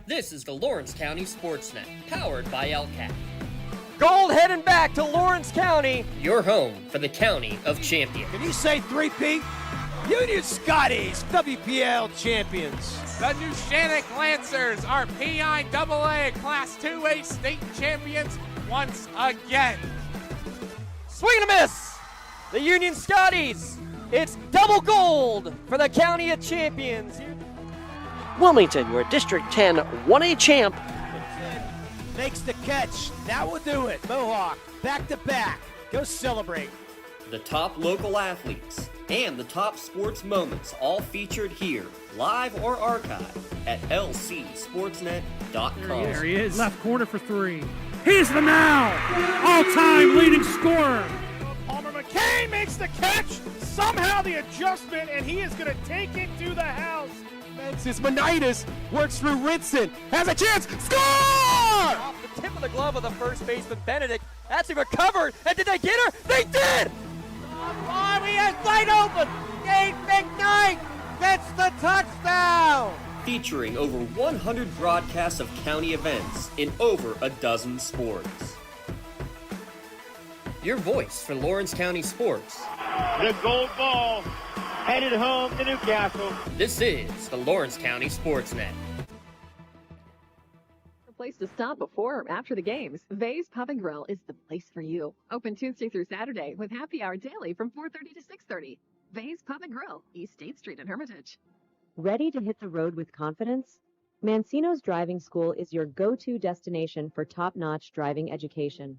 This is the Lawrence County SportsNet, powered by LCAT. Gold heading back to Lawrence County. Your home for the County of Champions. Can you say 3P? Union Scotties, WPL champions. The New Shannock Lancers are PIAA Class 2A state champions once again. Swing and a miss. The Union Scotties. It's double gold for the County of Champions. Wilmington, your District 10 1A champ. Makes the catch. That will do it. Mohawk, back to back. Go celebrate. The top local athletes and the top sports moments all featured here, live or archived at lcsportsnet.com. There he is. Left corner for three. He's the now all-time leading scorer. Palmer McCain makes the catch. Somehow the adjustment, and he is going to take it to the house. Mensis Monitis works through Rinson. Has a chance. Score! Off the tip of the glove of the first baseman, Benedict. Actually recovered. And did they get her? They did! Oh, he has wide open. Dave McKnight gets the touchdown. Featuring over 100 broadcasts of county events in over a dozen sports. Your voice for Lawrence County sports. The gold ball headed home to Newcastle. This is the Lawrence County SportsNet. A place to stop before or after the games. Vay's Pub and Grill is the place for you. Open Tuesday through Saturday with happy hour daily from 4:30 to 6:30. Vay's Pub and Grill, East State Street in Hermitage. Ready to hit the road with confidence? Mancino's Driving School is your go-to destination for top-notch driving education.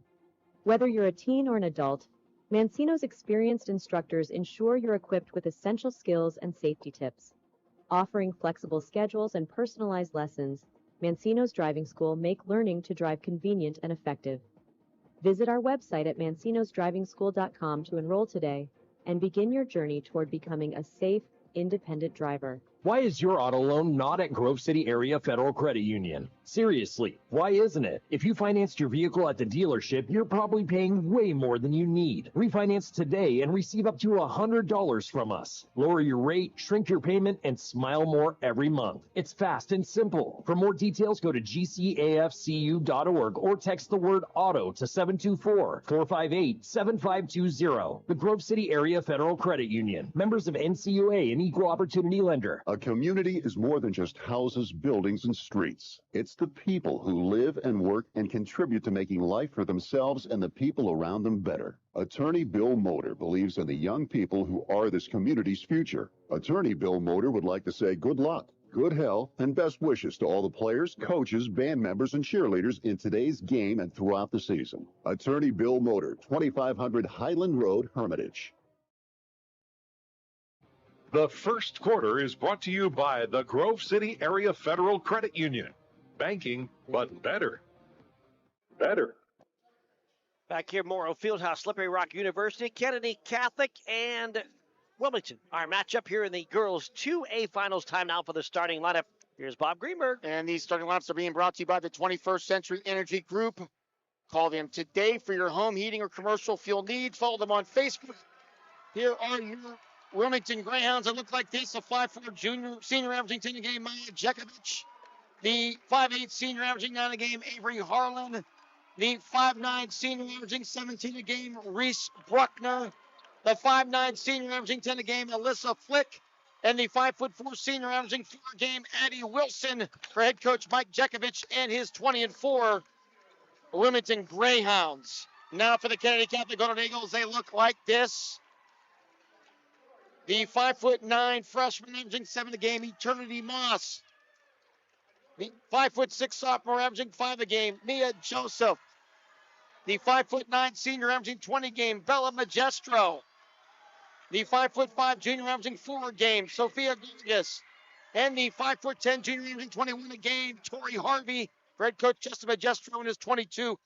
Whether you're a teen or an adult, Mancino's experienced instructors ensure you're equipped with essential skills and safety tips. Offering flexible schedules and personalized lessons, Mancino's Driving School make learning to drive convenient and effective. Visit our website at mancinosdrivingschool.com to enroll today and begin your journey toward becoming a safe, independent driver. Why is your auto loan not at Grove City Area Federal Credit Union? Seriously, why isn't it? If you financed your vehicle at the dealership, you're probably paying way more than you need. Refinance today and receive up to $100 from us. Lower your rate, shrink your payment, and smile more every month. It's fast and simple. For more details, go to gcafcu.org or text the word auto to 724-458-7520. The Grove City Area Federal Credit Union. Members of NCUA and Equal Opportunity Lender. A community is more than just houses, buildings, and streets. It's the people who live and work and contribute to making life for themselves and the people around them better. Attorney Bill Motor believes in the young people who are this community's future. Attorney Bill Motor would like to say good luck, good health, and best wishes to all the players, coaches, band members, and cheerleaders in today's game and throughout the season. Attorney Bill Motor, 2500 Highland Road, Hermitage. The first quarter is brought to you by the Grove City Area Federal Credit Union. Banking, but better. Better. Back here, Morrow Fieldhouse, Slippery Rock University, Kennedy Catholic, and Wilmington. Our matchup here in the girls 2A finals. Time now for the starting lineup. Here's Bob Greenberg. And these starting lineups are being brought to you by the 21st Century Energy Group. Call them today for your home heating or commercial fuel needs. Follow them on Facebook. Here are your Wilmington Greyhounds that look like this. A 5'4" senior averaging 10 a game, Maya Jekovic. The 5'8" senior averaging 9 a game, Avery Harlan. The 5'9" senior averaging 17 a game, Reese Bruckner. The 5'9" senior averaging 10 a game, Alyssa Flick. And the 5'4" senior averaging 4 a game, Addie Wilson, for head coach Mike Jekovic and his 20-4 Wilmington Greyhounds. Now for the Kennedy Catholic Golden Eagles, they look like this. The 5'9" freshman averaging 7 a game, Eternity Moss. The 5'6" sophomore averaging 5 a game, Mia Joseph. The 5'9" senior averaging 20 a game, Bella Magestro. The 5'5" junior averaging 4 a game, Sophia Gorgas. And the 5'10" junior averaging 21 a game, Tori Harvey. For head coach Justin Magestro and his 22-1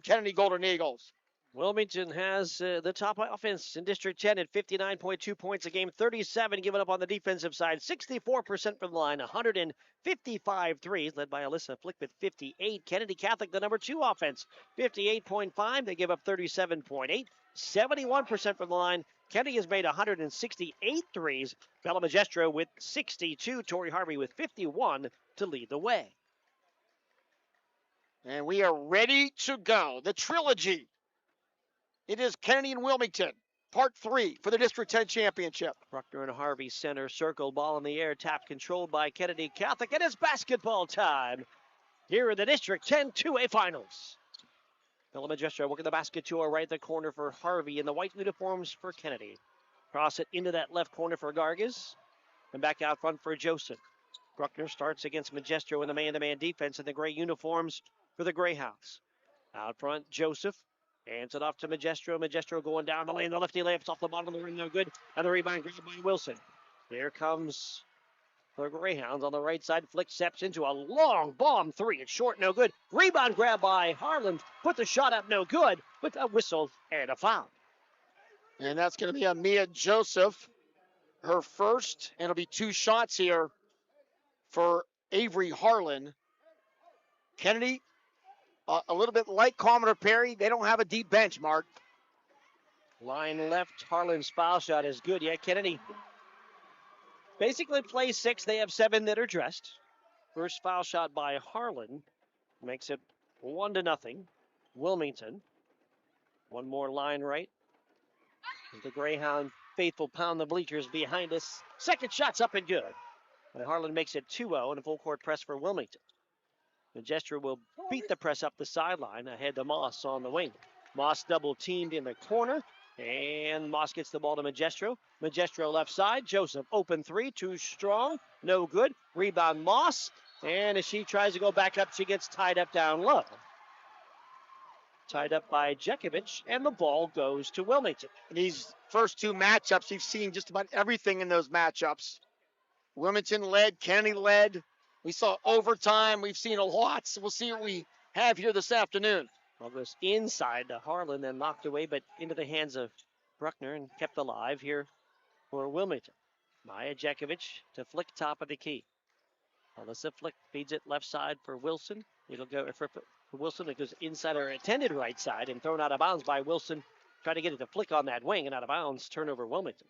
Kennedy Golden Eagles. Wilmington has the top offense in District 10 at 59.2 points a game, 37 given up on the defensive side, 64% from the line, 155 threes, led by Alyssa Flick with 58. Kennedy Catholic, the number 2 offense, 58.5. They give up 37.8, 71% from the line. Kennedy has made 168 threes. Bella Magestro with 62. Tori Harvey with 51 to lead the way. And we are ready to go. The trilogy. It is Kennedy and Wilmington, part 3 for the District 10 championship. Bruckner and Harvey center circle, ball in the air, tap controlled by Kennedy Catholic. It is basketball time here in the District 10 2A finals. Bella Magistro working the basket to our right, the corner for Harvey in the white uniforms for Kennedy. Cross it into that left corner for Gargas. And back out front for Joseph. Bruckner starts against Magistro in the man-to-man defense in the gray uniforms for the Greyhounds. Out front, Joseph hands it off to Magistro. Magistro going down the lane. The lefty layups off the bottom of the ring, no good. And the rebound grabbed by Wilson. Here comes the Greyhounds on the right side. Flick steps into a long bomb three. It's short, no good. Rebound grab by Harlan. Put the shot up, no good. With a whistle and a foul. And that's going to be on Mia Joseph. Her first, and it'll be 2 shots here for Avery Harlan. Kennedy, a little bit like Commodore Perry, they don't have a deep bench, Mark. Line left, Harlan's foul shot is good. Yeah, Kennedy basically plays 6. They have 7 that are dressed. First foul shot by Harlan makes it 1-0. Wilmington. One more line right. The Greyhound faithful pound the bleachers behind us. Second shot's up and good. And Harlan makes it 2-0 and a full court press for Wilmington. Magistro will beat the press up the sideline ahead to Moss on the wing. Moss double teamed in the corner. And Moss gets the ball to Magistro. Magistro left side. Joseph open 3. Too strong. No good. Rebound Moss. And as she tries to go back up, she gets tied up down low. Tied up by Jekovic, and the ball goes to Wilmington. These first 2 matchups, you've seen just about everything in those matchups. Wilmington led, Kennedy led. We saw overtime. We've seen a lot, so we'll see what we have here this afternoon. Ball goes inside to Harlan, then knocked away, but into the hands of Bruckner and kept alive here for Wilmington. Maya Jekovic to Flick, top of the key. Alyssa Flick feeds it left side for Wilson. It'll go for Wilson. It goes inside her intended right side and thrown out of bounds by Wilson. Trying to get it to Flick on that wing and out of bounds. Turnover Wilmington.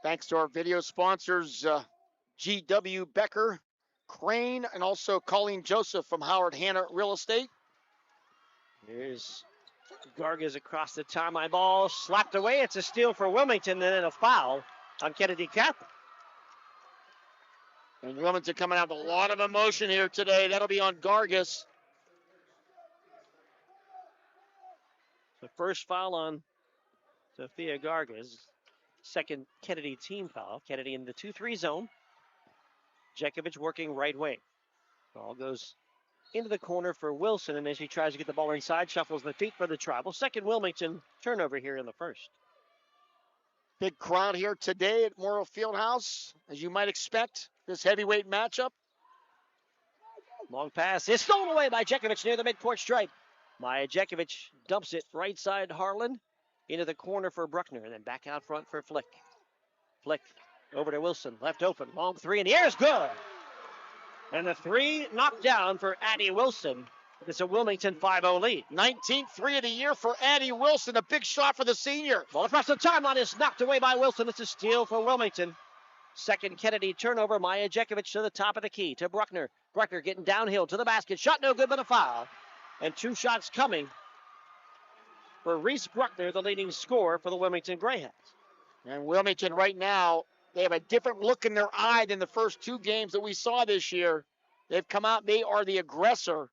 Thanks to our video sponsors, G.W. Becker, Crane, and also Colleen Joseph from Howard Hanna Real Estate. Here's Gargas across the timeline. Ball slapped away. It's a steal for Wilmington and then a foul on Kennedy Catholic. And Wilmington coming out with a lot of emotion here today. That'll be on Gargas. The first foul on Sophia Gargas. Second Kennedy team foul. Kennedy in the 2-3 zone. Jekovic working right wing. Ball goes into the corner for Wilson, and as he tries to get the ball inside, shuffles the feet for the Tribal. Second Wilmington turnover here in the first. Big crowd here today at Morrow Fieldhouse, as you might expect, this heavyweight matchup. Long pass is stolen away by Jekovic near the midcourt stripe. Maya Jekovic dumps it right side Harlan into the corner for Bruckner, and then back out front for Flick. Flick over to Wilson, left open, long 3 in the air is good. And the 3 knocked down for Addie Wilson. It's a Wilmington 5-0 lead. 19th 3 of the year for Addie Wilson. A big shot for the senior. Ball across the timeline is knocked away by Wilson. It's a steal for Wilmington. Second Kennedy turnover. Maya Jekovic to the top of the key to Bruckner. Bruckner getting downhill to the basket. Shot no good, but a foul. And 2 shots coming for Reese Bruckner, the leading scorer for the Wilmington Greyhounds. And Wilmington right now, they have a different look in their eye than the first 2 games that we saw this year. They've come out, they are the aggressor.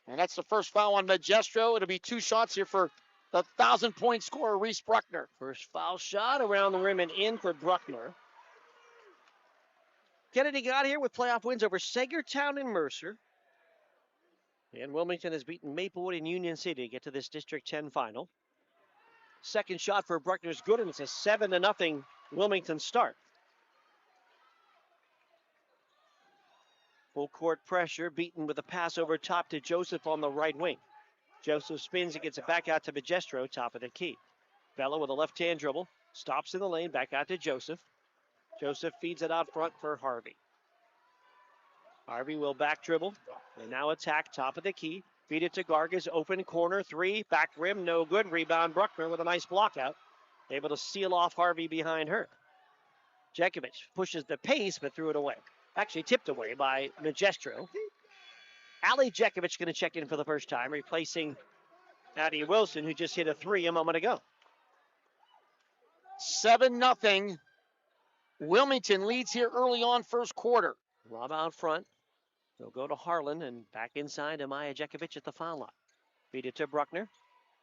And that's the first foul on Magistro. It'll be 2 shots here for the 1,000-point scorer, Reese Bruckner. First foul shot around the rim and in for Bruckner. Kennedy got here with playoff wins over Sagertown and Mercer. And Wilmington has beaten Maplewood and Union City to get to this District 10 final. Second shot for Bruckner is good, and it's a 7-0 Wilmington start. Full court pressure, beaten with a pass over top to Joseph on the right wing. Joseph spins and gets it back out to Magistro, top of the key. Bella with a left-hand dribble, stops in the lane, back out to Joseph. Joseph feeds it out front for Harvey. Harvey will back dribble. They now attack top of the key. Feed it to Gargas, open corner 3, back rim, no good. Rebound Bruckner with a nice block out. Able to seal off Harvey behind her. Jekovic pushes the pace, but threw it away. Actually tipped away by Magistro. Ali Jekovic going to check in for the first time, replacing Addie Wilson, who just hit a 3 a moment ago. 7-0. Wilmington leads here early on first quarter. Rob out front. They'll go to Harlan and back inside to Maya Jekovic at the foul line. Feed it to Bruckner.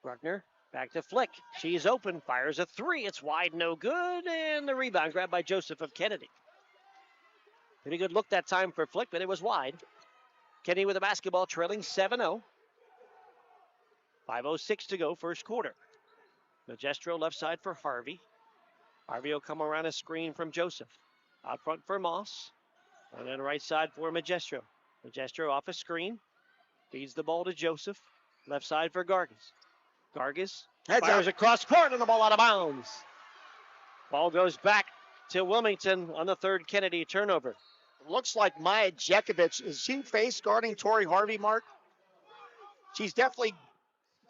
Bruckner back to Flick. She's open, fires a 3. It's wide, no good, and the rebound grabbed by Joseph of Kennedy. Pretty good look that time for Flick, but it was wide. Kennedy with the basketball, trailing 7-0. 5:06 to go, first quarter. Magestro left side for Harvey. Harvey will come around a screen from Joseph. Out front for Moss. And then right side for Magestro. Magestro off a screen. Feeds the ball to Joseph. Left side for Gargas. Gargas fires across court and the ball out of bounds. Ball goes back to Wilmington on the third Kennedy turnover. Looks like Maya Jekovic. Is she face guarding Tori Harvey, Mark? She's definitely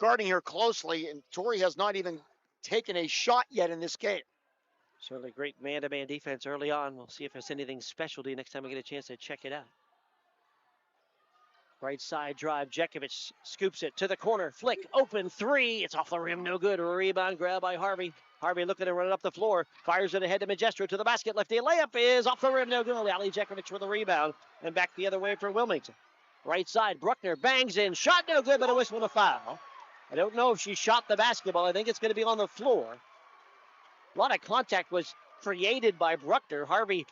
guarding her closely, and Tori has not even taken a shot yet in this game. Certainly great man-to-man defense early on. We'll see if there's anything specialty next time we get a chance to check it out. Right side drive, Jekovic scoops it to the corner. Flick, open 3. It's off the rim, no good. Rebound grab by Harvey. Harvey looking to run it up the floor. Fires it ahead to Magestro to the basket. Lefty layup is off the rim, no good. Ali Jekovic with a rebound. And back the other way for Wilmington. Right side, Bruckner bangs in. Shot no good, but a whistle and a foul. I don't know if she shot the basketball. I think it's going to be on the floor. A lot of contact was created by Bruckner. Harvey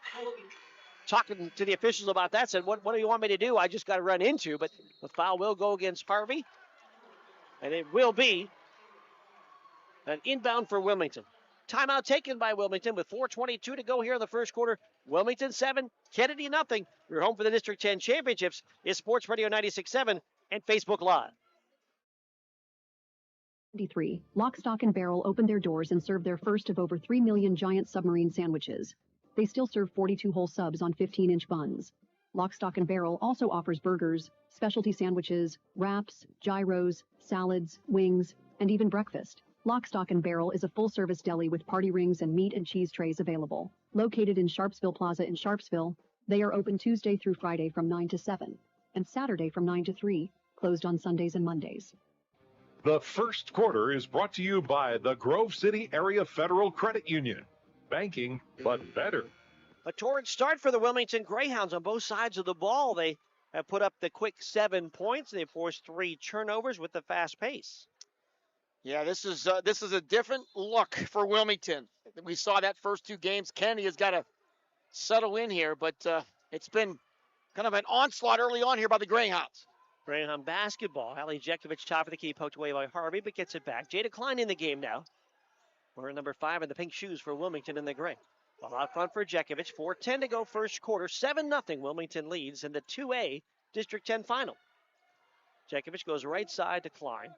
talking to the officials about that said, what do you want me to do? I just got to run into, but the foul will go against Harvey. And it will be an inbound for Wilmington. Timeout taken by Wilmington with 4:22 to go here in the first quarter. Wilmington 7, Kennedy nothing. Your home for the District 10 Championships is Sports Radio 96.7 and Facebook Live. Lock, Stock, and Barrel opened their doors and served their first of over 3 million giant submarine sandwiches. They still serve 42-whole subs on 15-inch buns. Lock, Stock, and Barrel also offers burgers, specialty sandwiches, wraps, gyros, salads, wings, and even breakfast. Lock, Stock, and Barrel is a full-service deli with party rings and meat and cheese trays available. Located in Sharpsville Plaza in Sharpsville, they are open Tuesday through Friday from 9 to 7, and Saturday from 9 to 3, closed on Sundays and Mondays. The first quarter is brought to you by the Grove City Area Federal Credit Union. Banking, but better. A torrid start for the Wilmington Greyhounds on both sides of the ball. They have put up the quick 7 points. They've forced 3 turnovers with the fast pace. Yeah, this is a different look for Wilmington. We saw that first 2 games. Kennedy has got to settle in here, but it's been kind of an onslaught early on here by the Greyhounds. Greyhound basketball. Ali Jekovic top of the key, poked away by Harvey, but gets it back. Jada Klein in the game now. We're number 5 in the pink shoes for Wilmington in the gray. Ball out front for Jekovic. 4:10 to go first quarter. 7-0 Wilmington leads in the 2A District 10 final. Jekovic goes right side to Klein.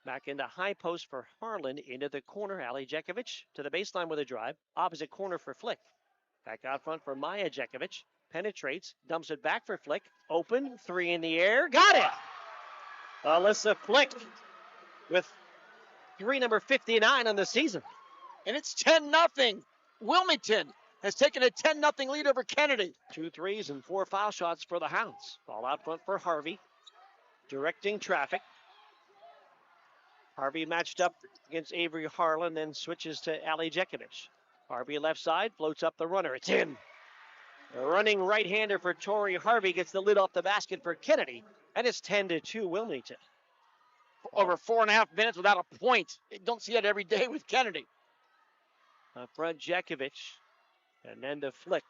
Back into high post for Harlan. Into the corner. Ali Jekovic to the baseline with a drive. Opposite corner for Flick. Back out front for Maya Jekovic. Penetrates. Dumps it back for Flick. Open. 3 in the air. Got it! Alyssa Flick with 3 number 59 on the season. And it's 10-0. Wilmington has taken a 10-0 lead over Kennedy. 2 threes and 4 foul shots for the Hounds. Ball out front for Harvey. Directing traffic. Harvey matched up against Avery Harlan, then switches to Ali Jekovic. Harvey left side, floats up the runner. It's in. A running right-hander for Tori Harvey gets the lid off the basket for Kennedy, and it's 10-2 Wilmington. Over 4.5 minutes without a point. You don't see that every day with Kennedy. Up front, Jekovic, and then to Flick.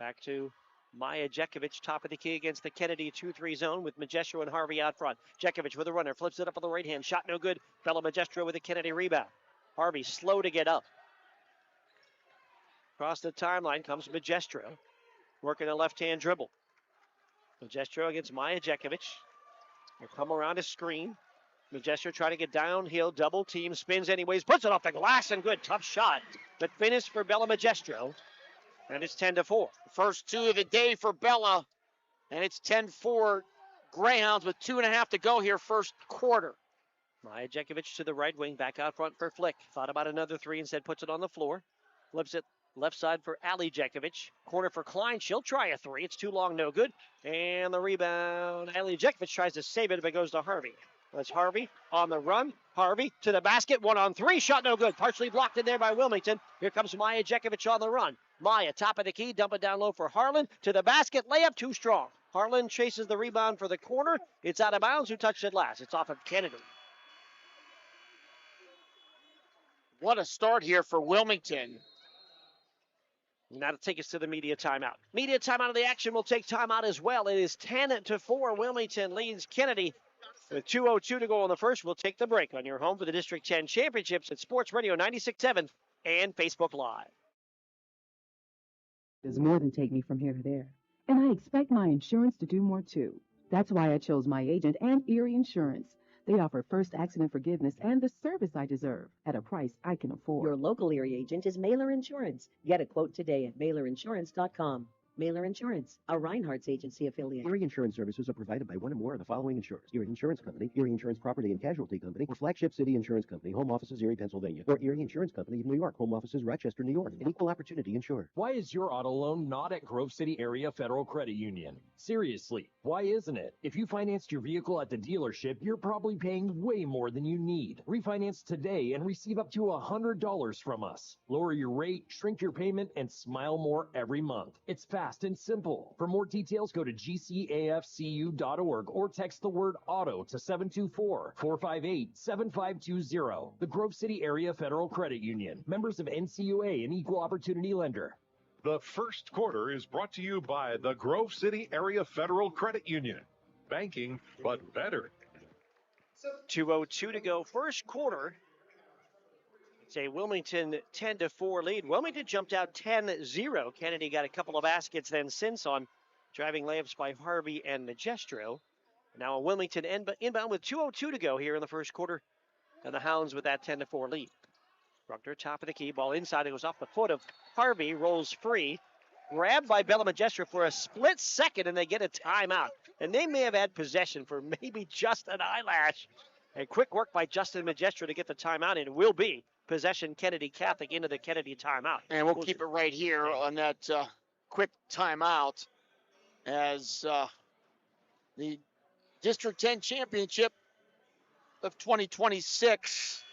Back to Maya Jekovic, top of the key against the Kennedy 2-3 zone with Magestro and Harvey out front. Jekovic with a runner, flips it up on the right hand. Shot no good. Bella Magestro with a Kennedy rebound. Harvey slow to get up. Across the timeline comes Magestro, working a left-hand dribble. Magestro against Maya Jekovic. Will come around a screen. Magestro trying to get downhill, double team, spins anyways, puts it off the glass, and good, tough shot. But finished for Bella Magestro, and it's 10-4. First 2 of the day for Bella, and it's 10-4 Greyhounds with 2.5 to go here first quarter. Maya Jekovic to the right wing, back out front for Flick. Thought about another 3, instead puts it on the floor. Flips it Left side for Ali Jekovic. Corner for Klein. She'll try a three. It's too long, no good. And the rebound. Ali Jekovic tries to save it, but it goes to Harvey. That's Harvey on the run. Harvey to the basket. 1-on-3. Shot no good. Partially blocked in there by Wilmington. Here comes Maya Jekovic on the run. Maya, top of the key. Dump it down low for Harlan. To the basket. Layup too strong. Harlan chases the rebound for the corner. It's out of bounds. Who touched it last? It's off of Kennedy. What a start here for Wilmington. Now to take us to the media timeout. Media timeout of the action will take timeout as well. It is 10-4. Wilmington leads Kennedy with 2:02 to go in the first. We'll take the break on your home for the District 10 Championships at Sports Radio 96.7 and Facebook Live. Does more than take me from here to there. And I expect my insurance to do more too. That's why I chose my agent and Erie Insurance. They offer first accident forgiveness and the service I deserve at a price I can afford. Your local Erie agent is Mailer Insurance. Get a quote today at mailerinsurance.com. Mailer Insurance, a Reinhardt's agency affiliate. Erie Insurance services are provided by one or more of the following insurers: Erie Insurance Company, Erie Insurance Property and Casualty Company, or Flagship City Insurance Company, home offices Erie, Pennsylvania, or Erie Insurance Company of New York, home offices Rochester, New York, an equal opportunity insurer. Why is your auto loan not at Grove City Area Federal Credit Union? Seriously, why isn't it? If you financed your vehicle at the dealership, you're probably paying way more than you need. Refinance today and receive up to $100 from us. Lower your rate, shrink your payment, and smile more every month. It's fast and simple. For more details, go to gcafcu.org or text the word AUTO to 724-458-7520. The Grove City Area Federal Credit Union. Members of NCUA, an equal opportunity lender. The first quarter is brought to you by the Grove City Area Federal Credit Union. Banking, but better. 2:02 to go. First quarter. It's a Wilmington 10-4 lead. Wilmington jumped out 10-0. Kennedy got a couple of baskets then since on driving layups by Harvey and Magestro. Now a Wilmington inbound with 2:02 to go here in the first quarter. And the Hounds with that 10-4 lead. Bruckner, top of the key. Ball inside. It goes off the foot of Harvey. Rolls free. Grabbed by Bella Magestro for a split second, and they get a timeout. And they may have had possession for maybe just an eyelash. A quick work by Justin Magestro to get the timeout, and it will be possession Kennedy Catholic into the Kennedy timeout. And we'll keep it right here on that quick timeout as the District 10 Championship of 2026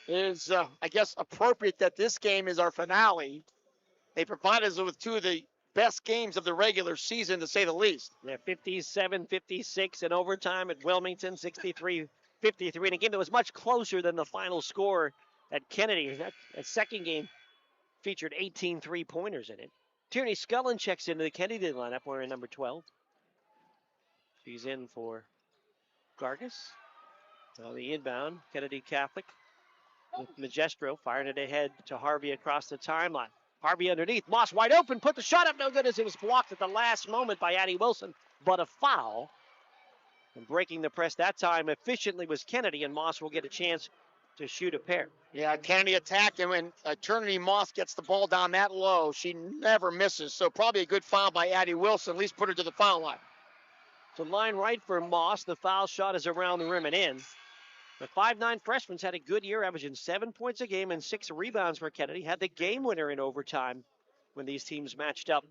is, I guess, appropriate that this game is our finale. They provide us with two of the best games of the regular season, to say the least. Yeah, 57-56 in overtime at Wilmington, 63-53 in a game that was much closer than the final score at Kennedy. That second game featured 18 three-pointers in it. Tierney Scullin checks into the Kennedy lineup wearing number 12. She's in for Gargas. On the inbound, Kennedy Catholic with Magestro firing it ahead to Harvey across the timeline. Harvey underneath, Moss wide open, put the shot up, no good as it was blocked at the last moment by Addie Wilson, but a foul. And breaking the press that time efficiently was Kennedy, and Moss will get a chance to shoot a pair. Yeah, Kennedy attacked, and when Eternity Moss gets the ball down that low, she never misses. So probably a good foul by Addie Wilson, at least put her to the foul line. So line right for Moss. The foul shot is around the rim and in. The 5'9" freshman's had a good year, averaging 7 points a game and 6 rebounds for Kennedy. Had the game winner in overtime when these teams matched up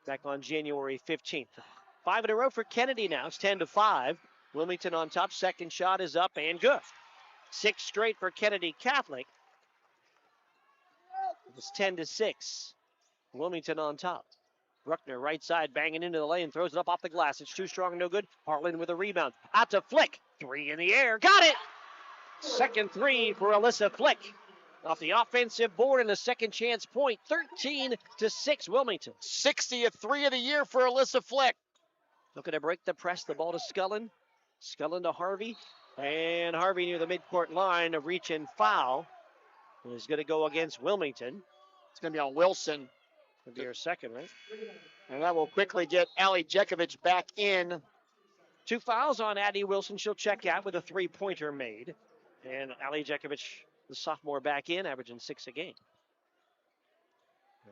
back on January 15th. 5 in a row for Kennedy now. It's 10-5. Wilmington on top. Second shot is up and good. 6 straight for Kennedy Catholic. It's 10-6. Wilmington on top. Bruckner right side banging into the lane. Throws it up off the glass. It's too strong, no good. Harlan with a rebound. Out to Flick. 3 in the air. Got it! Second 3 for Alyssa Flick. Off the offensive board and a second chance point. 13-6 Wilmington. 60th 3 of the year for Alyssa Flick. Looking to break the press. The ball to Scullin. Scullin to Harvey. And Harvey near the midcourt line. A reach and foul. And is going to go against Wilmington. It's going to be on Wilson. It'll be her second, right? And that will quickly get Ali Jekovic back in. 2 fouls on Addie Wilson. She'll check out with a 3-pointer made. And Ali Jekovic, the sophomore, back in, averaging 6 a game.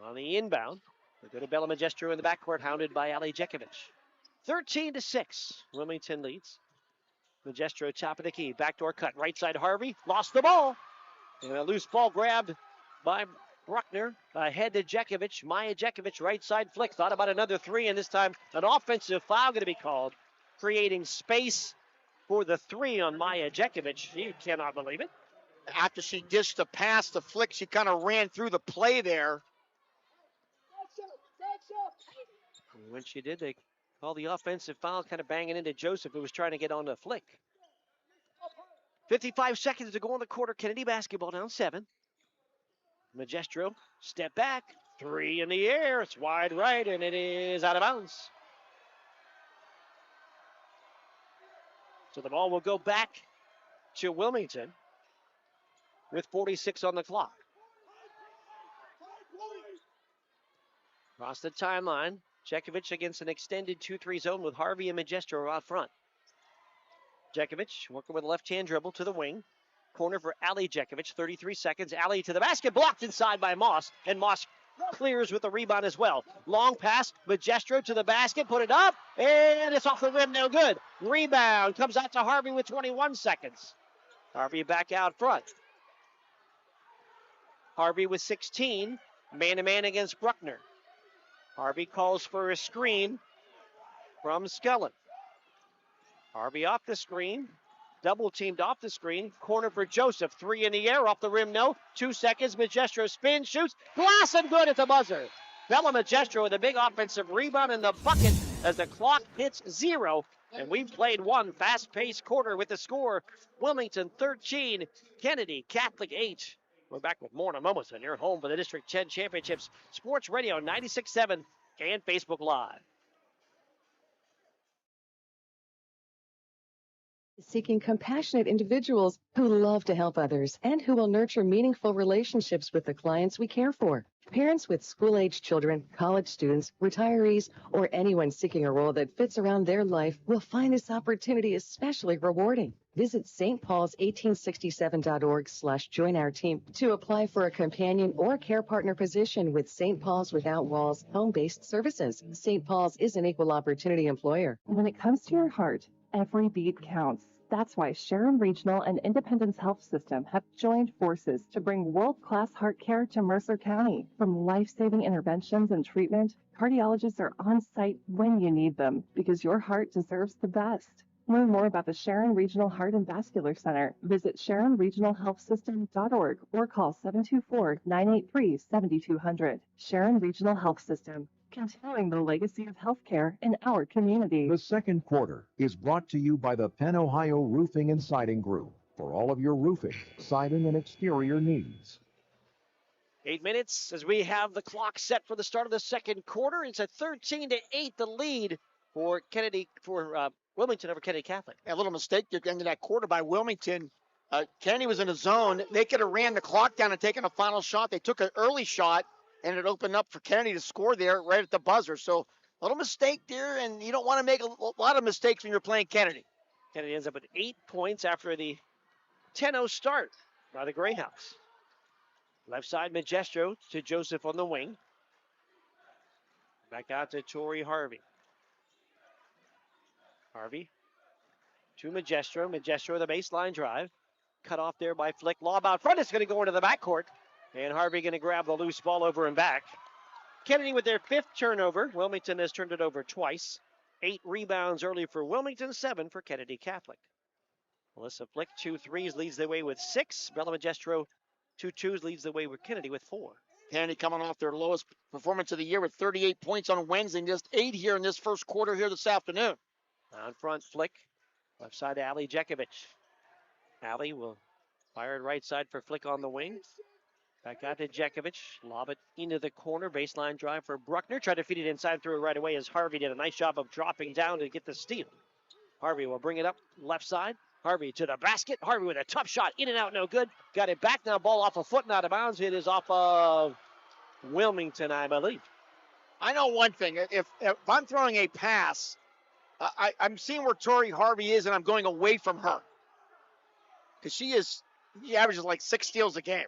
On the inbound, we go to Bella Magestro in the backcourt, hounded by Ali Jekovic. 13-6. Wilmington leads. Magestro top of the key. Backdoor cut. Right side Harvey. Lost the ball. And a loose ball grabbed by Bruckner ahead to Jekovic. Maya Jekovic, right side flick. Thought about another three, and this time an offensive foul going to be called, creating space for the three on Maya Jekovic. You cannot believe it. After she dished the pass to Flick, she kind of ran through the play there. And when she did, they called the offensive foul, kind of banging into Joseph, who was trying to get on the Flick. 55 seconds to go in the quarter. Kennedy basketball down 7. Magestro, step back, 3 in the air. It's wide right, and it is out of bounds. So the ball will go back to Wilmington with 46 on the clock. Across the timeline, Jekovic against an extended 2-3 zone with Harvey and Magestro out front. Jekovic working with a left-hand dribble to the wing. Corner for Ali Jekovic, 33 seconds. Ali to the basket, blocked inside by Moss, and Moss clears with the rebound as well. Long pass, Magestro to the basket, put it up, and it's off the rim, no good. Rebound comes out to Harvey with 21 seconds. Harvey back out front. Harvey with 16, man-to-man against Bruckner. Harvey calls for a screen from Skellin. Harvey off the screen. Double teamed off the screen. Corner for Joseph. 3 in the air. Off the rim, no. 2 seconds. Magestro spins, shoots. Glass and good at the buzzer. Bella Magestro with a big offensive rebound in the bucket as the clock hits 0. And we've played one fast-paced quarter with the score. Wilmington 13, Kennedy Catholic 8. We're back with more in a moment on your home for the District 10 Championships. Sports Radio 96.7 and Facebook Live. Seeking compassionate individuals who love to help others and who will nurture meaningful relationships with the clients we care for. Parents with school-age children, college students, retirees, or anyone seeking a role that fits around their life will find this opportunity especially rewarding. Visit stpaul's1867.org/join our team to apply for a companion or care partner position with St. Paul's Without Walls home-based services. St. Paul's is an equal opportunity employer. When it comes to your heart, every beat counts. That's why Sharon Regional and Independence Health System have joined forces to bring world-class heart care to Mercer County. From life-saving interventions and treatment, cardiologists are on site when you need them because your heart deserves the best. Learn more about the Sharon Regional Heart and Vascular Center. Visit SharonRegionalHealthSystem.org or call 724-983-7200. Sharon Regional Health System, continuing the legacy of healthcare in our community. The second quarter is brought to you by the Penn Ohio Roofing and Siding Group for all of your roofing, siding, and exterior needs. 8 minutes as we have the clock set for the start of the second quarter. It's a 13-8 the lead for Wilmington over Kennedy Catholic. A little mistake at the end of that quarter by Wilmington. Kennedy was in a zone. They could have ran the clock down and taken a final shot. They took an early shot, and it opened up for Kennedy to score there right at the buzzer. So a little mistake there, and you don't want to make a lot of mistakes when you're playing Kennedy. Kennedy ends up with 8 points after the 10-0 start by the Greyhounds. Left side, Magestro to Joseph on the wing. Back out to Tori Harvey. Harvey to Magestro. Magestro, the baseline drive. Cut off there by Flick. Lob out front. It's going to go into the backcourt. And Harvey going to grab the loose ball over and back. Kennedy with their 5th turnover. Wilmington has turned it over twice. 8 rebounds early for Wilmington, 7 for Kennedy Catholic. Melissa Flick, 2 threes, leads the way with 6. Bella Magestro, 2 twos, leads the way with Kennedy with 4. Kennedy coming off their lowest performance of the year with 38 points on Wednesday and just 8 here in this first quarter here this afternoon. On front, Flick. Left side to Ali Jekovic. Ali will fire it right side for Flick on the wing. Back out to Jekovic. Lob it into the corner. Baseline drive for Bruckner. Tried to feed it inside, threw it right away as Harvey did a nice job of dropping down to get the steal. Harvey will bring it up left side. Harvey to the basket. Harvey with a tough shot. In and out, no good. Got it back now. Ball off a foot and out of bounds. It is off of Wilmington, I believe. I know one thing. If I'm throwing a pass, I'm seeing where Tori Harvey is, and I'm going away from her. Because she averages like 6 steals a game.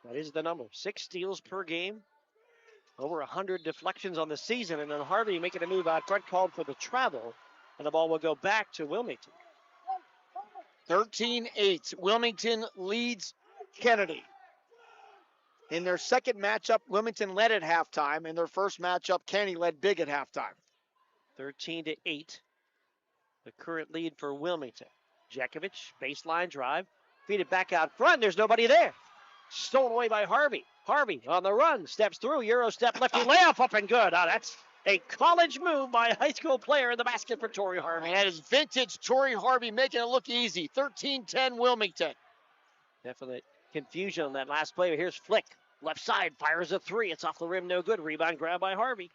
That is the number. 6 steals per game. Over 100 deflections on the season. And then Harvey making a move out front, called for the travel. And the ball will go back to Wilmington. 13-8. Wilmington leads Kennedy. In their second matchup, Wilmington led at halftime. In their first matchup, Kennedy led big at halftime. 13-8. The current lead for Wilmington. Jekovic, baseline drive. Feed it back out front. There's nobody there. Stolen away by Harvey. Harvey on the run. Steps through. Euro step lefty layup up and good. Oh, that's a college move by a high school player in the basket for Torrey Harvey. And that is vintage Torrey Harvey making it look easy. 13-10 Wilmington. Definite confusion on that last play. Here's Flick. Left side fires a three. It's off the rim. No good. Rebound grab by Harvey.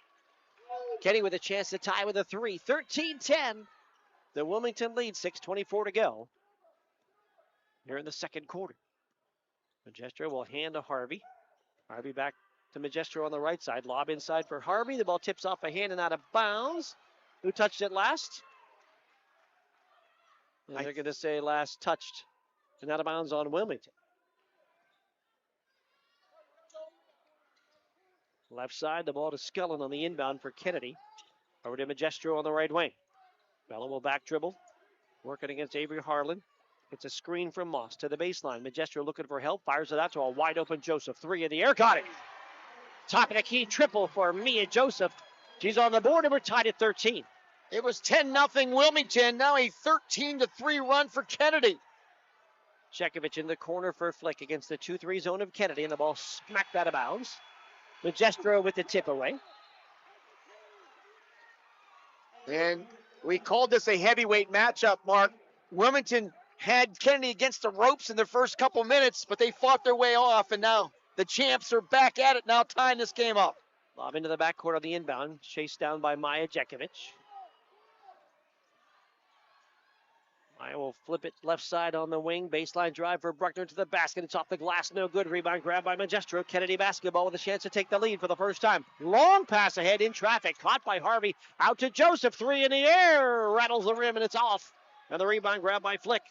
Kenny with a chance to tie with a three. 13-10. The Wilmington lead. 6:24 to go. Here in the second quarter. Magestro will hand to Harvey. Harvey back to Magestro on the right side. Lob inside for Harvey. The ball tips off a hand and out of bounds. Who touched it last? And they're going to say last touched and out of bounds on Wilmington. Left side, the ball to Scullin on the inbound for Kennedy. Over to Magestro on the right wing. Bella will back dribble. Working against Avery Harlan. It's a screen from Moss to the baseline. Magestro looking for help. Fires it out to a wide open Joseph. Three in the air. Got it. Top of the key triple for Mia Joseph. She's on the board and we're tied at 13. It was 10-0 Wilmington. Now a 13-3 run for Kennedy. Jekovic in the corner for Flick against the 2-3 zone of Kennedy. And the ball smacked out of bounds. Magestro with the tip away. And we called this a heavyweight matchup, Mark. Wilmington had Kennedy against the ropes in the first couple minutes, but they fought their way off, and now the champs are back at it, now tying this game up. Lob into the backcourt on the inbound, chased down by Maya Jekovic. Maya will flip it left side on the wing, baseline drive for Bruckner to the basket. It's off the glass, no good. Rebound grab by Magestro. Kennedy basketball with a chance to take the lead for the first time. Long pass ahead in traffic, caught by Harvey. Out to Joseph, three in the air, rattles the rim and it's off. And the rebound grab by Flick.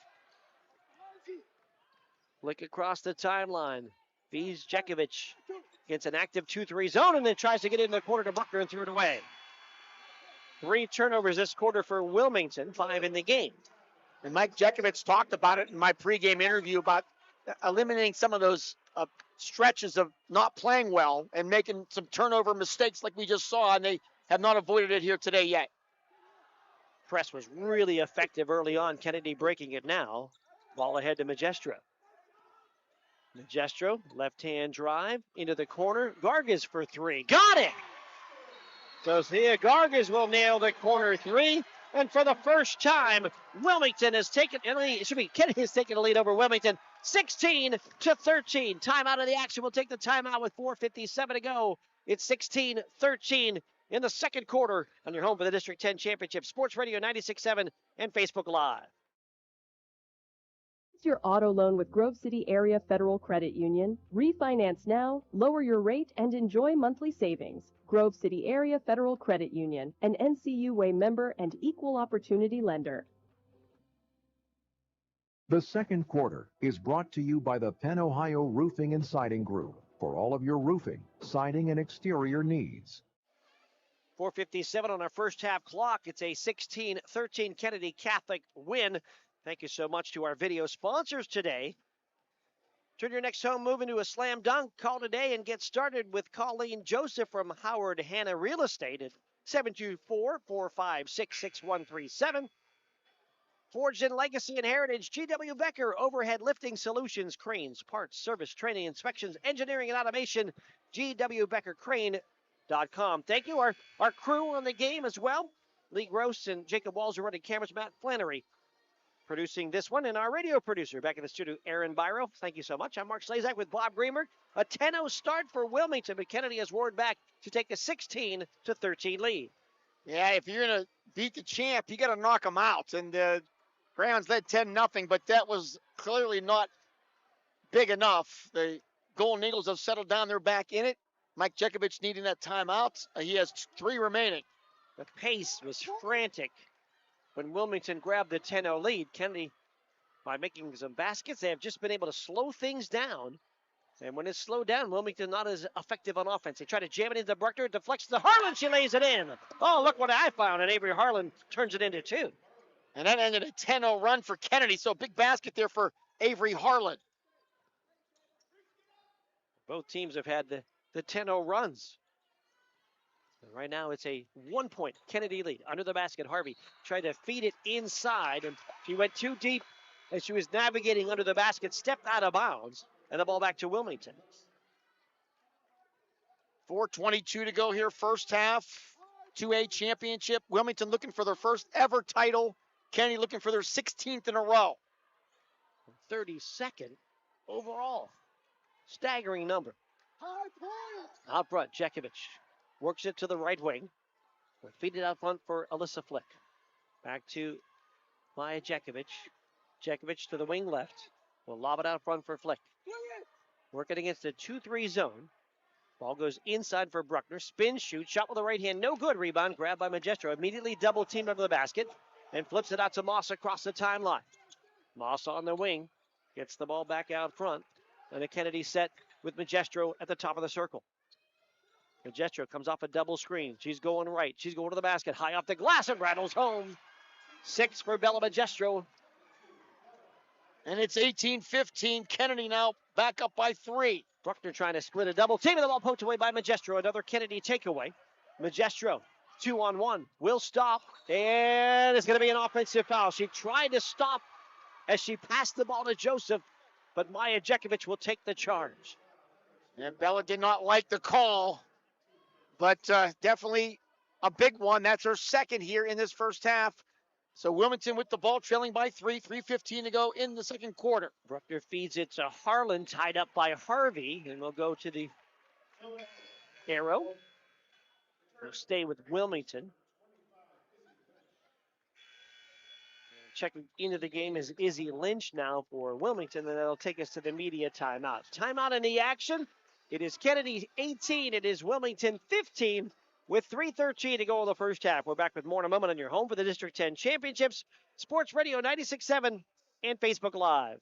Flick across the timeline. Fees Jekovic gets an active 2-3 zone and then tries to get into the corner to Bruckner and threw it away. 3 turnovers this quarter for Wilmington, 5 in the game. And Mike Jekovic talked about it in my pregame interview about eliminating some of those stretches of not playing well and making some turnover mistakes like we just saw, and they have not avoided it here today yet. Press was really effective early on. Kennedy breaking it now. Ball ahead to Magestro. Magestro, left-hand drive into the corner. Gargas for three. Got it! So Thea Gargas will nail the corner three. And for the first time, Wilmington has taken, Kennedy has taken a lead over Wilmington, 16-13. Timeout of the action. We'll take the timeout with 4:57 to go. It's 16-13 in the second quarter on your home for the District 10 Championship. Sports Radio 96.7 and Facebook Live. Your auto loan with Grove City Area Federal Credit Union. Refinance now, lower your rate, and enjoy monthly savings. Grove City Area Federal Credit Union, an NCUA member and equal opportunity lender. The second quarter is brought to you by the Penn Ohio Roofing and Siding Group for all of your roofing, siding, and exterior needs. 4:57 on our first half clock. It's a 16-13 Kennedy Catholic win. Thank you so much to our video sponsors today. Turn your next home move into a slam dunk. Call today and get started with Colleen Joseph from Howard Hanna Real Estate at 724-456-6137. Forged in legacy and heritage, G.W. Becker, overhead lifting solutions, cranes, parts, service, training, inspections, engineering, and automation, gwbeckercrane.com. Thank you. Our crew on the game as well. Lee Gross and Jacob Walls are running cameras. Matt Flannery producing this one, and our radio producer back in the studio, Aaron Byro. Thank you so much. I'm Mark Slazak with Bob Greenberg. A 10-0 start for Wilmington, but Kennedy has roared back to take a 16-13 lead. Yeah, if you're going to beat the champ, you got to knock them out. And the Greyhounds led 10-0, but that was clearly not big enough. The Golden Eagles have settled down. They're back in it. Mike Jekovic needing that timeout. He has 3 remaining. The pace was frantic when Wilmington grabbed the 10-0 lead. Kennedy, by making some baskets, they have just been able to slow things down. And when it's slowed down, Wilmington not as effective on offense. They try to jam it into Bruckner, deflects to Harlan, she lays it in. Oh, look what I found, and Avery Harlan turns it into 2. And that ended a 10-0 run for Kennedy, so big basket there for Avery Harlan. Both teams have had the 10-0 runs. And right now it's a 1-point Kennedy lead. Under the basket, Harvey tried to feed it inside, and she went too deep as she was navigating under the basket, stepped out of bounds, and the ball back to Wilmington. 4:22 to go here, first half. 2A championship. Wilmington looking for their first ever title. Kennedy looking for their 16th in a row. 32nd overall. Staggering number. Out front, Jekovic works it to the right wing. We'll feed it out front for Alyssa Flick. Back to Maya Jekovic. Jekovic to the wing left. We'll lob it out front for Flick. Working against the 2-3 zone. Ball goes inside for Bruckner. Spin, shoot, shot with the right hand. No good. Rebound grabbed by Magistro. Immediately double teamed under the basket and flips it out to Moss across the timeline. Moss on the wing. Gets the ball back out front. And a Kennedy set with Magistro at the top of the circle. Magistro comes off a double screen. She's going right. She's going to the basket. High off the glass and rattles home. 6 for Bella Magistro. And it's 18-15. Kennedy now back up by 3. Bruckner trying to split a double team, and the ball poked away by Magistro. Another Kennedy takeaway. Magistro, 2-on-1, will stop, and it's going to be an offensive foul. She tried to stop as she passed the ball to Joseph, but Maya Jekovic will take the charge. And Bella did not like the call, but definitely a big one. That's her second here in this first half. So Wilmington with the ball trailing by 3, 3:15 to go in the second quarter. Bruckner feeds it to Harlan, tied up by Harvey, and we'll go to the arrow. We'll stay with Wilmington. Checking into the game is Izzy Lynch now for Wilmington, and that'll take us to the media timeout. Timeout in the action. It is Kennedy 18. It is Wilmington 15. With 3:13 to go in the first half. We're back with more in a moment on your home for the District 10 Championships. Sports Radio 96.7 and Facebook Live.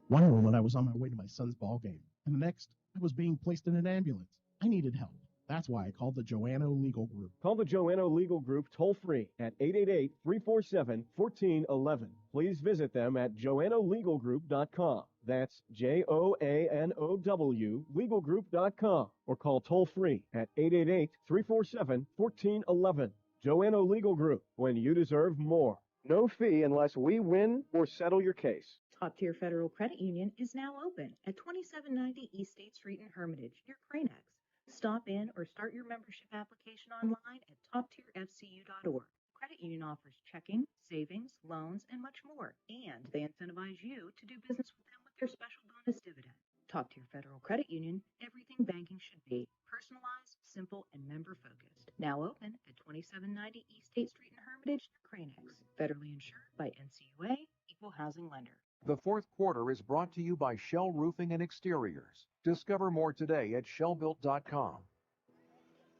One moment I was on my way to my son's ball game, and the next I was being placed in an ambulance. I needed help. That's why I called the Joanno Legal Group. Call the Joanno Legal Group toll-free at 888-347-1411. Please visit them at joannolegalgroup.com. That's JOANOW legalgroup.com. Or call toll-free at 888-347-1411. Joanno Legal Group, when you deserve more. No fee unless we win or settle your case. Top Tier Federal Credit Union is now open at 2790 East State Street in Hermitage, near Cranex. Stop in or start your membership application online at toptierfcu.org. Credit union offers checking, savings, loans, and much more, and they incentivize you to do business with them with their special bonus dividend. Top Tier Federal Credit Union, everything banking should be. Personalized, simple, and member-focused. Now open at 2790 East State Street in Hermitage, Cranex. Federally insured by NCUA, Equal Housing Lender. The fourth quarter is brought to you by Shell Roofing and Exteriors. Discover more today at shellbuilt.com.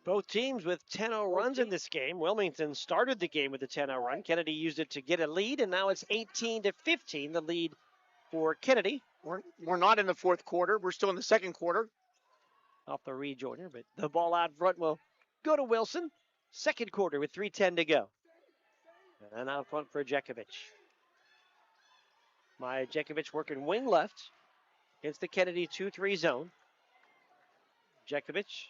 Both teams with 10-0 runs in this game. Wilmington started the game with a 10-0 run. Kennedy used it to get a lead, and now it's 18-15, the lead for Kennedy. We're not in the fourth quarter. We're still in the second quarter. Off the rejoiner, but the ball out front will go to Wilson. Second quarter with 3:10 to go. And out front for Jekovic. Maya Jekovic working wing left against the Kennedy 2-3 zone. Jekovic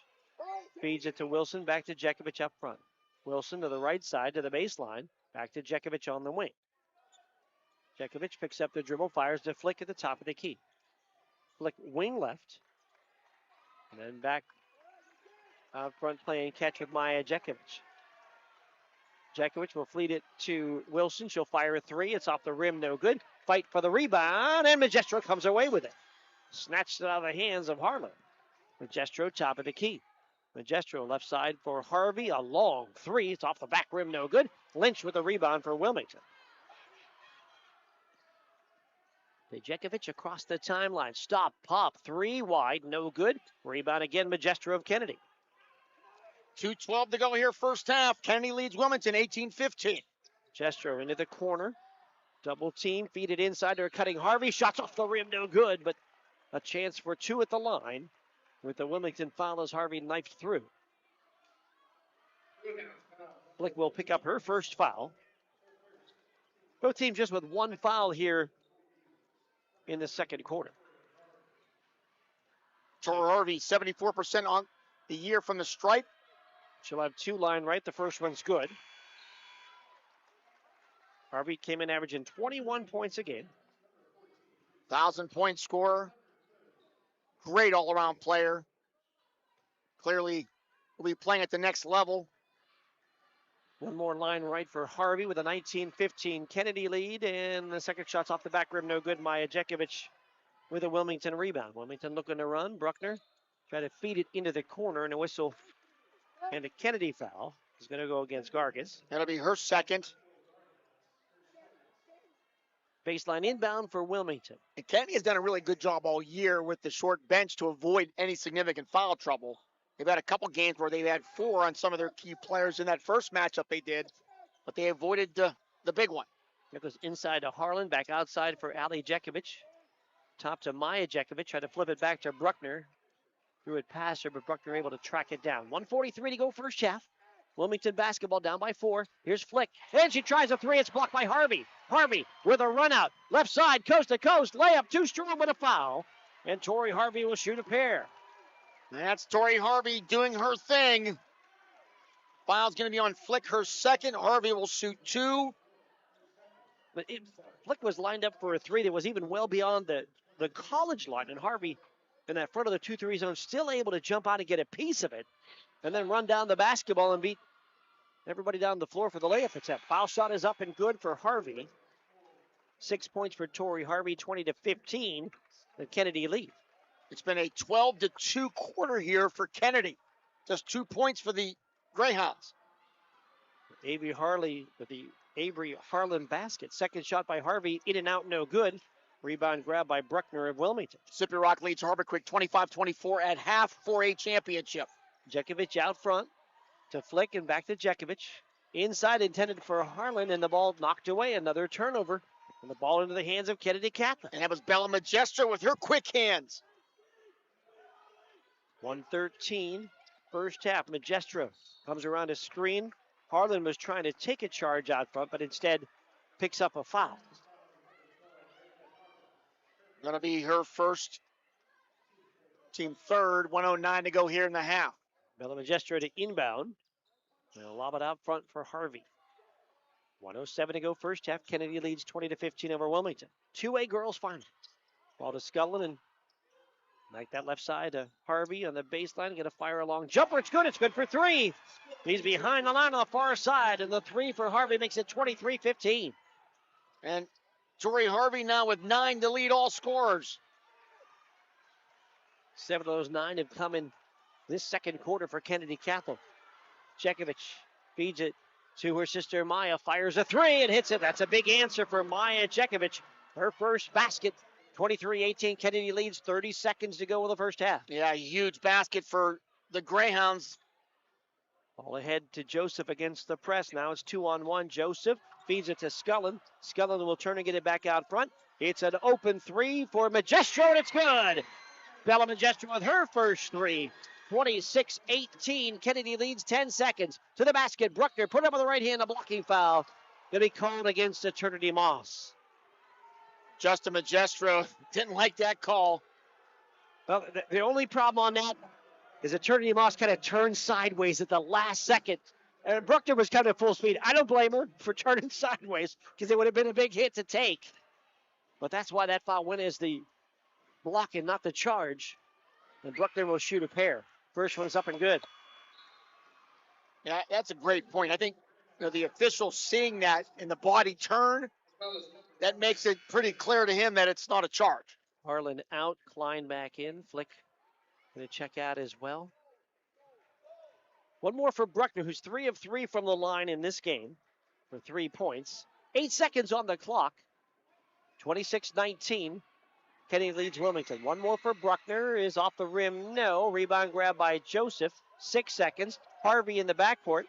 feeds it to Wilson, back to Jekovic up front. Wilson to the right side to the baseline, back to Jekovic on the wing. Jekovic picks up the dribble, fires to Flick at the top of the key. Flick wing left, and then back out front playing catch with Maya Jekovic. Jekovic will fleet it to Wilson. She'll fire a three. It's off the rim, no good. Fight for the rebound, and Magistro comes away with it. Snatched it out of the hands of Harlan. Magistro top of the key. Magistro left side for Harvey. A long three. It's off the back rim, no good. Lynch with the rebound for Wilmington. Jekovic across the timeline. Stop, pop, three wide, no good. Rebound again, Magistro of Kennedy. 2:12 to go here, first half. Kennedy leads Wilmington 18-15. Magistro into the corner. Double team, feed it inside to a cutting Harvey. Shots off the rim, no good, but a chance for two at the line with the Wilmington foul as Harvey knifed through. Flick will pick up her first foul. Both teams just with one foul here in the second quarter. Tori Harvey, 74% on the year from the stripe. She'll have 2 line right. The first one's good. Harvey came in averaging 21 points a game. 1,000-point scorer. Great all-around player. Clearly will be playing at the next level. One more line right for Harvey with a 19-15 Kennedy lead, and the second shot's off the back rim, no good. Maya Jekovic with a Wilmington rebound. Wilmington looking to run. Bruckner try to feed it into the corner, and a whistle and a Kennedy foul is going to go against Gargis. That'll be her second. Baseline inbound for Wilmington. And Kennedy has done a really good job all year with the short bench to avoid any significant foul trouble. They've had a couple games where they've had 4 on some of their key players in that first matchup they did, but they avoided the big one. That goes inside to Harlan, back outside for Ali Jekovic. Top to Maya Jekovic, try to flip it back to Bruckner. Threw it past her, but Bruckner able to track it down. 1:43 to go first half. Wilmington basketball down by 4. Here's Flick, and she tries a 3. It's blocked by Harvey. Harvey with a run out. Left side, coast to coast. Layup too strong with a foul. And Tori Harvey will shoot a pair. That's Tori Harvey doing her thing. Foul's going to be on Flick, her second. Harvey will shoot 2. But Flick was lined up for a 3 that was even well beyond the college line. And Harvey, in that front of the 2-3 zone, still able to jump out and get a piece of it. And then run down the basketball and beat everybody down the floor for the layup attempt. Foul shot is up and good for Harvey. 6 points for Tori Harvey, 20-15. The Kennedy lead. It's been a 12-2 quarter here for Kennedy. Just 2 points for the Greyhounds. Avery Harley with the Avery Harlan basket. Second shot by Harvey, in and out, no good. Rebound grab by Bruckner of Wilmington. Mississippi Rock leads Harbor Creek 25-24 at half for a championship. Jekovic out front to Flick and back to Jekovic. Inside intended for Harlan, and the ball knocked away. Another turnover. And the ball into the hands of Kennedy Catholic. And that was Bella Majestra with her quick hands. 1:13 first half. Majestra comes around a screen. Harlan was trying to take a charge out front, but instead picks up a foul. Going to be her first, team third. 1:09 to go here in the half. Bella Majestra to inbound. They'll lob it out front for Harvey. 1:07 to go first half. Kennedy leads 20-15 over Wilmington. 2A girls final. Ball to Scullin, and like that left side to Harvey on the baseline. Get a fire along jumper. It's good. It's good for 3. He's behind the line on the far side, and the 3 for Harvey makes it 23-15. And Tori Harvey now with 9 to lead all scorers. 7 of those 9 have come in this second quarter for Kennedy Catholic. Jekovic feeds it to her sister Maya, fires a 3 and hits it. That's a big answer for Maya Jekovic. Her first basket. 23-18, Kennedy leads, 30 seconds to go in the first half. Yeah, huge basket for the Greyhounds. Ball ahead to Joseph against the press. Now it's 2-on-1. Joseph feeds it to Scullin. Scullin will turn and get it back out front. It's an open 3 for Majestra, and it's good. Bella Majestra with her first 3. 26-18, Kennedy leads 10 seconds. To the basket, Bruckner put up with the right hand, a blocking foul. Going to be called against Eternity Moss. Justin Majestra didn't like that call. Well, the only problem on that is Eternity Moss kind of turned sideways at the last second. And Bruckner was kind of full speed. I don't blame her for turning sideways because it would have been a big hit to take. But that's why that foul went as the block and not the charge. And Bruckner will shoot a pair. First one's up and good. Yeah, that's a great point. I think the official seeing that in the body turn, that makes it pretty clear to him that it's not a charge. Harlan out, Klein back in. Flick going to check out as well. One more for Bruckner, who's 3 of 3 from the line in this game for 3 points. 8 seconds on the clock. 26-19. Kennedy leads Wilmington. One more for Bruckner is off the rim. No. Rebound grab by Joseph. 6 seconds. Harvey in the backcourt.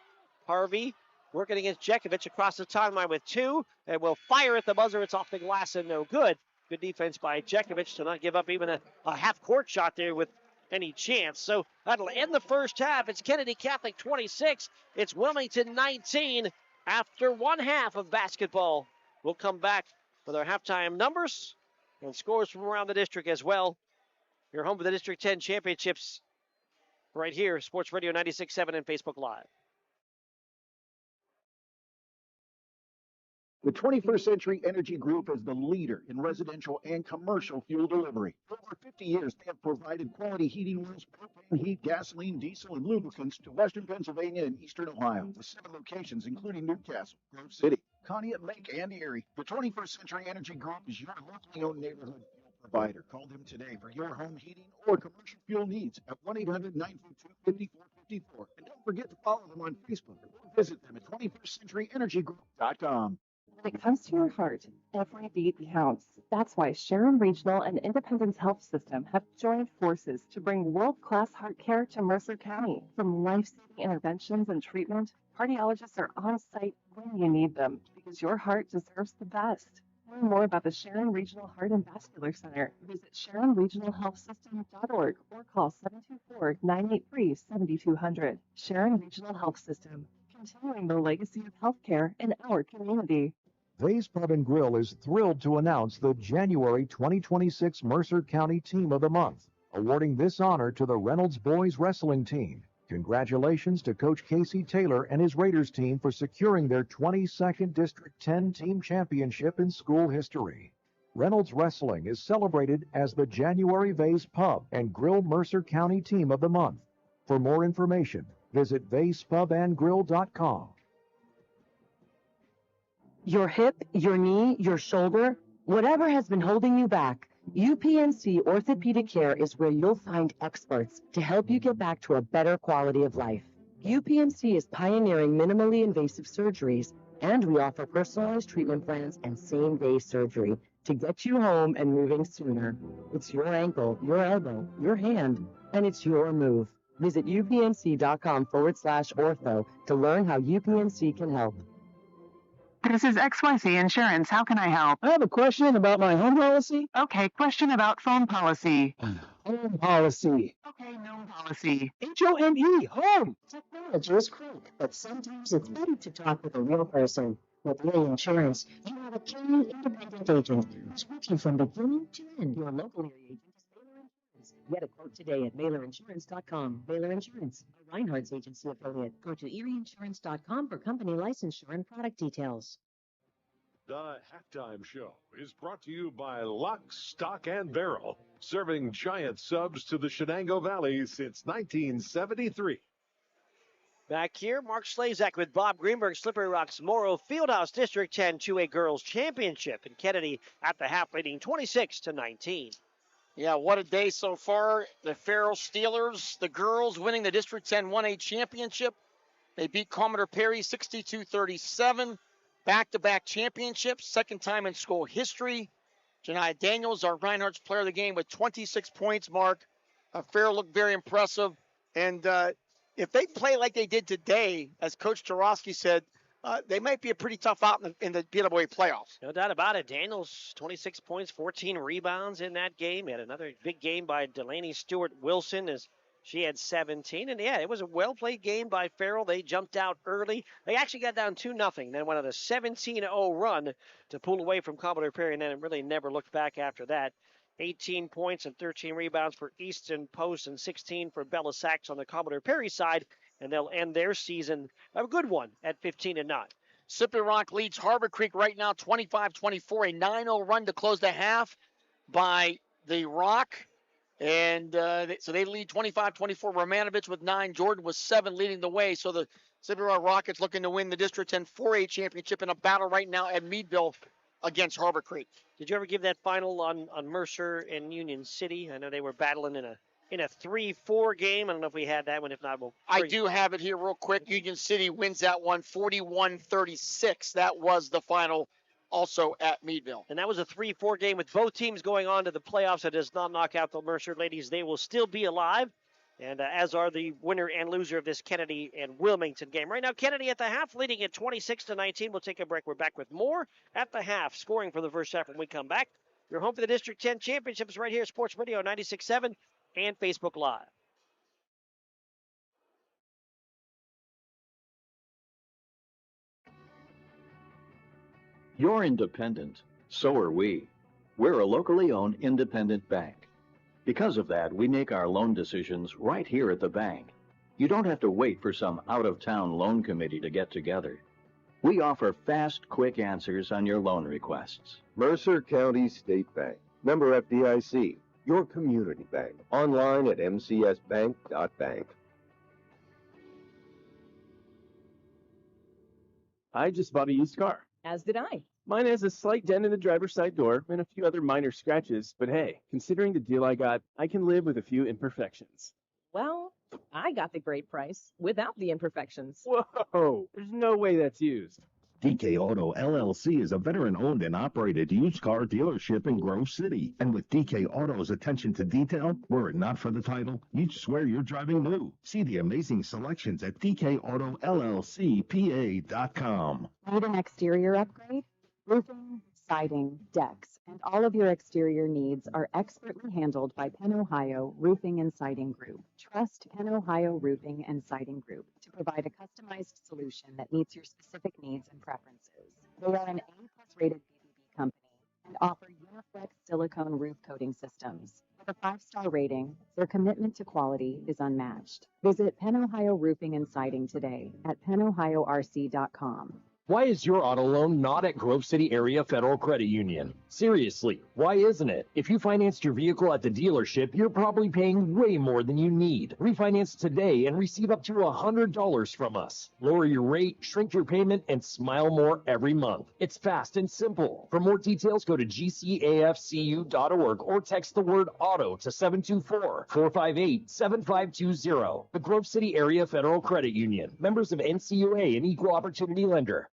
Harvey working against Jekovic across the timeline with 2. And will fire at the buzzer. It's off the glass and no good. Good defense by Jekovic to not give up even a half-court shot there with any chance. So that'll end the first half. It's Kennedy Catholic 26. It's Wilmington 19 after one half of basketball. We'll come back with our halftime numbers and scores from around the district as well. You're home for the District 10 championships right here, Sports Radio 96.7 and Facebook Live. The 21st Century Energy Group is the leader in residential and commercial fuel delivery. For over 50 years, they have provided quality heating oils, propane, heat, gasoline, diesel, and lubricants to western Pennsylvania and eastern Ohio, with 7 locations, including Newcastle, Grove City, Conneaut, Lake, and Erie. The 21st Century Energy Group is your locally owned neighborhood fuel provider. Call them today for your home heating or commercial fuel needs at 1-800-922-5454. And don't forget to follow them on Facebook or visit them at 21stcenturyenergygroup.com. When it comes to your heart, every beat counts. That's why Sharon Regional and Independence Health System have joined forces to bring world-class heart care to Mercer County. From life-saving interventions and treatment, cardiologists are on site when you need them because your heart deserves the best. Learn more about the Sharon Regional Heart and Vascular Center. Visit SharonRegionalHealthSystem.org or call 724-983-7200. Sharon Regional Health System, continuing the legacy of healthcare in our community. Vay's Pub and Grill is thrilled to announce the January 2026 Mercer County Team of the Month, awarding this honor to the Reynolds Boys Wrestling Team. Congratulations to Coach Casey Taylor and his Raiders team for securing their 22nd District 10 Team Championship in school history. Reynolds Wrestling is celebrated as the January Vay's Pub and Grill Mercer County Team of the Month. For more information, visit Vay'sPubandGrill.com. Your hip, your knee, your shoulder, whatever has been holding you back, UPMC Orthopedic Care is where you'll find experts to help you get back to a better quality of life. UPMC is pioneering minimally invasive surgeries, and we offer personalized treatment plans and same-day surgery to get you home and moving sooner. It's your ankle, your elbow, your hand, and it's your move. Visit upmc.com/ortho to learn how UPMC can help. This is XYZ Insurance. How can I help? I have a question about my home policy. Okay, question about phone policy. Home policy. Okay, gnome policy. HOME, home. Technology is quick, but sometimes it's better to talk with a real person. With Erie Insurance, you have a caring, independent agent who's with you from beginning to end. Your local Erie agent is Mailer Insurance. Get a quote today at MailerInsurance.com. Mailer Insurance, a Reinhardt's agency affiliate. Go to ErieInsurance.com for company licensure and product details. The halftime show is brought to you by Lock, Stock, and Barrel, serving giant subs to the Shenango Valley since 1973. Back here, Mark Slazak with Bob Greenberg, Slippery Rocks, Morrow Fieldhouse, District 10 2A Girls Championship. And Kennedy at the half leading 26-19. Yeah, what a day so far. The Farrell Steelers, the girls winning the District 10 1A championship. They beat Commodore Perry 62-37. Back-to-back championships, second time in school history. Janiyah Daniels, our Reinhardt's player of the game, with 26 points, Mark. Farrell looked very impressive. And if they play like they did today, as Coach Jarosky said, they might be a pretty tough out in the BWA playoffs. No doubt about it. Daniels, 26 points, 14 rebounds in that game. Had another big game by Delaney Stewart-Wilson as she had 17. And, yeah, it was a well-played game by Farrell. They jumped out early. They actually got down 2-0. Then went on a 17-0 run to pull away from Commodore Perry, and then it really never looked back after that. 18 points and 13 rebounds for Easton Post and 16 for Bella Sachs on the Commodore Perry side. And they'll end their season, a good one, at 15-9. Slippery Rock leads Harbor Creek right now 25-24, a 9-0 run to close the half by the Rock. And so they lead 25-24. Romanovich with 9. Jordan with 7 leading the way. So the Slippery Rock Rockets looking to win the District 10 4A championship in a battle right now at Meadville against Harbor Creek. Did you ever give that final on Mercer and Union City? I know they were battling in a 3-4 game. I don't know if we had that one. If not, I do have it here real quick. Union City wins that one 41-36. That was the final also at Meadville. And that was a 3-4 game with both teams going on to the playoffs. That does not knock out the Mercer ladies. They will still be alive, and as are the winner and loser of this Kennedy and Wilmington game. Right now, Kennedy at the half leading at 26-19. We'll take a break. We're back with more at the half, scoring for the first half when we come back. You're home for the District 10 championships right here, Sports Radio 96.7 and Facebook Live. You're independent. So are we. We're a locally owned independent bank. Because of that, we make our loan decisions right here at the bank. You don't have to wait for some out-of-town loan committee to get together. We offer fast, quick answers on your loan requests. Mercer County State Bank. Member FDIC. Your community bank. Online at mcsbank.bank. I just bought a used car. As did I. Mine has a slight dent in the driver's side door and a few other minor scratches, but hey, considering the deal I got, I can live with a few imperfections. Well, I got the great price without the imperfections. Whoa, there's no way that's used. DK Auto LLC is a veteran-owned and operated used car dealership in Grove City. And with DK Auto's attention to detail, were it not for the title, you'd swear you're driving new. See the amazing selections at dkautollcpa.com. Need an exterior upgrade? Roofing, siding, decks, and all of your exterior needs are expertly handled by Penn Ohio Roofing and Siding Group. Trust Penn Ohio Roofing and Siding Group to provide a customized solution that meets your specific needs and preferences. They are an A+ rated BBB company and offer Uniflex silicone roof coating systems. With a 5-star rating, their commitment to quality is unmatched. Visit Penn Ohio Roofing and Siding today at pennohiorc.com. Why is your auto loan not at Grove City Area Federal Credit Union? Seriously, why isn't it? If you financed your vehicle at the dealership, you're probably paying way more than you need. Refinance today and receive up to $100 from us. Lower your rate, shrink your payment, and smile more every month. It's fast and simple. For more details, go to gcafcu.org or text the word auto to 724-458-7520. The Grove City Area Federal Credit Union. Members of NCUA, an equal opportunity lender.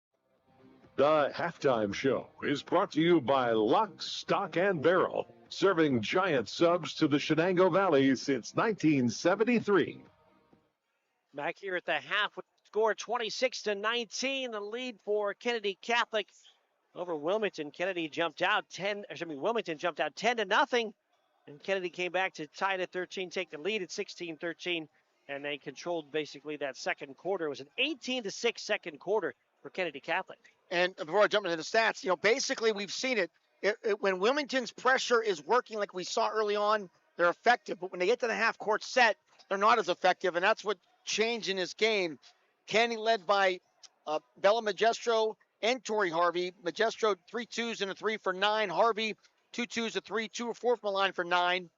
The halftime show is brought to you by Lock, Stock, and Barrel, serving giant subs to the Shenango Valley since 1973. Back here at the half, with the score 26-19, the lead for Kennedy Catholic over Wilmington. Wilmington jumped out 10-0, and Kennedy came back to tie it at 13, take the lead at 16-13, and they controlled basically that second quarter. It was an 18-6 second quarter for Kennedy Catholic. And before I jump into the stats, basically we've seen it. When Wilmington's pressure is working like we saw early on, they're effective. But when they get to the half-court set, they're not as effective, and that's what changed in this game. Kennedy led by Bella Magestro and Tori Harvey. Magestro 3 twos and a 3 for 9. Harvey 2 twos, a 3, 2 or 4 from the line for 9.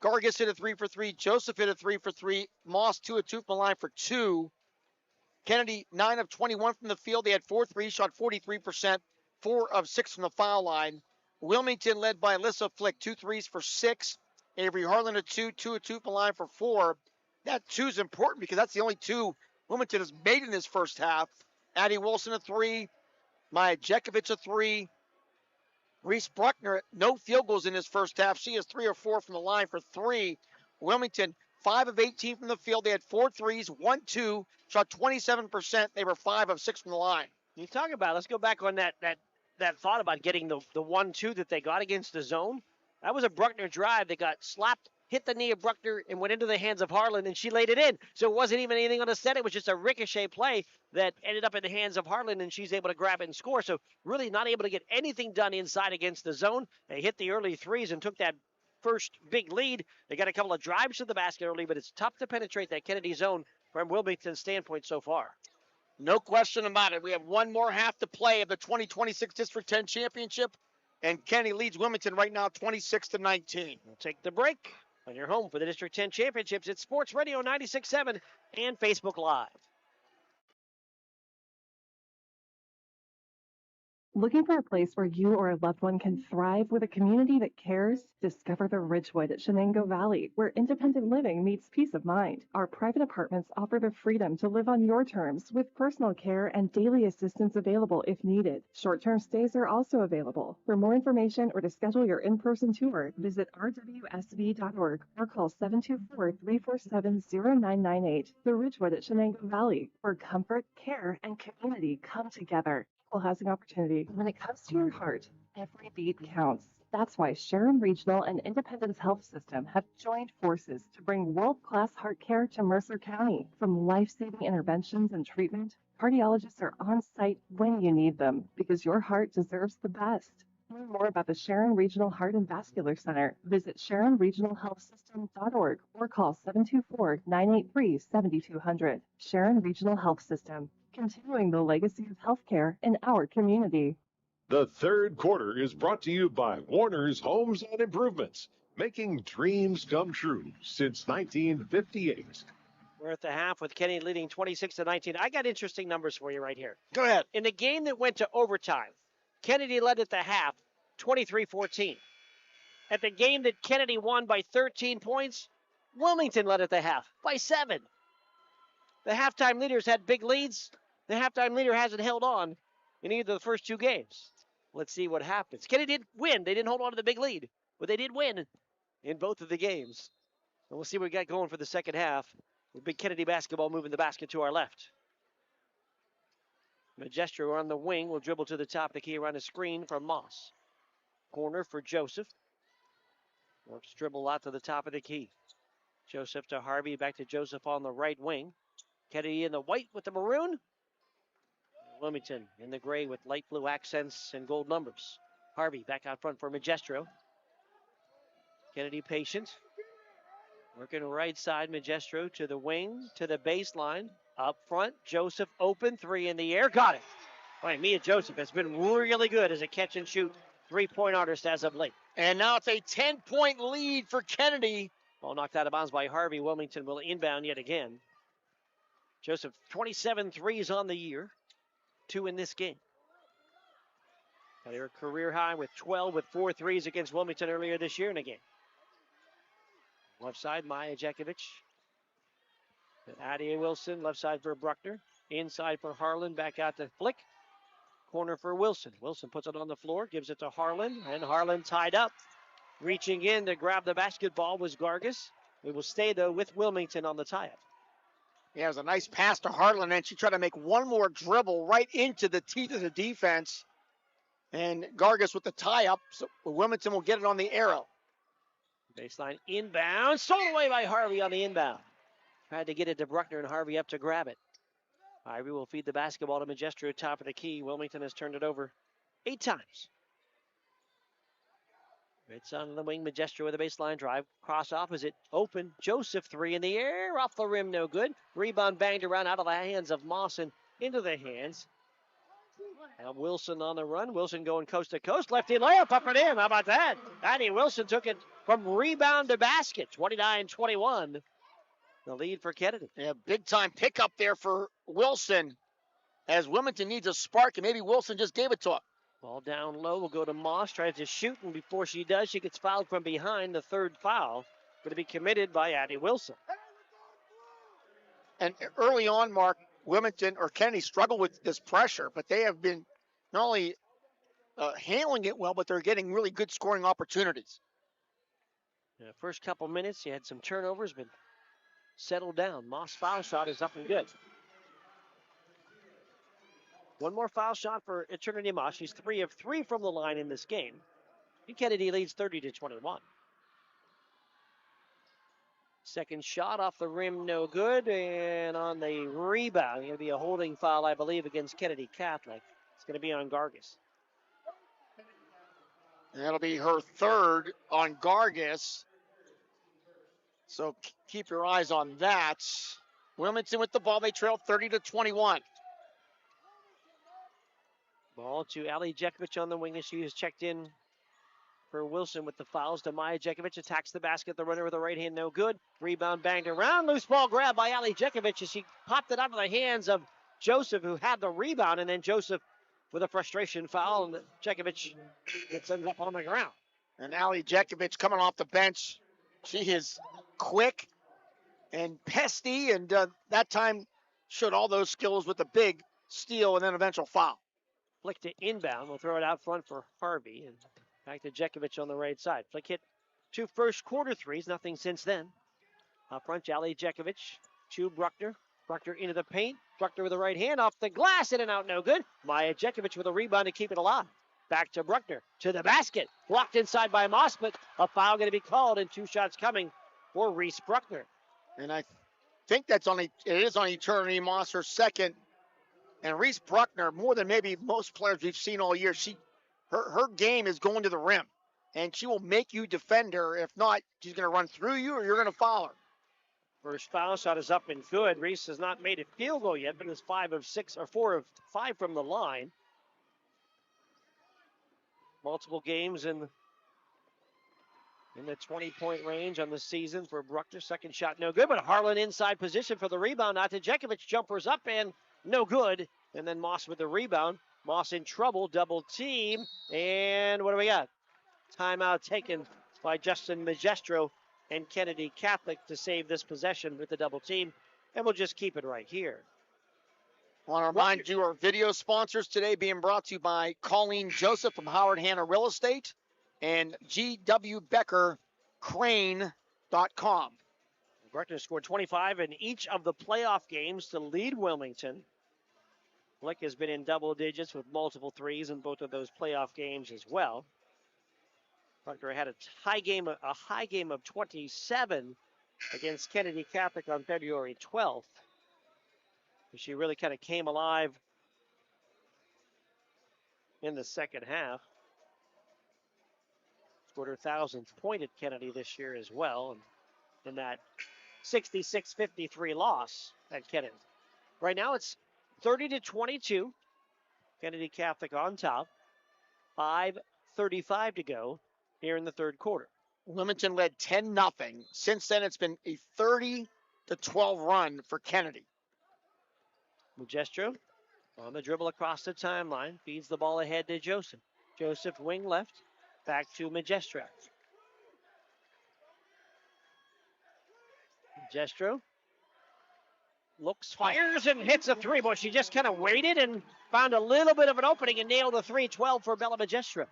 Gargis hit a 3 for 3. Joseph hit a 3 for 3. Moss 2 of 2 from the line for 2. Kennedy, 9 of 21 from the field. They had 4 threes, shot 43%, 4 of 6 from the foul line. Wilmington led by Alyssa Flick, 2 threes for 6. Avery Harlan a 2, 2 of 2 from the line for 4. That 2 is important because that's the only 2 Wilmington has made in this first half. Addie Wilson a 3. Maya Jekovic a 3. Reese Bruckner, no field goals in his first half. She has 3 or 4 from the line for 3. Wilmington, 5 of 18 from the field. They had 4 threes, 1, 2, shot 27%. They were 5 of 6 from the line. You talk about, let's go back on that thought about getting the 1-2 that they got against the zone. That was a Bruckner drive that got slapped, hit the knee of Bruckner, and went into the hands of Harlan, and she laid it in. So it wasn't even anything on the set. It was just a ricochet play that ended up in the hands of Harlan, and she's able to grab it and score. So really not able to get anything done inside against the zone. They hit the early threes and took that first big lead. They got a couple of drives to the basket early, but it's tough to penetrate that Kennedy zone from Wilmington's standpoint so far. No question about it. We have one more half to play of the 2026 District 10 Championship, and Kennedy leads Wilmington right now 26-19. We'll take the break on your home for the District 10 Championships. It's Sports Radio 96.7 and Facebook Live. Looking for a place where you or a loved one can thrive with a community that cares? Discover the Ridgewood at Shenango Valley, where independent living meets peace of mind. Our private apartments offer the freedom to live on your terms with personal care and daily assistance available if needed. Short-term stays are also available. For more information or to schedule your in-person tour, visit rwsv.org or call 724-347-0998. The Ridgewood at Shenango Valley, where comfort, care, and community come together. Housing opportunity. When it comes to your heart, every beat counts. That's why Sharon Regional and Independence Health System have joined forces to bring world-class heart care to Mercer County. From life-saving interventions and treatment, cardiologists are on site when you need them because your heart deserves the best. Learn more about the Sharon Regional Heart and Vascular Center. Visit SharonRegionalHealthSystem.org or call 724-983-7200. Sharon Regional Health System, continuing the legacy of healthcare in our community. The third quarter is brought to you by Warner's Homes and Improvements, making dreams come true since 1958. We're at the half with Kenny leading 26-19. I got interesting numbers for you right here. Go ahead. In the game that went to overtime, Kennedy led at the half, 23-14. At the game that Kennedy won by 13 points, Wilmington led at the half by 7. The halftime leaders had big leads. The halftime leader hasn't held on in either of the first two games. Let's see what happens. Kennedy did win. They didn't hold on to the big lead, but they did win in both of the games. And we'll see what we got going for the second half with big Kennedy basketball moving the basket to our left. Magestro on the wing will dribble to the top of the key around the screen from Moss. Corner for Joseph. Works dribble out to the top of the key. Joseph to Harvey, back to Joseph on the right wing. Kennedy in the white with the maroon. Wilmington in the gray with light blue accents and gold numbers. Harvey back out front for Magestro. Kennedy patient. Working right side, Magestro to the wing, to the baseline. Up front, Joseph open, three in the air. Got it. Boy, Mia Joseph has been really good as a catch-and-shoot three-point artist as of late. And now it's a 10-point lead for Kennedy. Ball knocked out of bounds by Harvey. Wilmington will inbound yet again. Joseph, 27 threes on the year. 2 in this game. Got a career high with 12 with 4 threes against Wilmington earlier this year in a game. Left side, Maya Jekovic. Addie Wilson, left side for Bruckner. Inside for Harlan, back out to Flick. Corner for Wilson. Wilson puts it on the floor, gives it to Harlan, and Harlan tied up. Reaching in to grab the basketball was Gargas. We will stay, though, with Wilmington on the tie-up. Yeah, it was a nice pass to Harlan, and she tried to make one more dribble right into the teeth of the defense. And Gargas with the tie-up, so Wilmington will get it on the arrow. Baseline inbound, stolen away by Harvey on the inbound. Tried to get it to Bruckner, and Harvey up to grab it. Harvey will feed the basketball to Magestro, top of the key. Wilmington has turned it over 8 times. It's on the wing, Magestro with a baseline drive. Cross opposite, open. Joseph, 3 in the air, off the rim, no good. Rebound banged around out of the hands of Moss and into the hands. Now Wilson on the run. Wilson going coast to coast. Left-hand layup up and in. How about that? Addie Wilson took it from rebound to basket. 29-21. The lead for Kennedy. Yeah, big-time pickup there for Wilson as Wilmington needs a spark, and maybe Wilson just gave it to him. Ball down low. Will go to Moss. Tries to shoot, and before she does, she gets fouled from behind. The third foul going to be committed by Addie Wilson. And early on, Mark, Wilmington or Kennedy struggled with this pressure, but they have been not only handling it well, but they're getting really good scoring opportunities. Yeah, first couple minutes, you had some turnovers, but settled down. Moss' foul shot is up and good. One more foul shot for Eternity Moss. She's 3 of 3 from the line in this game. And Kennedy leads 30-21. Second shot off the rim, no good. And on the rebound, going to be a holding foul, I believe, against Kennedy Catholic. It's going to be on Gargas. And that'll be her third on Gargas. So keep your eyes on that. Wilmington with the ball. They trail 30-21. Ball to Ali Jekovic on the wing as she is checked in for Wilson with the fouls. To Maya Jekovic, attacks the basket. The runner with the right hand, no good. Rebound banged around. Loose ball grab by Ali Jekovic as she popped it out of the hands of Joseph, who had the rebound. And then Joseph with a frustration foul, and Jekovic gets ended up on the ground. And Ali Jekovic coming off the bench. She is quick and pesty, and that time showed all those skills with the big steal and then eventual foul. Flick to inbound. We'll throw it out front for Harvey. And back to Jekovic on the right side. Flick hit 2 first quarter threes. Nothing since then. Up front, Ali Jekovic to Bruckner. Bruckner into the paint. Bruckner with the right hand off the glass. In and out, no good. Maya Jekovic with a rebound to keep it alive. Back to Bruckner. To the basket. Blocked inside by Moss, but a foul going to be called, and 2 shots coming for Reese Bruckner. And I think it is on Eternity Moss, her second. And Reese Bruckner, more than maybe most players we've seen all year, Her game is going to the rim, and she will make you defend her. If not, she's going to run through you or you're going to foul her. First foul shot is up and good. Reese has not made a field goal yet, but is 5 of 6 or 4 of 5 from the line. Multiple games in the 20-point range on the season for Bruckner. Second shot, no good, but Harlan inside position for the rebound. Not to Jekovic. Jumpers up and no good. And then Moss with the rebound. Moss in trouble, double team. And what do we got? Timeout taken by Justin Magestro and Kennedy Catholic to save this possession with the double team. And we'll just keep it right here. I want to remind you our video sponsors today being brought to you by Colleen Joseph from Howard Hanna Real Estate and gwbeckercrane.com. Bruckner scored 25 in each of the playoff games to lead Wilmington. Flick has been in double digits with multiple threes in both of those playoff games as well. Bruckner had a high game of 27 against Kennedy Catholic on February 12th. She really kind of came alive in the second half. Scored her 1,000th point at Kennedy this year as well. And in that 66-53 loss at Kennedy. Right now it's 30-22. Kennedy Catholic on top. 5:35 to go here in the third quarter. Wilmington led 10-0. Since then, it's been a 30-12 run for Kennedy. Magestro on the dribble across the timeline. Feeds the ball ahead to Joseph. Joseph wing left. Back to Magestro. Magestro looks, fires, and hits a three. Boy, she just kind of waited and found a little bit of an opening and nailed the 3. 12 for Bella Magestro.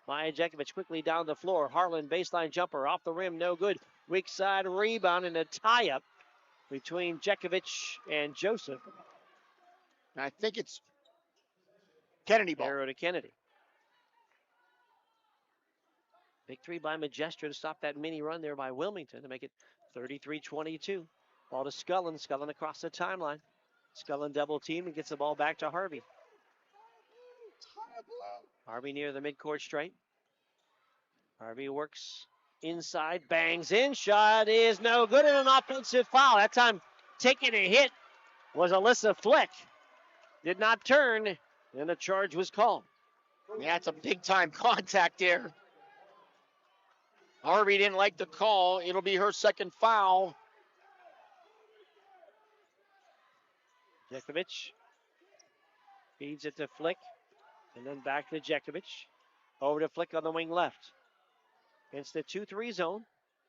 Maya Jekovic quickly down the floor. Harlan baseline jumper off the rim, no good. Weak side rebound and a tie-up between Jekovic and Joseph. I think it's Kennedy ball. Arrow to Kennedy. Big three by Magestro to stop that mini run there by Wilmington to make it 33-22. Ball to Scullin. Scullin across the timeline. Scullin double team and gets the ball back to Harvey. Harvey near the midcourt stripe. Harvey works inside, bangs in. Shot is no good and an offensive foul. That time taking a hit was Alyssa Flick. Did not turn, and a charge was called. Yeah, it's a big-time contact there. Harvey didn't like the call. It'll be her second foul. Jekovic feeds it to Flick, and then back to Jekovic. Over to Flick on the wing left. Against the 2-3 zone.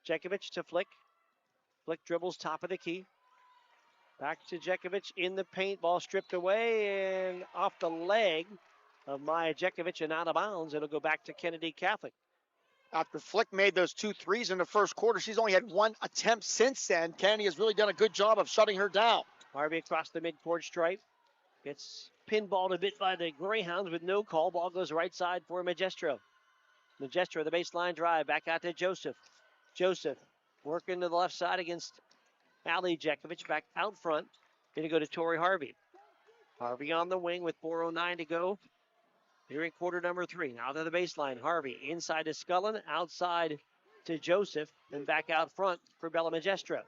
Jekovic to Flick. Flick dribbles top of the key. Back to Jekovic in the paint. Ball stripped away and off the leg of Maya Jekovic and out of bounds. It'll go back to Kennedy Catholic. After Flick made those 2 threes in the first quarter, she's only had 1 attempt since then. Kennedy has really done a good job of shutting her down. Harvey across the midcourt stripe. Gets pinballed a bit by the Greyhounds with no call. Ball goes right side for Magestro. Magestro, the baseline drive. Back out to Joseph. Joseph working to the left side against Ali Jekovic. Back out front. Going to go to Tori Harvey. Harvey on the wing with 4:09 to go. Here in quarter number 3. Now to the baseline. Harvey inside to Scullin. Outside to Joseph. And back out front for Bella Magestro.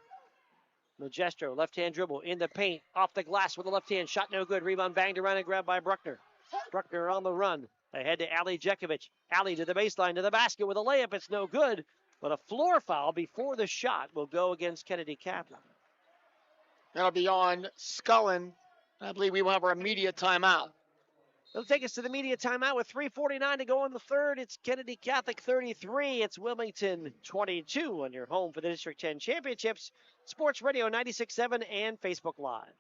Magestro, left-hand dribble in the paint. Off the glass with a left-hand shot. No good. Rebound banged around and grabbed by Bruckner. Bruckner on the run. Ahead to Ali Jekovic. Ali to the baseline, to the basket with a layup. It's no good. But a floor foul before the shot will go against Kennedy Catholic. That'll be on Scullin. I believe we will have our immediate timeout. It'll take us to the media timeout with 3:49 to go in the third. It's Kennedy Catholic 33. It's Wilmington 22 on your home for the District 10 Championships. Sports Radio 96.7 and Facebook Live.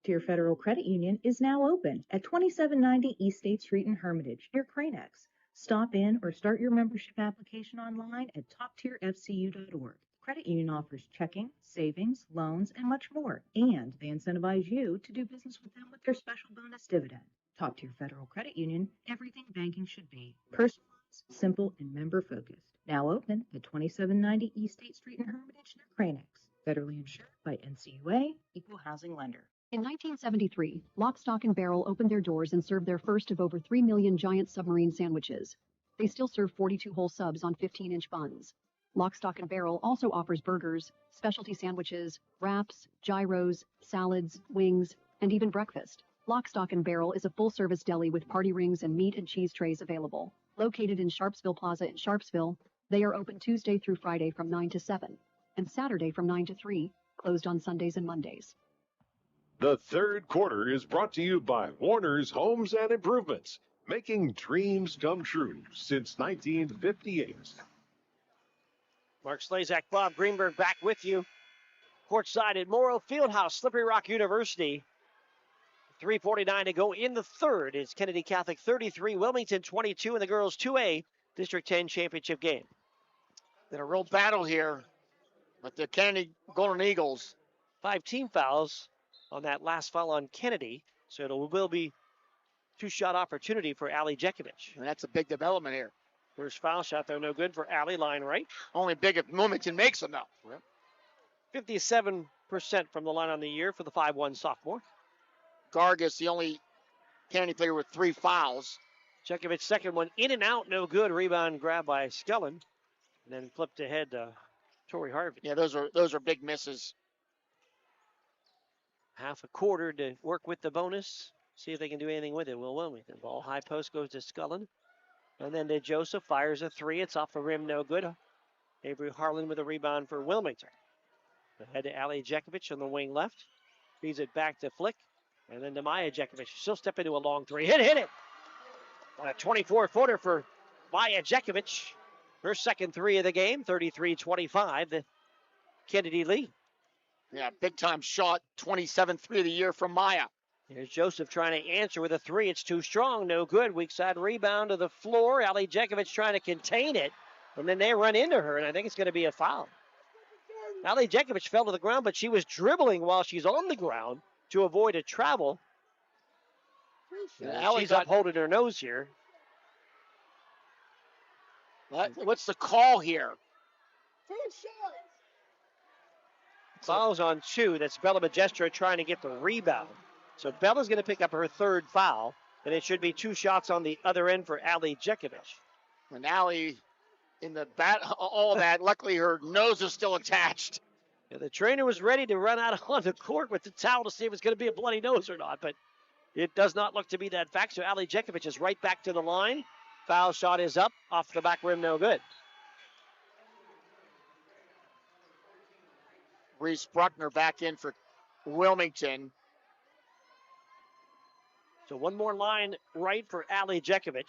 Tier Federal Credit Union is now open at 2790 East State Street in Hermitage, near Cranex. Stop in or start your membership application online at toptierfcu.org. Credit Union offers checking, savings, loans, and much more, and they incentivize you to do business with them with their special bonus dividend. Top Tier Federal Credit Union, everything banking should be. Personalized, simple, and member-focused. Now open at 2790 East State Street in Hermitage, near Cranex. Federally insured by NCUA, Equal Housing Lender. In 1973, Lock, Stock, and Barrel opened their doors and served their first of over 3 million giant submarine sandwiches. They still serve 42-hole subs on 15-inch buns. Lock, Stock, and Barrel also offers burgers, specialty sandwiches, wraps, gyros, salads, wings, and even breakfast. Lock, Stock, and Barrel is a full-service deli with party rings and meat and cheese trays available. Located in Sharpsville Plaza in Sharpsville, they are open Tuesday through Friday from 9 to 7, and Saturday from 9 to 3, closed on Sundays and Mondays. The third quarter is brought to you by Warner's Homes and Improvements, making dreams come true since 1958. Mark Slazak, Bob Greenberg back with you. Courtside at Morrow Fieldhouse, Slippery Rock University. 3:49 to go in the third. It's Kennedy Catholic 33, Wilmington 22 in the girls 2A District 10 championship game. Been a real battle here with the Kennedy Golden Eagles. 5 team fouls on that last foul on Kennedy, so it will be 2-shot opportunity for Ali Jekovic. And that's a big development here. First foul shot, though, no good for Ali, line right. Only big if Wilmington makes them, though. Yep. 57% from the line on the year for the 5'1" sophomore. Gargas, the only Kennedy player with 3 fouls. Jekovic, second one in and out, no good. Rebound grab by Scullin, and then flipped ahead to Torrey Harvey. Yeah, those are big misses. Half a quarter to work with the bonus. See if they can do anything with it. Will Wilmington. Ball high post goes to Scullin. And then to Joseph. Fires a 3. It's off the rim. No good. Avery Harlan with a rebound for Wilmington. Ahead to Ali Jekovic on the wing left. Feeds it back to Flick. And then to Maya Jekovic. She'll step into a long 3. Hit it! A 24-footer for Maya Jekovic. Her second 3 of the game. 33-25. The Kennedy lead. Yeah, big-time shot, 27-3 of the year from Maya. Here's Joseph trying to answer with a 3. It's too strong, no good. Weak side rebound to the floor. Ali Jekovic trying to contain it, and then they run into her, and I think it's going to be a foul. Ali Jekovic fell to the ground, but she was dribbling while she's on the ground to avoid a travel. She's up holding her nose here. What's the call here? Fouls on 2. That's Bella Majestra trying to get the rebound. So Bella's going to pick up her third foul, and it should be 2 shots on the other end for Ali Jekovic. And Ali in the bat, all that. Luckily, her nose is still attached. Yeah, the trainer was ready to run out on the court with the towel to see if it's going to be a bloody nose or not, but it does not look to be that fact. So Ali Jekovic is right back to the line. Foul shot is up, off the back rim, no good. Reese Bruckner back in for Wilmington. So one more line right for Ali Jekovic.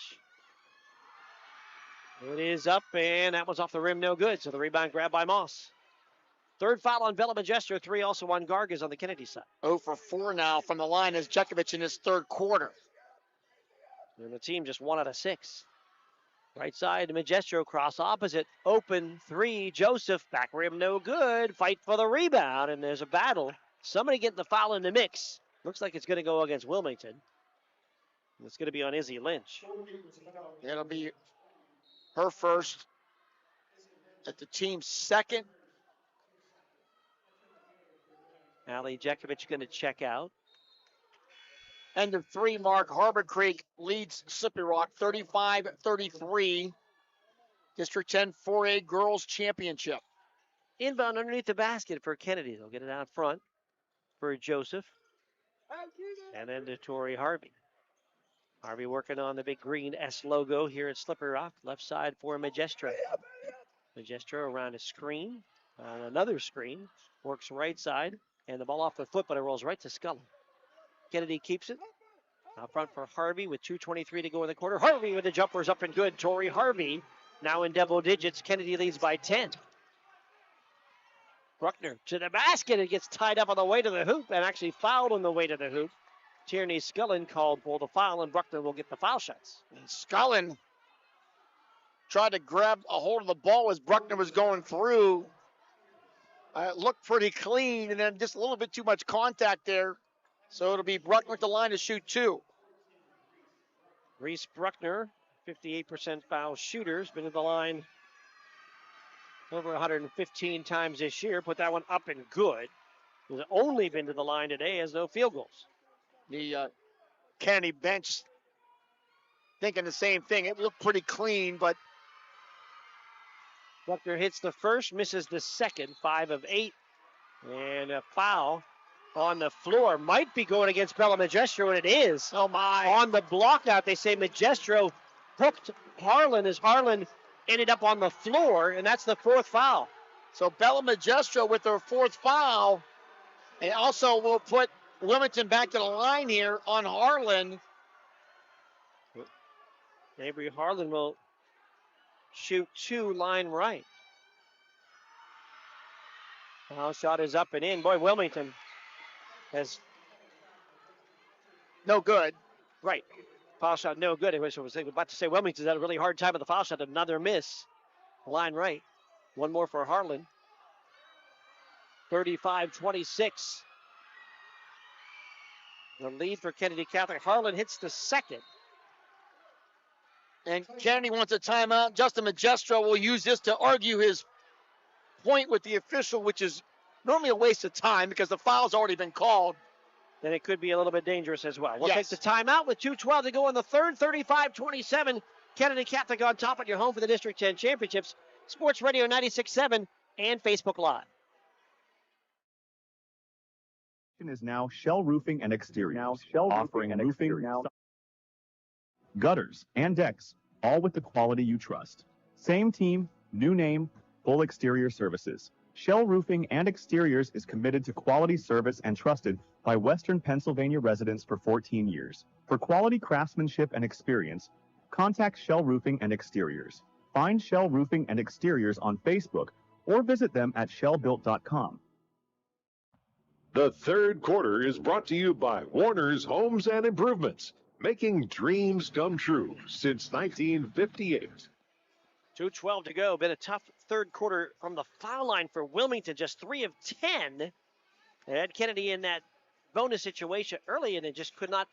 It is up, and that was off the rim, no good. So the rebound grab by Moss. Third foul on Bella Majestra, 3 also on Gargas on the Kennedy side. 0 for 4 now from the line as Jekovic in his third quarter. And the team just 1 out of 6. Right side, Magestro cross opposite. Open 3, Joseph. Back rim, no good. Fight for the rebound, and there's a battle. Somebody getting the foul in the mix. Looks like it's going to go against Wilmington. It's going to be on Izzy Lynch. It'll be her first at the team's second. Ali Jekovic going to check out. End of 3 mark. Harbor Creek leads Slippery Rock 35-33. District 10 4A Girls Championship. Inbound underneath the basket for Kennedy. They'll get it out front for Joseph. And then to Torrey Harvey. Harvey working on the big green S logo here at Slippery Rock. Left side for Majestra. Majestra around a screen. Another screen. Works right side. And the ball off the foot, but it rolls right to Scullin. Kennedy keeps it. Out front for Harvey with 2:23 to go in the quarter. Harvey with the jumpers up and good. Torrey Harvey now in double digits. Kennedy leads by 10. Bruckner to the basket. It gets tied up on the way to the hoop and actually fouled on the way to the hoop. Tierney Scullin called for the foul, and Bruckner will get the foul shots. And Scullin tried to grab a hold of the ball as Bruckner was going through. It looked pretty clean, and then just a little bit too much contact there. So it'll be Bruckner at the line to shoot 2. Reese Bruckner, 58% foul shooter, has been at the line over 115 times this year. Put that one up and good. He's only been to the line today, has no field goals. The Kennedy bench thinking the same thing. It looked pretty clean, but Bruckner hits the first, misses the second, 5 of 8. And a foul on the floor. Might be going against Bella Magestro, and it is. Oh, my. On the block out, they say Magestro hooked Harlan as Harlan ended up on the floor, and that's the 4th foul. So Bella Magestro with her 4th foul. And also will put Wilmington back to the line here on Harlan. Avery Harlan will shoot 2 line right. Foul shot is up and in. Boy, Wilmington has no good. Right. Foul shot no good. I was about to say Wilmington's had a really hard time with the foul shot. Another miss. Line right. One more for Harlan. 35-26. The lead for Kennedy Catholic. Harlan hits the second. And Kennedy wants a timeout. Justin Magestro will use this to argue his point with the official, which is normally a waste of time because the foul's already been called. Then it could be a little bit dangerous as well. We'll Yes. take the timeout with 2:12 to go in the third. 35-27. Kennedy Catholic on top at your home for the District 10 Championships. Sports Radio 96.7 and Facebook Live. Is now Shell Roofing and Exteriors, offering roofing, gutters, and decks, all with the quality you trust. Same team, new name, full exterior services. Shell Roofing and Exteriors is committed to quality service and trusted by Western Pennsylvania residents for 14 years. For quality craftsmanship and experience, contact Shell Roofing and Exteriors. Find Shell Roofing and Exteriors on Facebook or visit them at shellbuilt.com. The third quarter is brought to you by Warner's Homes and Improvements, making dreams come true since 1958. 2:12 to go. Been a tough third quarter from the foul line for Wilmington. Just 3 of 10. They had Kennedy in that bonus situation early, and it just could not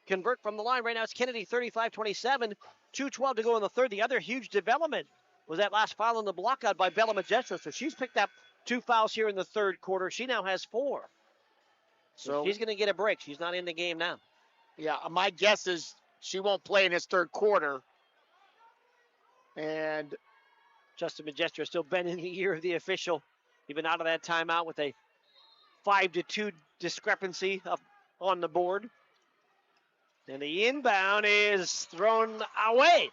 convert from the line. Right now it's Kennedy 35-27. 2:12 to go in the third. The other huge development was that last foul on the block out by Bella Magestro. So she's picked up 2 fouls here in the third quarter. She now has 4. So she's going to get a break. She's not in the game now. Yeah, my guess is she won't play in this third quarter. And Justin Magestro still bending the ear of the official. Even out of that timeout with a 5-2 discrepancy up on the board. And the inbound is thrown away.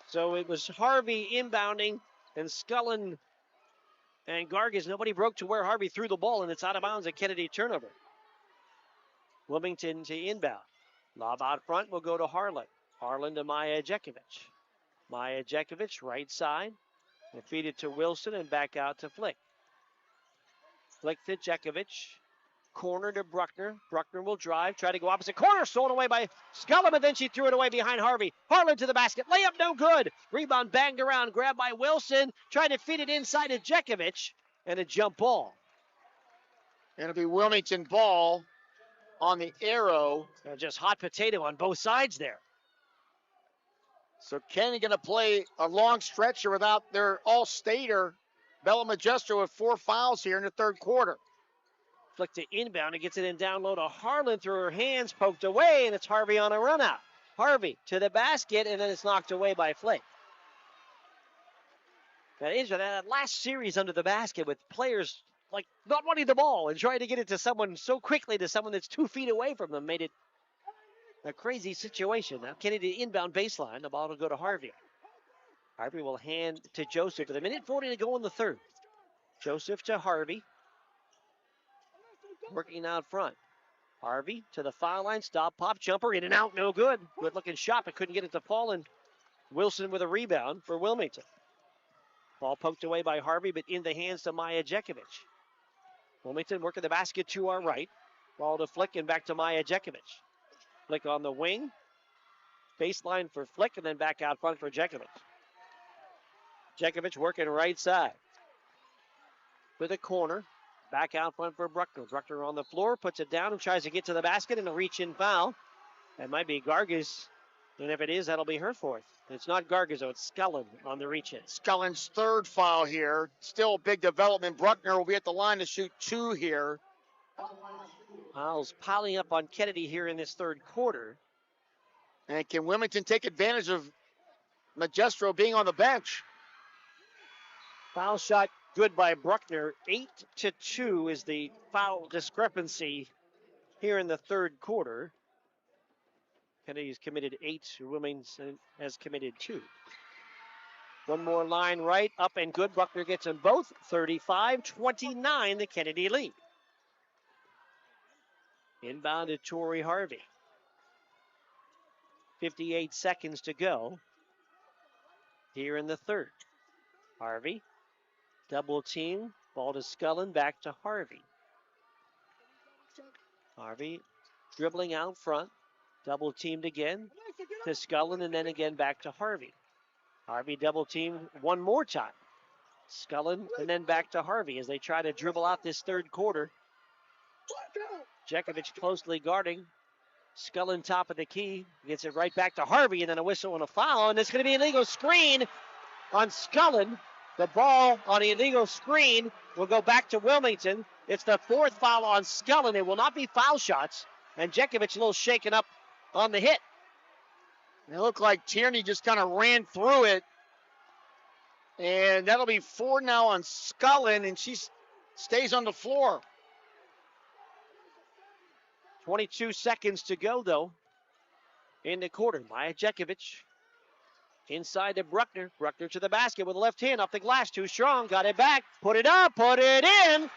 So it was Harvey inbounding and Scullin and Gargas. Nobody broke to where Harvey threw the ball, and it's out of bounds. A Kennedy turnover. Wilmington to inbound. Lob out front will go to Harlan. Harlan to Maya Jekovic. Maya Jekovic, right side. And feed it to Wilson and back out to Flick. Flick to Jekovic. Corner to Bruckner. Bruckner will drive. Try to go opposite corner. Stolen away by Scullin, and then she threw it away behind Harvey. Harlan to the basket. Layup no good. Rebound banged around. Grabbed by Wilson. Trying to feed it inside to Jekovic. And a jump ball. it'll be Wilmington ball on the arrow. Just hot potato on both sides there. So Kennedy going to play a long stretcher without their all-stater, Bella Magestro, with 4 fouls here in the third quarter. Flick to inbound and gets it in down low to Harlan through her hands, poked away, and it's Harvey on a run out. Harvey to the basket, and then it's knocked away by Flick. That last series under the basket with players like not wanting the ball and trying to get it to someone so quickly, to someone that's 2 feet away from them, made it a crazy situation. Now Kennedy inbound baseline. The ball will go to Harvey. Harvey will hand to Joseph with 1:40 to go in the third. Joseph to Harvey. Working out front. Harvey to the foul line. Stop, pop, jumper, in and out, no good. Good looking shot, but couldn't get it to fall. And Wilson with a rebound for Wilmington. Ball poked away by Harvey, but in the hands to Maya Jekovic. Wilmington working the basket to our right. Ball to Flick and back to Maya Jekovic. Flick on the wing. Baseline for Flick and then back out front for Jekovic. Jekovic working right side. With a corner. Back out front for Bruckner. Bruckner on the floor, puts it down and tries to get to the basket, and a reach-in foul. That might be Gargas And if it is, that'll be her fourth. It's not Gargazo, it's Scullin on the reach-in. Scullin's third foul here. Still a big development. Bruckner will be at the line to shoot 2 here. Fouls piling up on Kennedy here in this third quarter. And can Wilmington take advantage of Magistro being on the bench? Foul shot good by Bruckner. 8-2 is the foul discrepancy here in the third quarter. Kennedy's committed 8. Wilmington has committed 2. One more line right, up and good. Bruckner gets them both. 35-29, the Kennedy lead. Inbound to Tori Harvey. 58 seconds to go here in the third. Harvey, double team. Ball to Scullin, back to Harvey. Harvey dribbling out front. Double teamed again to Scullin, and then again back to Harvey. Harvey double teamed one more time. Scullin, and then back to Harvey as they try to dribble out this third quarter. Jekovic closely guarding. Scullin top of the key. Gets it right back to Harvey, and then a whistle and a foul. And it's going to be an illegal screen on Scullin. The ball on the illegal screen will go back to Wilmington. It's the fourth foul on Scullin. It will not be foul shots. And Jekovic a little shaken up on the hit. It looked like Tierney just kind of ran through it. And that'll be 4 now on Scullin, and she stays on the floor. 22 seconds to go, though, in the quarter. Maya Jekovic inside to Bruckner. Bruckner to the basket with the left hand off the glass. Too strong. Got it back. Put it up. Put it in.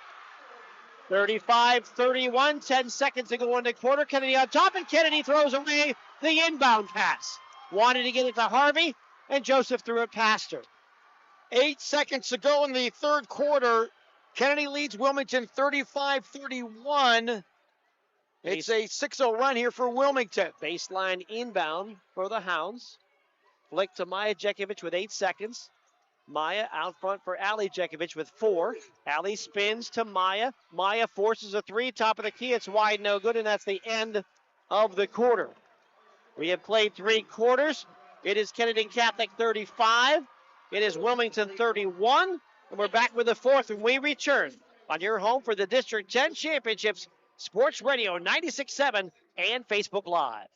35-31. 10 seconds to go in the quarter. Kennedy on top, and Kennedy throws away the inbound pass. Wanted to get it to Harvey, and Joseph threw it past her. 8 seconds to go in the third quarter. Kennedy leads Wilmington 35-31. It's a 6-0 run here for Wilmington. Baseline inbound for the Hounds. Flick to Maya Jekovic with 8 seconds. Maya out front for Ali Jekovic with 4. Ali spins to Maya. Maya forces a 3, top of the key. It's wide, no good, and that's the end of the quarter. We have played 3 quarters. It is Kennedy Catholic 35. It is Wilmington 31. And we're back with the fourth when we return on your home for the District 10 Championships. Sports Radio 96.7 and Facebook Live.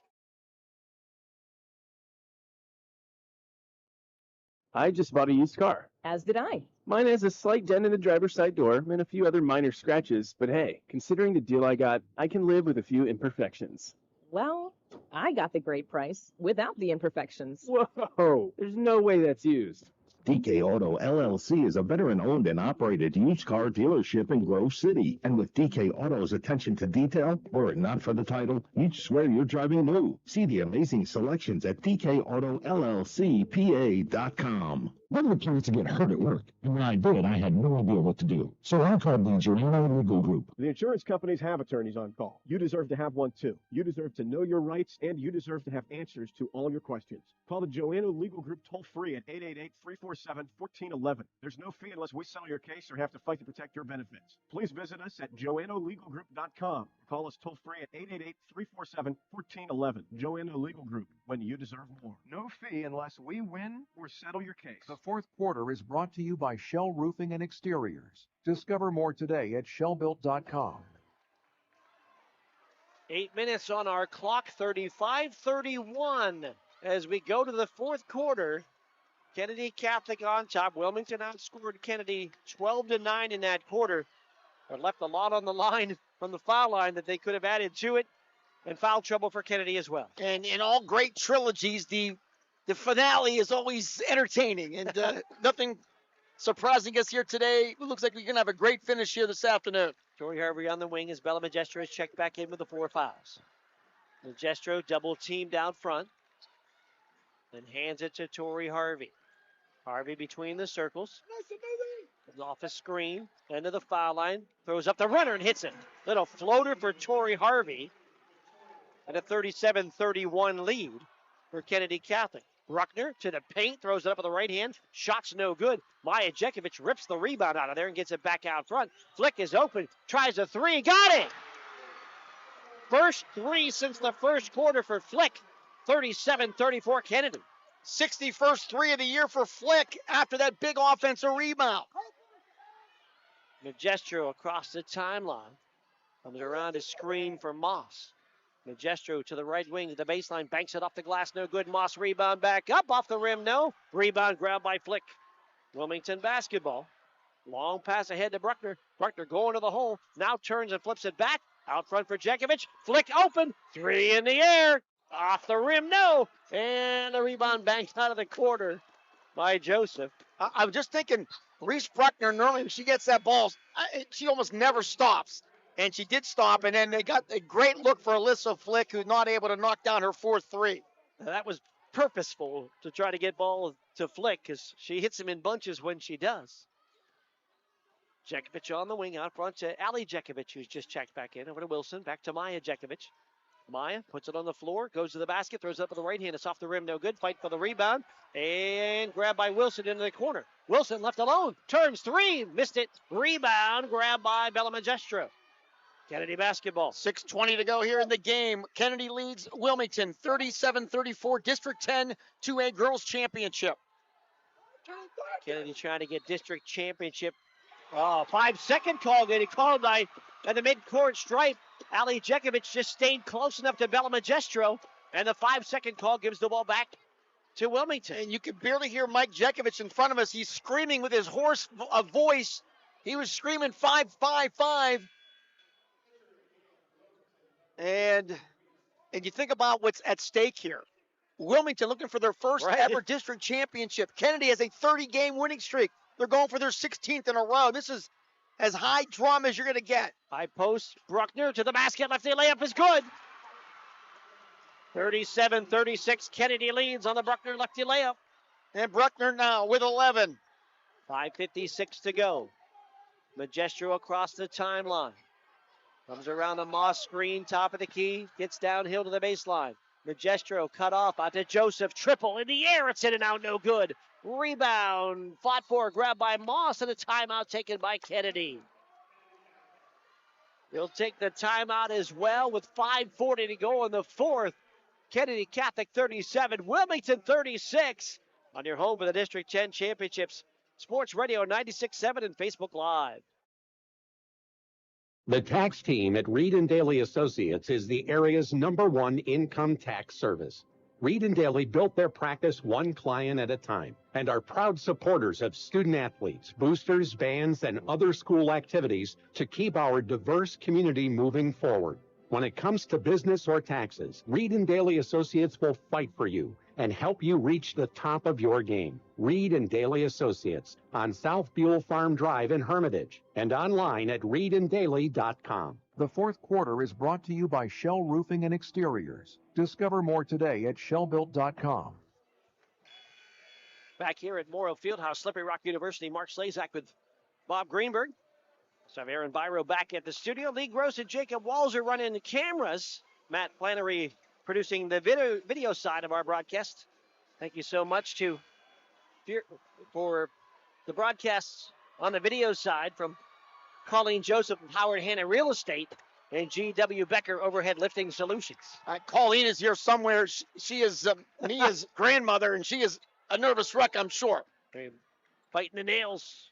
I just bought a used car. As did I. Mine has a slight dent in the driver's side door and a few other minor scratches, but hey, considering the deal I got, I can live with a few imperfections. Well, I got the great price without the imperfections. Whoa, there's no way that's used. DK Auto LLC is a veteran-owned and operated used car dealership in Grove City. And with DK Auto's attention to detail, were it not for the title, you'd swear you're driving new. See the amazing selections at DKAutoLLCPA.com. One of the plans to get hurt at work, and when I did, I had no idea what to do. So I called the Joanno Legal Group. The insurance companies have attorneys on call. You deserve to have one too. You deserve to know your rights, and you deserve to have answers to all your questions. Call the Joanno Legal Group toll-free at 888-347-1411. There's no fee unless we settle your case or have to fight to protect your benefits. Please visit us at joannolegalgroup.com. Call us toll-free at 888-347-1411. Joanno Legal Group, when you deserve more. No fee unless we win or settle your case. The fourth quarter is brought to you by Shell Roofing and Exteriors. Discover more today at shellbuilt.com. 8 minutes on our clock, 35-31. As we go to the fourth quarter, Kennedy Catholic on top. Wilmington outscored Kennedy 12-9 in that quarter. But left a lot on the line from the foul line that they could have added to it. And foul trouble for Kennedy as well. And in all great trilogies, the finale is always entertaining. And nothing surprising us here today. It looks like we're going to have a great finish here this afternoon. Tori Harvey on the wing as Bella Magistro is checked back in with the 4 fouls. Magistro double teamed out front. Then hands it to Tori Harvey. Harvey between the circles. Off a screen. End of the foul line. Throws up the runner and hits it. Little floater for Tori Harvey. And a 37-31 lead for Kennedy Catholic. Bruckner to the paint. Throws it up with the right hand. Shot's no good. Maya Jekovic rips the rebound out of there and gets it back out front. Flick is open. Tries a 3. Got it! First 3 since the first quarter for Flick. 37-34 Kennedy. 61st three of the year for Flick after that big offensive rebound. Magestro across the timeline. Comes around to screen for Moss. Magestro to the right wing to the baseline. Banks it off the glass. No good. Moss rebound back up off the rim. No. Rebound grabbed by Flick. Wilmington basketball. Long pass ahead to Bruckner. Bruckner going to the hole. Now turns and flips it back. Out front for Jekovic. Flick open. Three in the air. Off the rim. No. And the rebound banked out of the quarter by Joseph. I'm just thinking, Reese Bruckner, normally when she gets that ball, she almost never stops. And she did stop, and then they got a great look for Alyssa Flick, who's not able to knock down her fourth three. That was purposeful to try to get ball to Flick because she hits him in bunches when she does. Jekovic on the wing out front to Ali Jekovic, who's just checked back in. Over to Wilson, back to Maya Jekovic. Maya puts it on the floor, goes to the basket, throws it up with the right hand. It's off the rim, no good. Fight for the rebound, and grabbed by Wilson into the corner. Wilson left alone, turns three, missed it. Rebound, grabbed by Bella Magestro. Kennedy basketball. 6:20 to go here in the game. Kennedy leads Wilmington 37-34, District 10 2A Girls Championship. Kennedy trying to get district championship. 5-second call getting called by at the midcourt stripe. Ali Jekovic just stayed close enough to Bella Magestro, and the 5-second call gives the ball back to Wilmington. And you can barely hear Mike Jekovic in front of us. He's screaming with his hoarse voice. He was screaming 5-5-5. And you think about what's at stake here. Wilmington looking for their first ever district championship. Kennedy has a 30-game winning streak. They're going for their 16th in a row. This is as high drama as you're going to get. High post, Bruckner to the basket. Lefty layup is good. 37-36, Kennedy leads on the Bruckner lefty layup. And Bruckner now with 11. 5:56 to go. Magestro across the timeline. Comes around the Moss screen, top of the key. Gets downhill to the baseline. Magestro cut off out to Joseph. Triple in the air. It's in and out. No good. Rebound. Fought for. Grabbed by Moss. And a timeout taken by Kennedy. He'll take the timeout as well with 5:40 to go in the fourth. Kennedy Catholic 37. Wilmington 36. On your home for the District 10 Championships. Sports Radio 96.7 and Facebook Live. The tax team at Reed & Daly Associates is the area's #1 income tax service. Reed & Daly built their practice one client at a time and are proud supporters of student athletes, boosters, bands, and other school activities to keep our diverse community moving forward. When it comes to business or taxes, Reed & Daly Associates will fight for you and help you reach the top of your game. Reed & Daly Associates on South Buell Farm Drive in Hermitage and online at reedanddaly.com. The fourth quarter is brought to you by Shell Roofing and Exteriors. Discover more today at shellbuilt.com. Back here at Morrow Fieldhouse, Slippery Rock University, Mark Slazak with Bob Greenberg. So I have Aaron Byro back at the studio. Lee Gross and Jacob Walzer running the cameras. Matt Flannery producing the video side of our broadcast. Thank you so much for the broadcasts on the video side from Colleen Joseph of Howard Hanna Real Estate and G.W. Becker Overhead Lifting Solutions. Colleen is here somewhere. She is Mia's grandmother, and she is a nervous wreck, I'm sure. Fighting the nails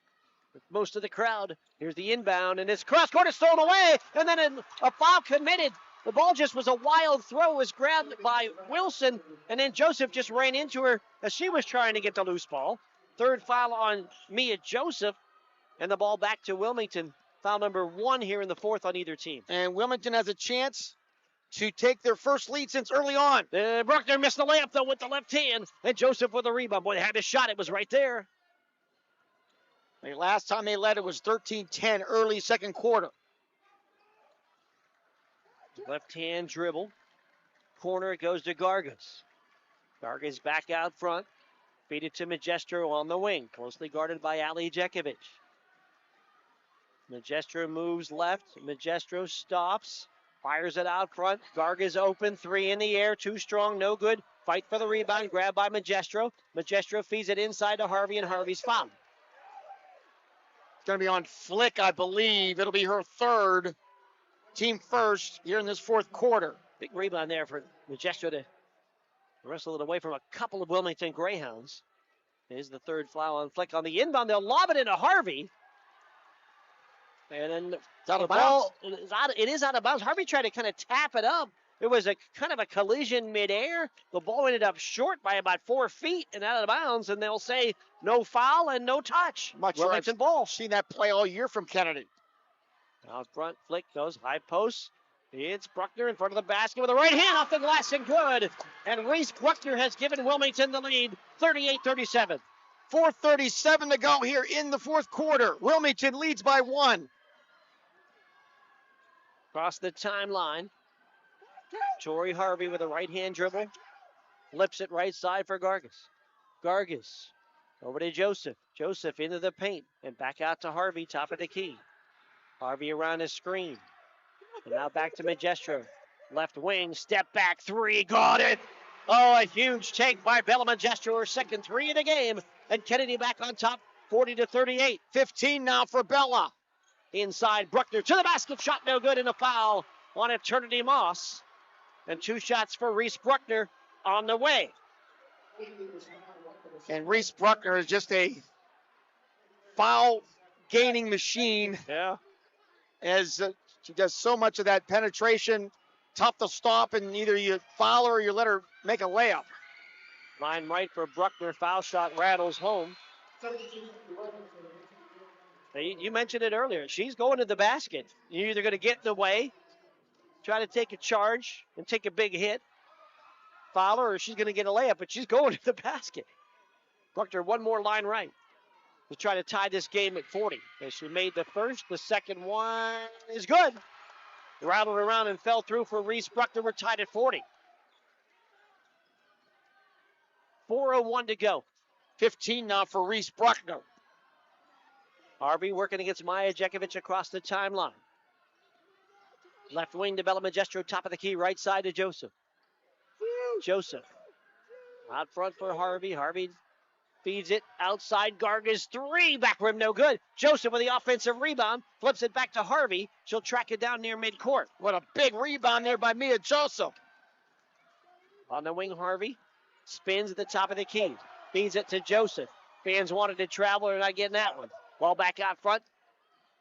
with most of the crowd. Here's the inbound, and this cross court is thrown away, and then a foul committed. The ball just was a wild throw. It was grabbed by Wilson, and then Joseph just ran into her as she was trying to get the loose ball. Third foul on Mia Joseph, and the ball back to Wilmington. Foul number 1 here in the fourth on either team. And Wilmington has a chance to take their first lead since early on. Bruckner missed the layup, though, with the left hand, and Joseph with a rebound. Boy, they had a shot. It was right there. The last time they led, it was 13-10 early second quarter. Left hand dribble. Corner, it goes to Gargas. Gargas back out front. Feed it to Magestro on the wing. Closely guarded by Ali Jekovic. Magestro moves left. Magestro stops. Fires it out front. Gargas open. 3 in the air. Too strong. No good. Fight for the rebound. Grabbed by Magestro. Magestro feeds it inside to Harvey, and Harvey's fouled. It's going to be on Flick, I believe. It'll be her third. Team first here in this fourth quarter. Big rebound there for Magestro to Wrestle it away from a couple of Wilmington Greyhounds. Here's the third foul on Flick on the inbound. They'll lob it into Harvey. And then the ball it is out of bounds. Harvey tried to kind of tap it up. It was a kind of a collision midair. The ball ended up short by about 4 feet and out of bounds, and they'll say no foul and no touch. Wilmington ball. Seen that play all year from Kennedy. Out front, Flick goes high post. It's Bruckner in front of the basket with a right hand off the glass and good. And Reese Bruckner has given Wilmington the lead, 38-37. 4:37 to go here in the fourth quarter. Wilmington leads by 1. Across the timeline. Torrey Harvey with a right-hand dribble. Flips it right side for Gargas. Gargas over to Joseph. Joseph into the paint and back out to Harvey, top of the key. Harvey around his screen. And now back to Magestro. Left wing, step back, 3, got it. Oh, a huge take by Bella Magestro, her second 3 of the game. And Kennedy back on top, 40-38. 15 now for Bella. Inside, Bruckner to the basket, shot no good, and a foul on Eternity Moss. And 2 shots for Reese Bruckner on the way. And Reese Bruckner is just a foul-gaining machine. Yeah. As she does so much of that penetration, tough to stop, and either you foul her or you let her make a layup. Line right for Bruckner, foul shot rattles home. You mentioned it earlier. She's going to the basket. You're either going to get in the way, try to take a charge and take a big hit, foul her, or she's going to get a layup, but she's going to the basket. Bruckner, one more line right to try to tie this game at 40. As she made the first, the second one is good. Rattled around and fell through for Reese Bruckner. We're tied at 40. 4:01 to go. 15 now for Reese Bruckner. Harvey working against Maya Jekovic across the timeline. Left wing to Bella Magestro, top of the key, right side to Joseph. Joseph out front for Harvey. Harvey feeds it outside. Gargas 3, back rim no good. Joseph with the offensive rebound, flips it back to Harvey. She'll track it down near midcourt. What a big rebound there by Mia Joseph. On the wing, Harvey spins at the top of the key. Feeds it to Joseph. Fans wanted to travel, they're not getting that one. Ball back out front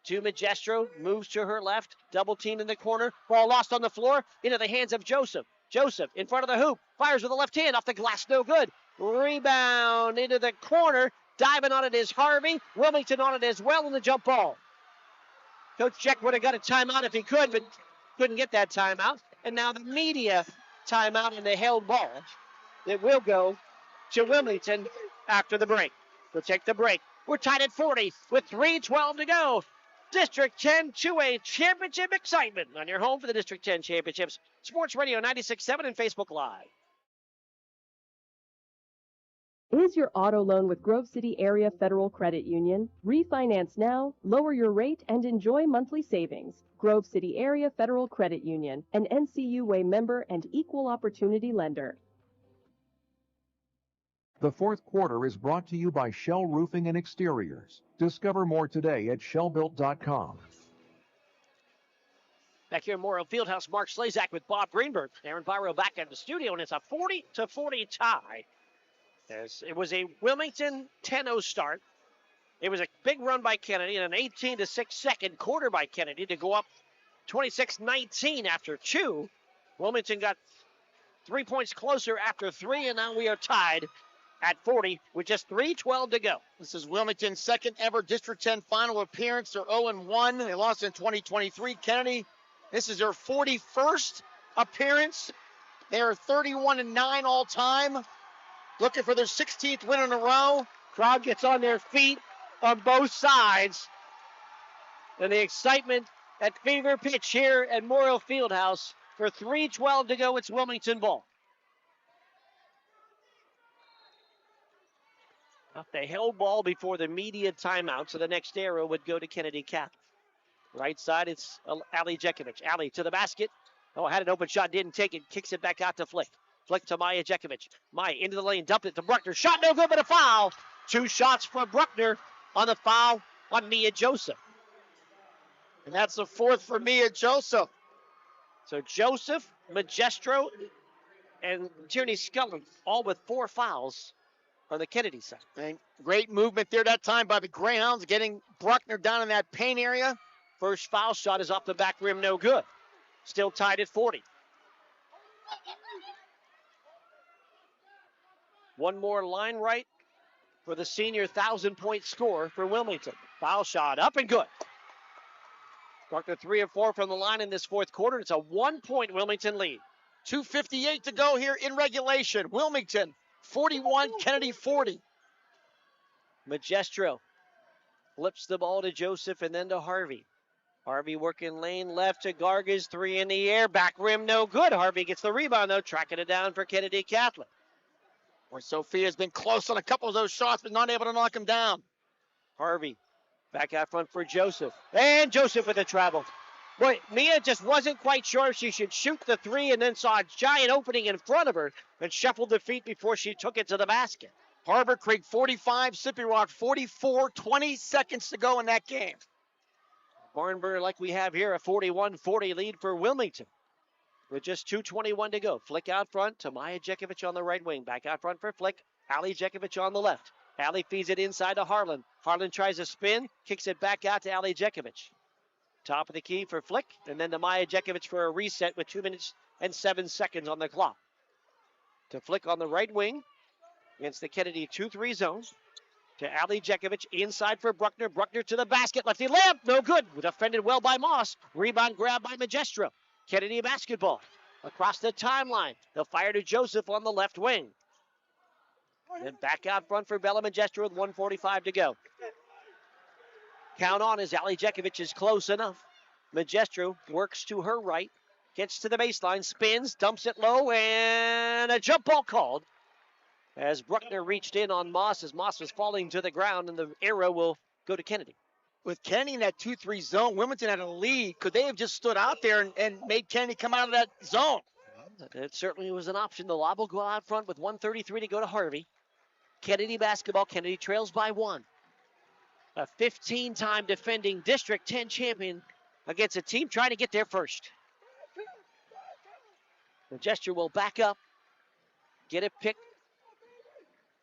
to Magestro. Moves to her left. Double team in the corner. Ball lost on the floor. Into the hands of Joseph. Joseph in front of the hoop. Fires with the left hand off the glass. No good. Rebound into the corner. Diving on it is Harvey. Wilmington on it as well in the jump ball. Coach Jack would have got a timeout if he could, but couldn't get that timeout. And now the media timeout in the held ball. It will go to Wilmington after the break. We'll take the break. We're tied at 40 with 3:12 to go. District 10 2A championship excitement on your home for the District 10 championships. Sports Radio 96.7 and Facebook Live. Is your auto loan with Grove City Area Federal Credit Union? Refinance now, lower your rate, and enjoy monthly savings. Grove City Area Federal Credit Union, an NCUA member and equal opportunity lender. The fourth quarter is brought to you by Shell Roofing and Exteriors. Discover more today at shellbuilt.com. Back here in Memorial Fieldhouse, Mark Slazak with Bob Greenberg. Aaron Byro back at the studio, and it's a 40-40 tie. As it was a Wilmington 10-0 start. It was a big run by Kennedy and an 18-6 second quarter by Kennedy to go up 26-19 after 2. Wilmington got 3 points closer after 3, and now we are tied at 40 with just 3:12 to go. This is Wilmington's second ever District 10 final appearance. They're 0-1. They lost in 2023. Kennedy, this is their 41st appearance. They are 31-9 all time. Looking for their 16th win in a row. Crowd gets on their feet on both sides. And the excitement at fever pitch here at Memorial Fieldhouse. For 3:12 to go, it's Wilmington ball. They held ball before the media timeout, so the next arrow would go to Kennedy Catholic. Right side, it's Ali Jekovic. Ali to the basket. Oh, had an open shot, didn't take it. Kicks it back out to Flick. Flick to Maya Jekovic. Maya into the lane, dumped it to Bruckner. Shot no good, but a foul. 2 shots for Bruckner on the foul on Mia Joseph. And that's the 4th for Mia Joseph. So Joseph, Magestro, and Tierney Scullen, all with 4 fouls on the Kennedy side. And great movement there that time by the Greyhounds, getting Bruckner down in that paint area. First foul shot is off the back rim, no good. Still tied at 40. One more line right for the senior 1,000-point scorer for Wilmington. Foul shot up and good. Bruckner 3 of 4 from the line in this fourth quarter. It's a 1-point Wilmington lead. 2:58 to go here in regulation. Wilmington 41, Kennedy 40. Magestro flips the ball to Joseph and then to Harvey. Harvey working lane left to Gargas, 3 in the air, back rim no good. Harvey gets the rebound though, tracking it down for Kennedy Catholic. Boy, Sophia's been close on a couple of those shots, but not able to knock him down. Harvey back out front for Joseph. And Joseph with a travel. Boy, Mia just wasn't quite sure if she should shoot the 3 and then saw a giant opening in front of her and shuffled the feet before she took it to the basket. Harbor Creek 45, Sippy Rock 44, 20 seconds to go in that game. Barnburner, like we have here, a 41-40 lead for Wilmington. With just 2:21 to go. Flick out front to Maya Jekovic on the right wing. Back out front for Flick. Ali Jekovic on the left. Ali feeds it inside to Harlan. Harlan tries a spin, kicks it back out to Ali Jekovic. Top of the key for Flick, and then to Maya Jekovic for a reset with 2 minutes and 7 seconds on the clock. To Flick on the right wing against the Kennedy 2-3 zone. To Ali Jekovic inside for Bruckner. Bruckner to the basket. Lefty layup, no good. Defended well by Moss. Rebound grab by Magestro. Kennedy basketball across the timeline. They'll fire to Joseph on the left wing. Then back out front for Bella Magestro with 1:45 to go. Count on as Ali Jekovic is close enough. Magestro works to her right. Gets to the baseline, spins, dumps it low, and a jump ball called. As Bruckner reached in on Moss as Moss was falling to the ground, and the arrow will go to Kennedy. With Kennedy in that 2-3 zone, Wilmington had a lead. Could they have just stood out there and made Kennedy come out of that zone? It certainly was an option. The lob will go out front with 1:33 to go to Harvey. Kennedy basketball. Kennedy trails by 1. A 15-time defending District 10 champion against a team trying to get there first. The gesture will back up. Get a pick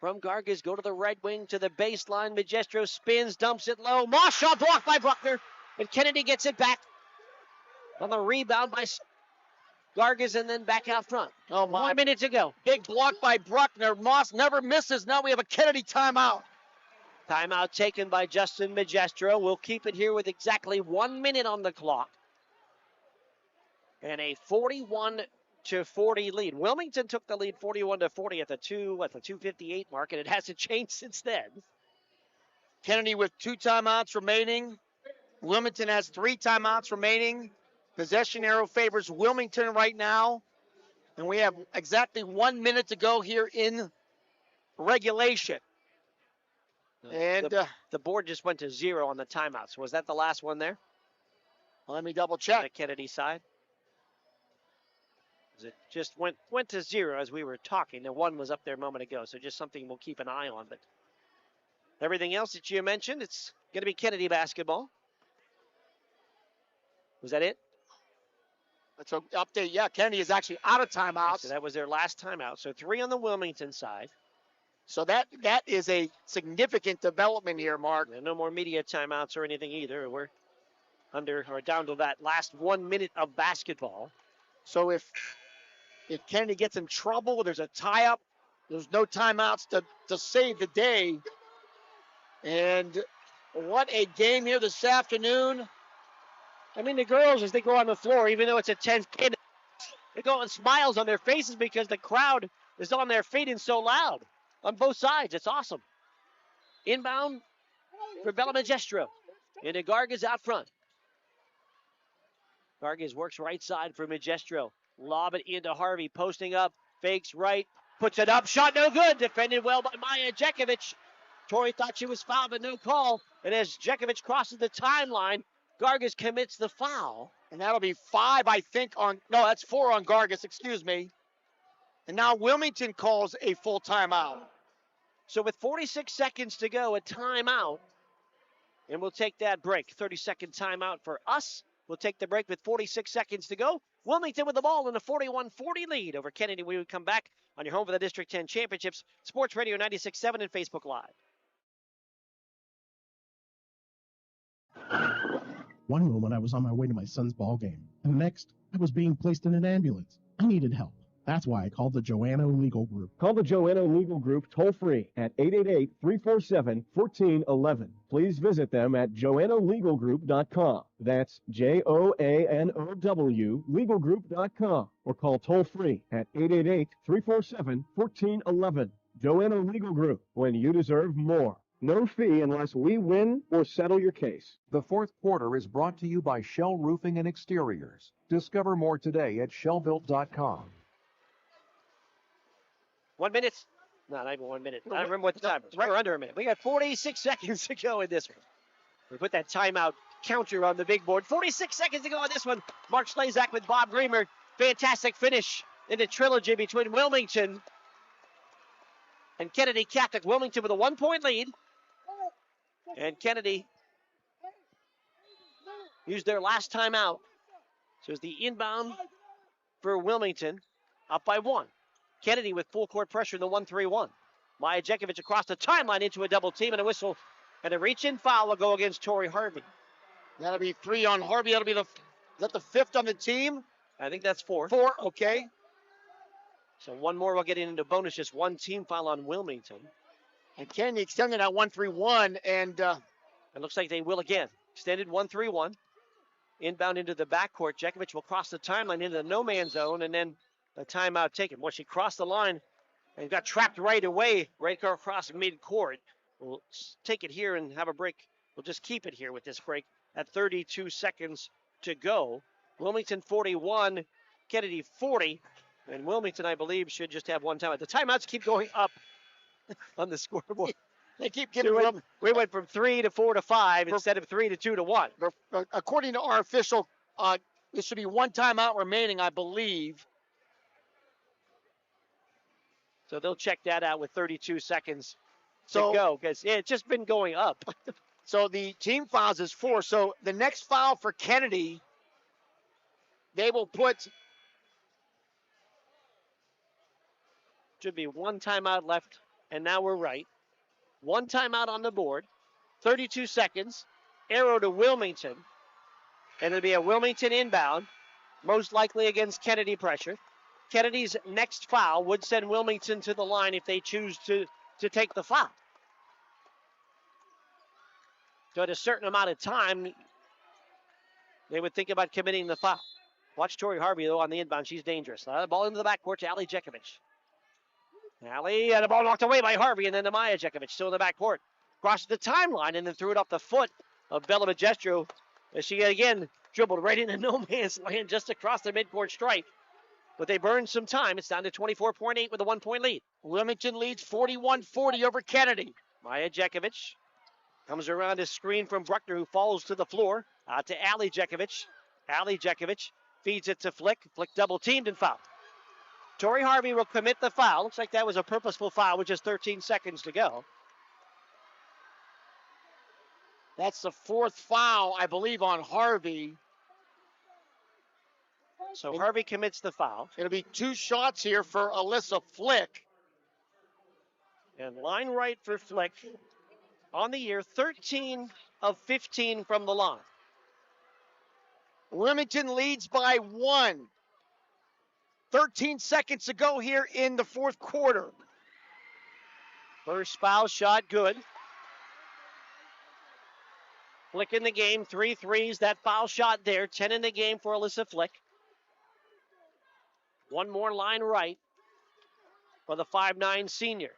from Gargas. Go to the right wing to the baseline. Magestro spins, dumps it low. Moss shot blocked by Bruckner. And Kennedy gets it back on the rebound by Gargas and then back out front. Oh, my. 1 minute to go. Big block by Bruckner. Moss never misses. Now we have a Kennedy timeout. Timeout taken by Justin Magestro. We'll keep it here with exactly 1 minute on the clock. And a 41-40 lead. Wilmington took the lead 41-40 at the 2:58 mark, and it hasn't changed since then. Kennedy with 2 timeouts remaining. Wilmington has 3 timeouts remaining. Possession arrow favors Wilmington right now. And we have exactly 1 minute to go here in regulation. And the board just went to 0 on the timeouts. Was that the last one there? Let me double check. On the Kennedy side. It just went to 0 as we were talking. The 1 was up there a moment ago, so just something we'll keep an eye on. But everything else that you mentioned, it's going to be Kennedy basketball. Was that it? That's an update. Yeah, Kennedy is actually out of timeouts. So that was their last timeout. So 3 on the Wilmington side. So that is a significant development here, Mark. And no more media timeouts or anything either. We're down to that last 1 minute of basketball. So if Kennedy gets in trouble, there's a tie-up, there's no timeouts to save the day. And what a game here this afternoon. I mean, the girls, as they go on the floor, even though it's a 10th kid, they go with smiles on their faces because the crowd is on their feet and so loud on both sides. It's awesome. Inbound for Bella Magestro. Into Gargas out front. Gargas works right side for Magestro. Lob it into Harvey, posting up, fakes right, puts it up, shot no good. Defended well by Maya Jekovic. Tori thought she was fouled, but no call. And as Jekovic crosses the timeline, Gargas commits the foul. And that'll be 5, I think, that's 4 on Gargas, excuse me. And now Wilmington calls a full timeout. So with 46 seconds to go, a timeout. And we'll take that break. 30-second timeout for us. We'll take the break with 46 seconds to go. Wilmington with the ball in a 41-40 lead over Kennedy. We would come back on your home for the District 10 Championships, Sports Radio 96.7 and Facebook Live. One moment I was on my way to my son's ball game, and the next I was being placed in an ambulance. I needed help. That's why I called the Joanno Legal Group. Call the Joanno Legal Group toll-free at 888-347-1411. Please visit them at joannolegalgroup.com. That's Joanow legalgroup.com. Or call toll-free at 888-347-1411. Joanno Legal Group, when you deserve more. No fee unless we win or settle your case. The fourth quarter is brought to you by Shell Roofing and Exteriors. Discover more today at shellbuilt.com. 1 minute? No, not even 1 minute. I don't remember what the time is. We're under a minute. We got 46 seconds to go in this one. We put that timeout counter on the big board. 46 seconds to go in this one. Mark Slazak with Bob Griemer. Fantastic finish in the trilogy between Wilmington and Kennedy Catholic. Wilmington with a 1-point lead. And Kennedy used their last timeout. So it's the inbound for Wilmington, up by 1. Kennedy with full court pressure in the 1-3-1. Maya Jekovic across the timeline into a double team and a whistle. And a reach-in foul will go against Tori Harvey. That'll be 3 on Harvey. That'll be is that the 5th on the team? I think that's 4. 4, okay. So one more, we'll get into bonus. Just 1 team foul on Wilmington. And Kennedy extended at 1-3-1, and it looks like they will again. Extended 1-3-1. Inbound into the backcourt. Jekovic will cross the timeline into the no-man zone, and then a timeout taken. Well, she crossed the line and got trapped right away, right across midcourt. We'll take it here and have a break. We'll just keep it here with this break at 32 seconds to go. Wilmington 41, Kennedy 40, and Wilmington, I believe, should just have 1 timeout. The timeouts keep going up on the scoreboard. They keep giving them. We went from 3 to 4 to 5 instead of 3 to 2 to 1. According to our official, there should be 1 timeout remaining, I believe. So they'll check that out with 32 seconds to go, because it's just been going up. So the team fouls is 4. So the next foul for Kennedy, they will put. Should be 1 timeout left, and now we're right. 1 timeout on the board. 32 seconds. Arrow to Wilmington. And it'll be a Wilmington inbound, most likely against Kennedy pressure. Kennedy's next foul would send Wilmington to the line if they choose to take the foul. So at a certain amount of time, they would think about committing the foul. Watch Tori Harvey, though, on the inbound. She's dangerous. The ball into the backcourt to Ali Jekovic. Ali, and the ball knocked away by Harvey, and then to Maya Jekovic, still in the backcourt. Crosses the timeline, and then threw it off the foot of Bella Magestro as she again dribbled right into no man's land just across the midcourt stripe. But they burned some time. It's down to 24.8 with a 1-point lead. Wilmington leads 41-40 over Kennedy. Maya Jekovic comes around a screen from Bruckner, who falls to the floor. Out to Ali Jekovic. Ali Jekovic feeds it to Flick. Flick double teamed and fouled. Tori Harvey will commit the foul. Looks like that was a purposeful foul with just 13 seconds to go. That's the 4th foul, I believe, on Harvey. So Harvey commits the foul. It'll be 2 shots here for Alyssa Flick. And line right for Flick. On the year, 13 of 15 from the line. Wilmington leads by 1. 13 seconds to go here in the 4th quarter. First foul shot, good. Flick in the game, 3 threes. That foul shot there, 10 in the game for Alyssa Flick. 1 more line right for the 5'9" senior.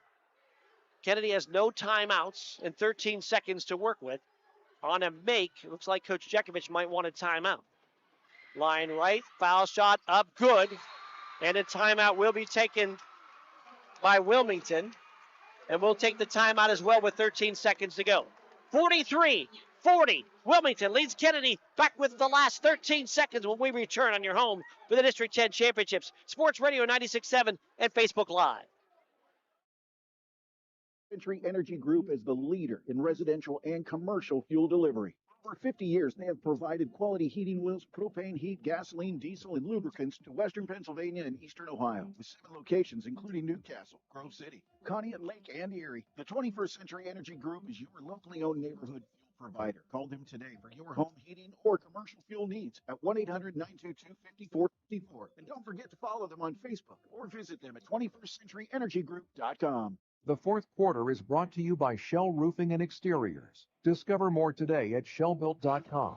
Kennedy has no timeouts and 13 seconds to work with. On a make, it looks like Coach Jekovic might want a timeout. Line right, foul shot up, good. And a timeout will be taken by Wilmington. And we'll take the timeout as well with 13 seconds to go. 43-40. Wilmington leads Kennedy. Back with the last 13 seconds when we return on your home for the District 10 Championships. Sports Radio 96.7 and Facebook Live. Century Energy Group is the leader in residential and commercial fuel delivery. For 50 years, they have provided quality heating oils, propane, heat, gasoline, diesel, and lubricants to western Pennsylvania and eastern Ohio, with 7 locations, including Newcastle, Grove City, Conneaut Lake, and Erie. The 21st Century Energy Group is your locally owned neighborhood fuel provider. Call them today for your home heating or commercial fuel needs at 1-800-922-5454. And don't forget to follow them on Facebook or visit them at 21stcenturyenergygroup.com. The fourth quarter is brought to you by Shell Roofing and Exteriors. Discover more today at shellbuilt.com.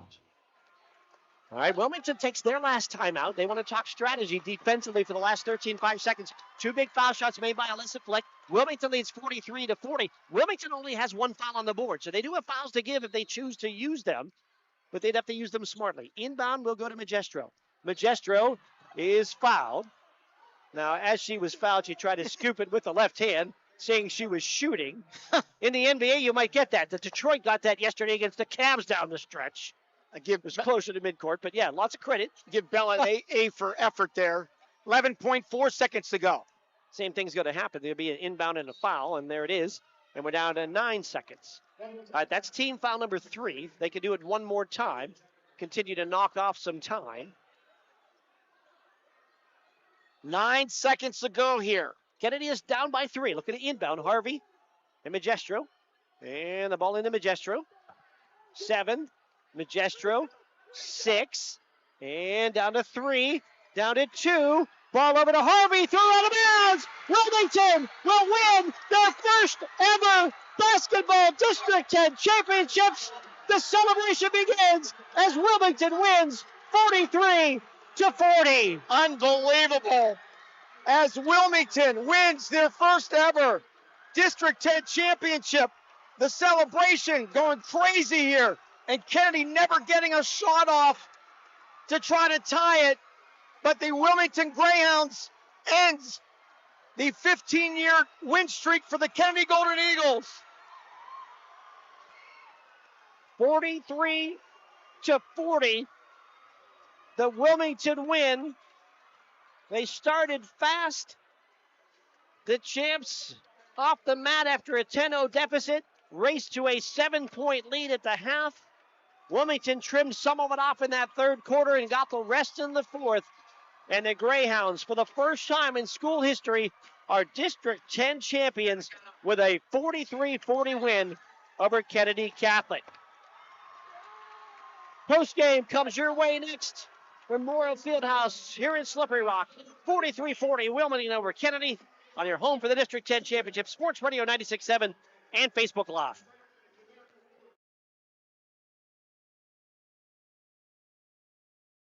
All right, Wilmington takes their last timeout. They want to talk strategy defensively for the last 5 seconds. 2 big foul shots made by Alyssa Flick. Wilmington leads 43-40. Wilmington only has 1 foul on the board, so they do have fouls to give if they choose to use them, but they'd have to use them smartly. Inbound will go to Magestro. Magestro is fouled. Now, as she was fouled, she tried to scoop it with the left hand, saying she was shooting. In the NBA, you might get that. The Detroit got that yesterday against the Cavs down the stretch. It was closer to midcourt, but yeah, lots of credit. Give Bella an A for effort there. 11.4 seconds to go. Same thing's going to happen. There'll be an inbound and a foul, and there it is. And we're down to 9 seconds. All right, that's team foul number 3. They can do it one more time. Continue to knock off some time. 9 seconds to go here. Kennedy is down by 3. Look at the inbound. Harvey and Magestro. And the ball into Magestro. 7. Magestro. 6. And down to 3. Down to 2. Ball over to Harvey. Throw out of bounds. Wilmington will win their first ever basketball District 10 championships. The celebration begins as Wilmington wins 43-40. Unbelievable. As Wilmington wins their first ever District 10 championship. The celebration going crazy here. And Kennedy never getting a shot off to try to tie it. But the Wilmington Greyhounds ends the 15-year win streak for the Kennedy Golden Eagles. 43-40. The Wilmington win. They started fast. The champs off the mat after a 10-0 deficit. Raced to a 7-point lead at the half. Wilmington trimmed some of it off in that third quarter and got the rest in the fourth. And the Greyhounds, for the first time in school history, are District 10 champions with a 43-40 win over Kennedy Catholic. Postgame comes your way next. Memorial Fieldhouse here in Slippery Rock. 43-40 Wilmington over Kennedy on your home for the District 10 Championship. Sports Radio 96.7 and Facebook Live.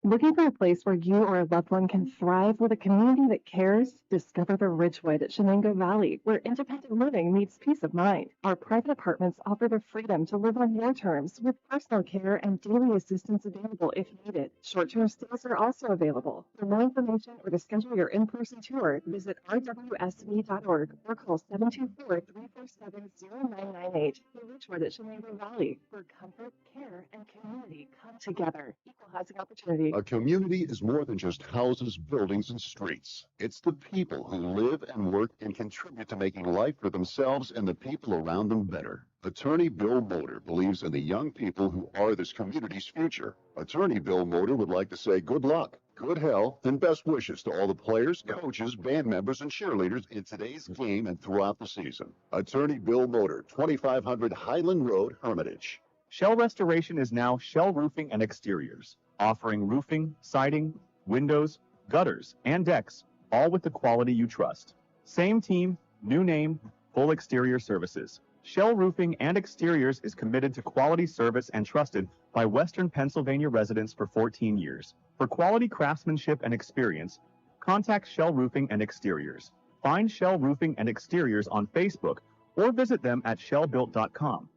Looking for a place where you or a loved one can thrive with a community that cares? Discover the Ridgewood at Shenango Valley, where independent living meets peace of mind. Our private apartments offer the freedom to live on your terms, with personal care and daily assistance available if needed. Short-term stays are also available. For more information or to schedule your in-person tour, visit rwsv.org or call 724-347-0998. The Ridgewood at Shenango Valley, where comfort, care, and community come together. Equal housing opportunity. A community is more than just houses, buildings, and streets. It's the people who live and work and contribute to making life for themselves and the people around them better. Attorney Bill Motor believes in the young people who are this community's future. Attorney Bill Motor would like to say good luck, good health, and best wishes to all the players, coaches, band members, and cheerleaders in today's game and throughout the season. Attorney Bill Motor, 2500 Highland Road, Hermitage. Shell Restoration is now Shell Roofing and Exteriors, offering roofing, siding, windows, gutters, and decks, all with the quality you trust. Same team, new name, full exterior services. Shell Roofing and Exteriors is committed to quality service and trusted by Western Pennsylvania residents for 14 years. For quality craftsmanship and experience, contact Shell Roofing and Exteriors. Find Shell Roofing and Exteriors on Facebook or visit them at shellbuilt.com.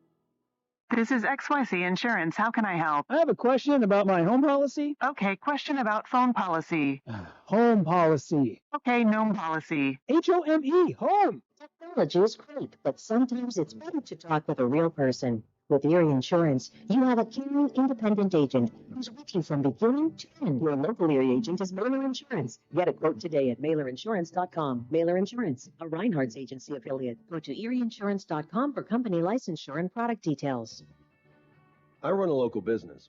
This is XYZ Insurance. How can I help? I have a question about my home policy. Okay, question about phone policy. Home policy. Okay, gnome policy. H-O-M-E, home. Technology is great, but sometimes it's better to talk with a real person. With Erie Insurance, you have a caring, independent agent who's with you from beginning to end. Your local Erie agent is Mailer Insurance. Get a quote today at MailerInsurance.com. Mailer Insurance, a Reinhardt's agency affiliate. Go to ErieInsurance.com for company licensure and product details. I run a local business.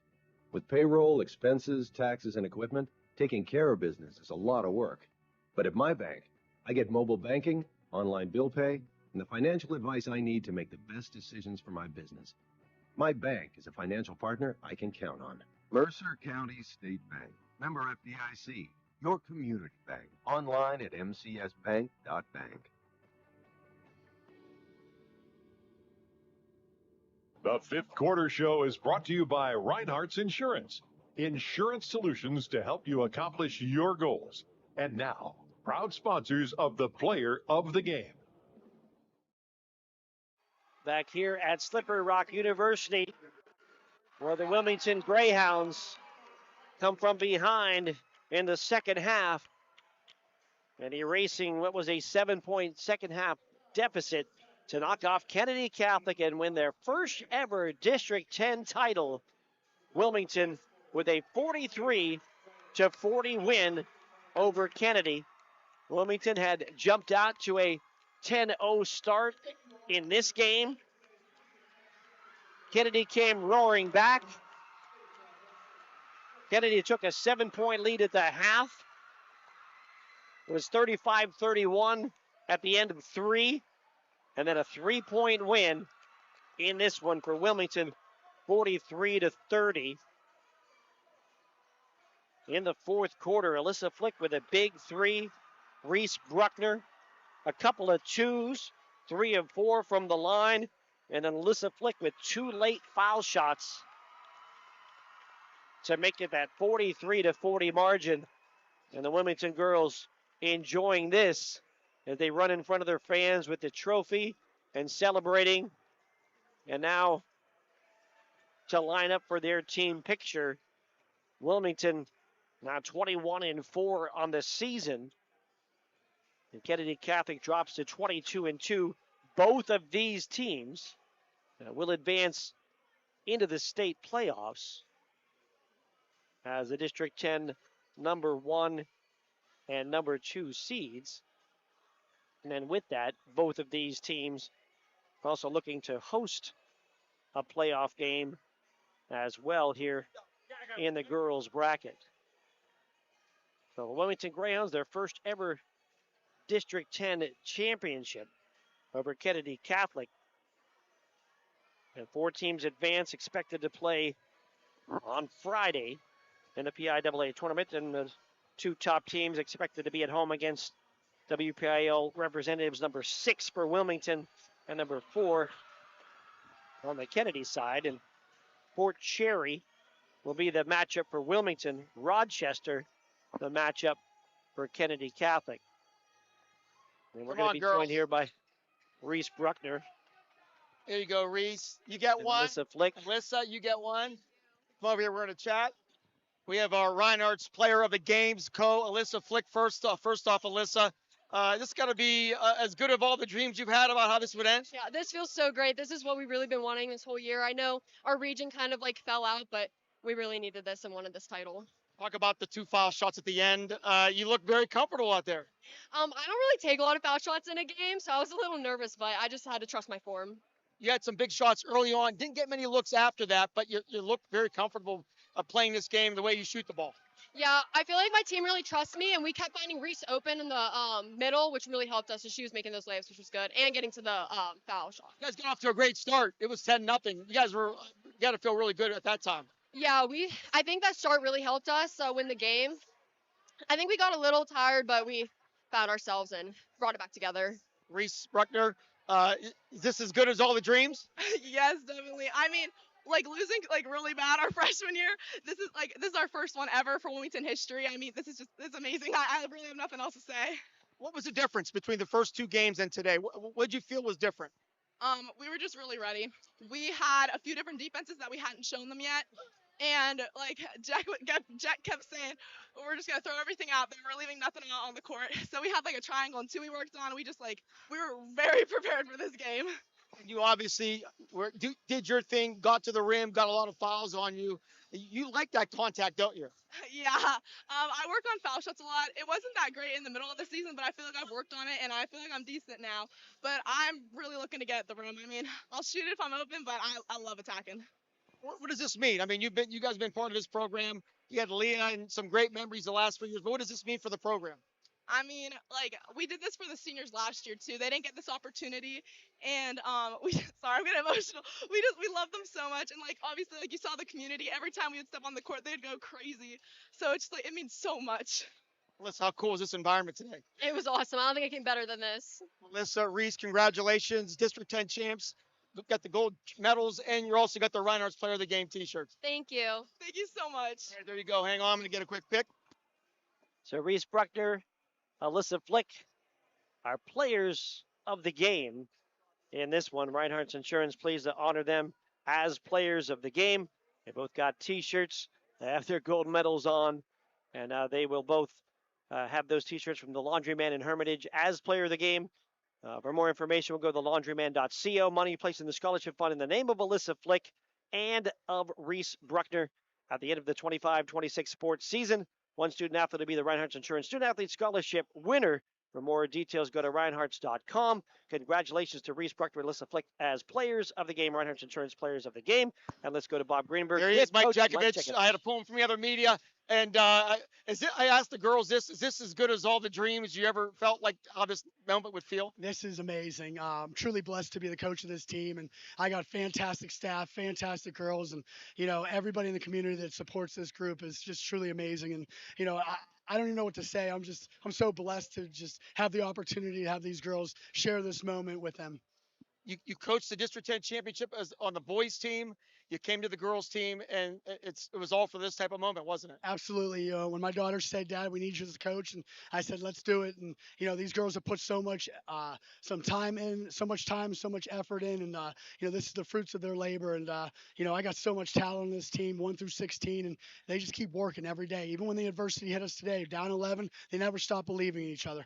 With payroll, expenses, taxes, and equipment, taking care of business is a lot of work. But at my bank, I get mobile banking, online bill pay, and the financial advice I need to make the best decisions for my business. My bank is a financial partner I can count on. Mercer County State Bank. Member FDIC. Your community bank. Online at mcsbank.bank. The fifth quarter show is brought to you by Reinhardt's Insurance. Insurance solutions to help you accomplish your goals. And now, proud sponsors of the Player of the Game. Back here at Slippery Rock University, where the Wilmington Greyhounds come from behind in the second half and erasing what was a 7-point second half deficit to knock off Kennedy Catholic and win their first ever District 10 title. Wilmington with a 43-40 win over Kennedy. Wilmington had jumped out to a 10-0 start in this game. Kennedy came roaring back. Kennedy took a 7-point lead at the half. It was 35-31 at the end of 3. And then a 3-point win in this one for Wilmington, 43-30. In the fourth quarter, Alyssa Flick with a big 3. Reese Bruckner, a couple of 2s, 3 of 4 from the line. And then Alyssa Flick with 2 late foul shots to make it that 43-40 margin. And the Wilmington girls enjoying this as they run in front of their fans with the trophy and celebrating. And now to line up for their team picture, Wilmington now 21-4 on the season. And Kennedy Catholic drops to 22-2. Both of these teams will advance into the state playoffs as the District 10 number 1 and number 2 seeds. And then with that, both of these teams are also looking to host a playoff game as well here in the girls' bracket. So the Wilmington Greyhounds, their first ever District 10 championship over Kennedy Catholic. And 4 teams advance, expected to play on Friday in the PIAA tournament. And the 2 top teams expected to be at home against WPIL representatives number 6 for Wilmington and number 4 on the Kennedy side. And Fort Cherry will be the matchup for Wilmington. Rochester, the matchup for Kennedy Catholic. And we're going to be joined here by Reese Bruckner. There you go, Reese. You get one. Alyssa Flick. Alyssa, you get one. Come over here. We're going to chat. We have our Reinhardt's Player of the Games Alyssa Flick. First off, Alyssa, this got to be as good of all the dreams you've had about how this would end. Yeah, this feels so great. This is what we've really been wanting this whole year. I know our region kind of like fell out, but we really needed this and wanted this title. Talk about the 2 foul shots at the end. You look very comfortable out there. I don't really take a lot of foul shots in a game, so I was a little nervous, but I just had to trust my form. You had some big shots early on. Didn't get many looks after that, but you look very comfortable playing this game the way you shoot the ball. Yeah, I feel like my team really trusts me, and we kept finding Reese open in the middle, which really helped us as she was making those layups, which was good, and getting to the foul shot. You guys got off to a great start. It was 10-0. You got to feel really good at that time. Yeah, I think that start really helped us win the game. I think we got a little tired, but we found ourselves and brought it back together. Reese Bruckner, is this as good as all the dreams? Yes, definitely. I mean, losing really bad our freshman year. This is our first one ever for Wilmington history. I mean, it's amazing. I really have nothing else to say. What was the difference between the first 2 games and today? What did you feel was different? We were just really ready. We had a few different defenses that we hadn't shown them yet. And Jack kept saying, we're just gonna throw everything out there. We're leaving nothing out on the court. So we had a triangle and 2 we worked on. And we were very prepared for this game. You obviously did your thing, got to the rim, got a lot of fouls on you. You like that contact, don't you? Yeah. I work on foul shots a lot. It wasn't that great in the middle of the season, but I feel like I've worked on it, and I feel like I'm decent now. But I'm really looking to get at the rim. I mean, I'll shoot it if I'm open, but I love attacking. What does this mean? I mean, you guys have been part of this program. You had Leah and some great memories the last 4 years. But what does this mean for the program? I mean, like, we did this for the seniors last year too. They didn't get this opportunity, and we sorry, I'm getting emotional. We love them so much, and like obviously, like you saw the community. Every time we would step on the court, they'd go crazy. So it's just like it means so much. Melissa, how cool is this environment today? It was awesome. I don't think it came better than this. Melissa, Reese, congratulations, District 10 champs. You've got the gold medals, and you also got the Reinhardt's Player of the Game T-shirts. Thank you. Thank you so much. All right, there you go. Hang on, I'm going to get a quick pick. So Reese Bruckner, Alyssa Flick, our players of the game in this one. Reinhardt's Insurance pleased to honor them as players of the game. They both got T-shirts. They have their gold medals on, and they will both have those T-shirts from the Laundryman in Hermitage as player of the game. For more information, we'll go to thelaundryman.co. Money placed in the scholarship fund in the name of Alyssa Flick and of Reese Bruckner at the end of the 25-26 sports season. One student athlete will be the Reinhardt's Insurance Student Athlete Scholarship winner. For more details, go to reinhardts.com. Congratulations to Reese Bruckner and Alyssa Flick as players of the game, Reinhardt's Insurance players of the game. And let's go to Bob Greenberg. There he is, Mike Jakovich. I had a poem from the other media. And I asked the girls this, is this as good as all the dreams you ever felt like how this moment would feel? This is amazing. I'm truly blessed to be the coach of this team. And I got fantastic staff, fantastic girls. And, you know, everybody in the community that supports this group is just truly amazing. And, you know, I don't even know what to say. I'm so blessed to just have the opportunity to have these girls share this moment with them. You coached the District 10 championship on the boys team. You came to the girls team, and it was all for this type of moment, wasn't it? Absolutely. When my daughter said, "Dad, we need you as a coach," and I said, "Let's do it." And you know, these girls have put so much, so much effort in, and you know, this is the fruits of their labor. And you know, I got so much talent in this team, 1 through 16, and they just keep working every day. Even when the adversity hit us today, down 11, they never stop believing in each other.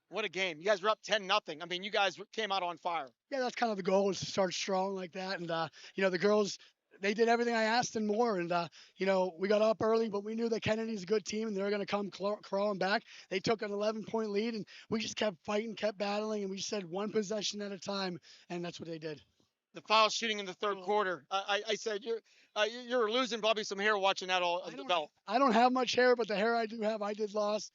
What a game. You guys were up 10-0. I mean, you guys came out on fire. Yeah, that's kind of the goal, is to start strong like that. And, you know, the girls, they did everything I asked and more. And, you know, we got up early, but we knew that Kennedy's a good team and they were going to come crawling back. They took an 11-point lead, and we just kept fighting, kept battling, and we just said one possession at a time, and that's what they did. The foul shooting in the third quarter. I said, you're losing probably some hair watching that all develop. I don't have much hair, but the hair I do have, I did lost.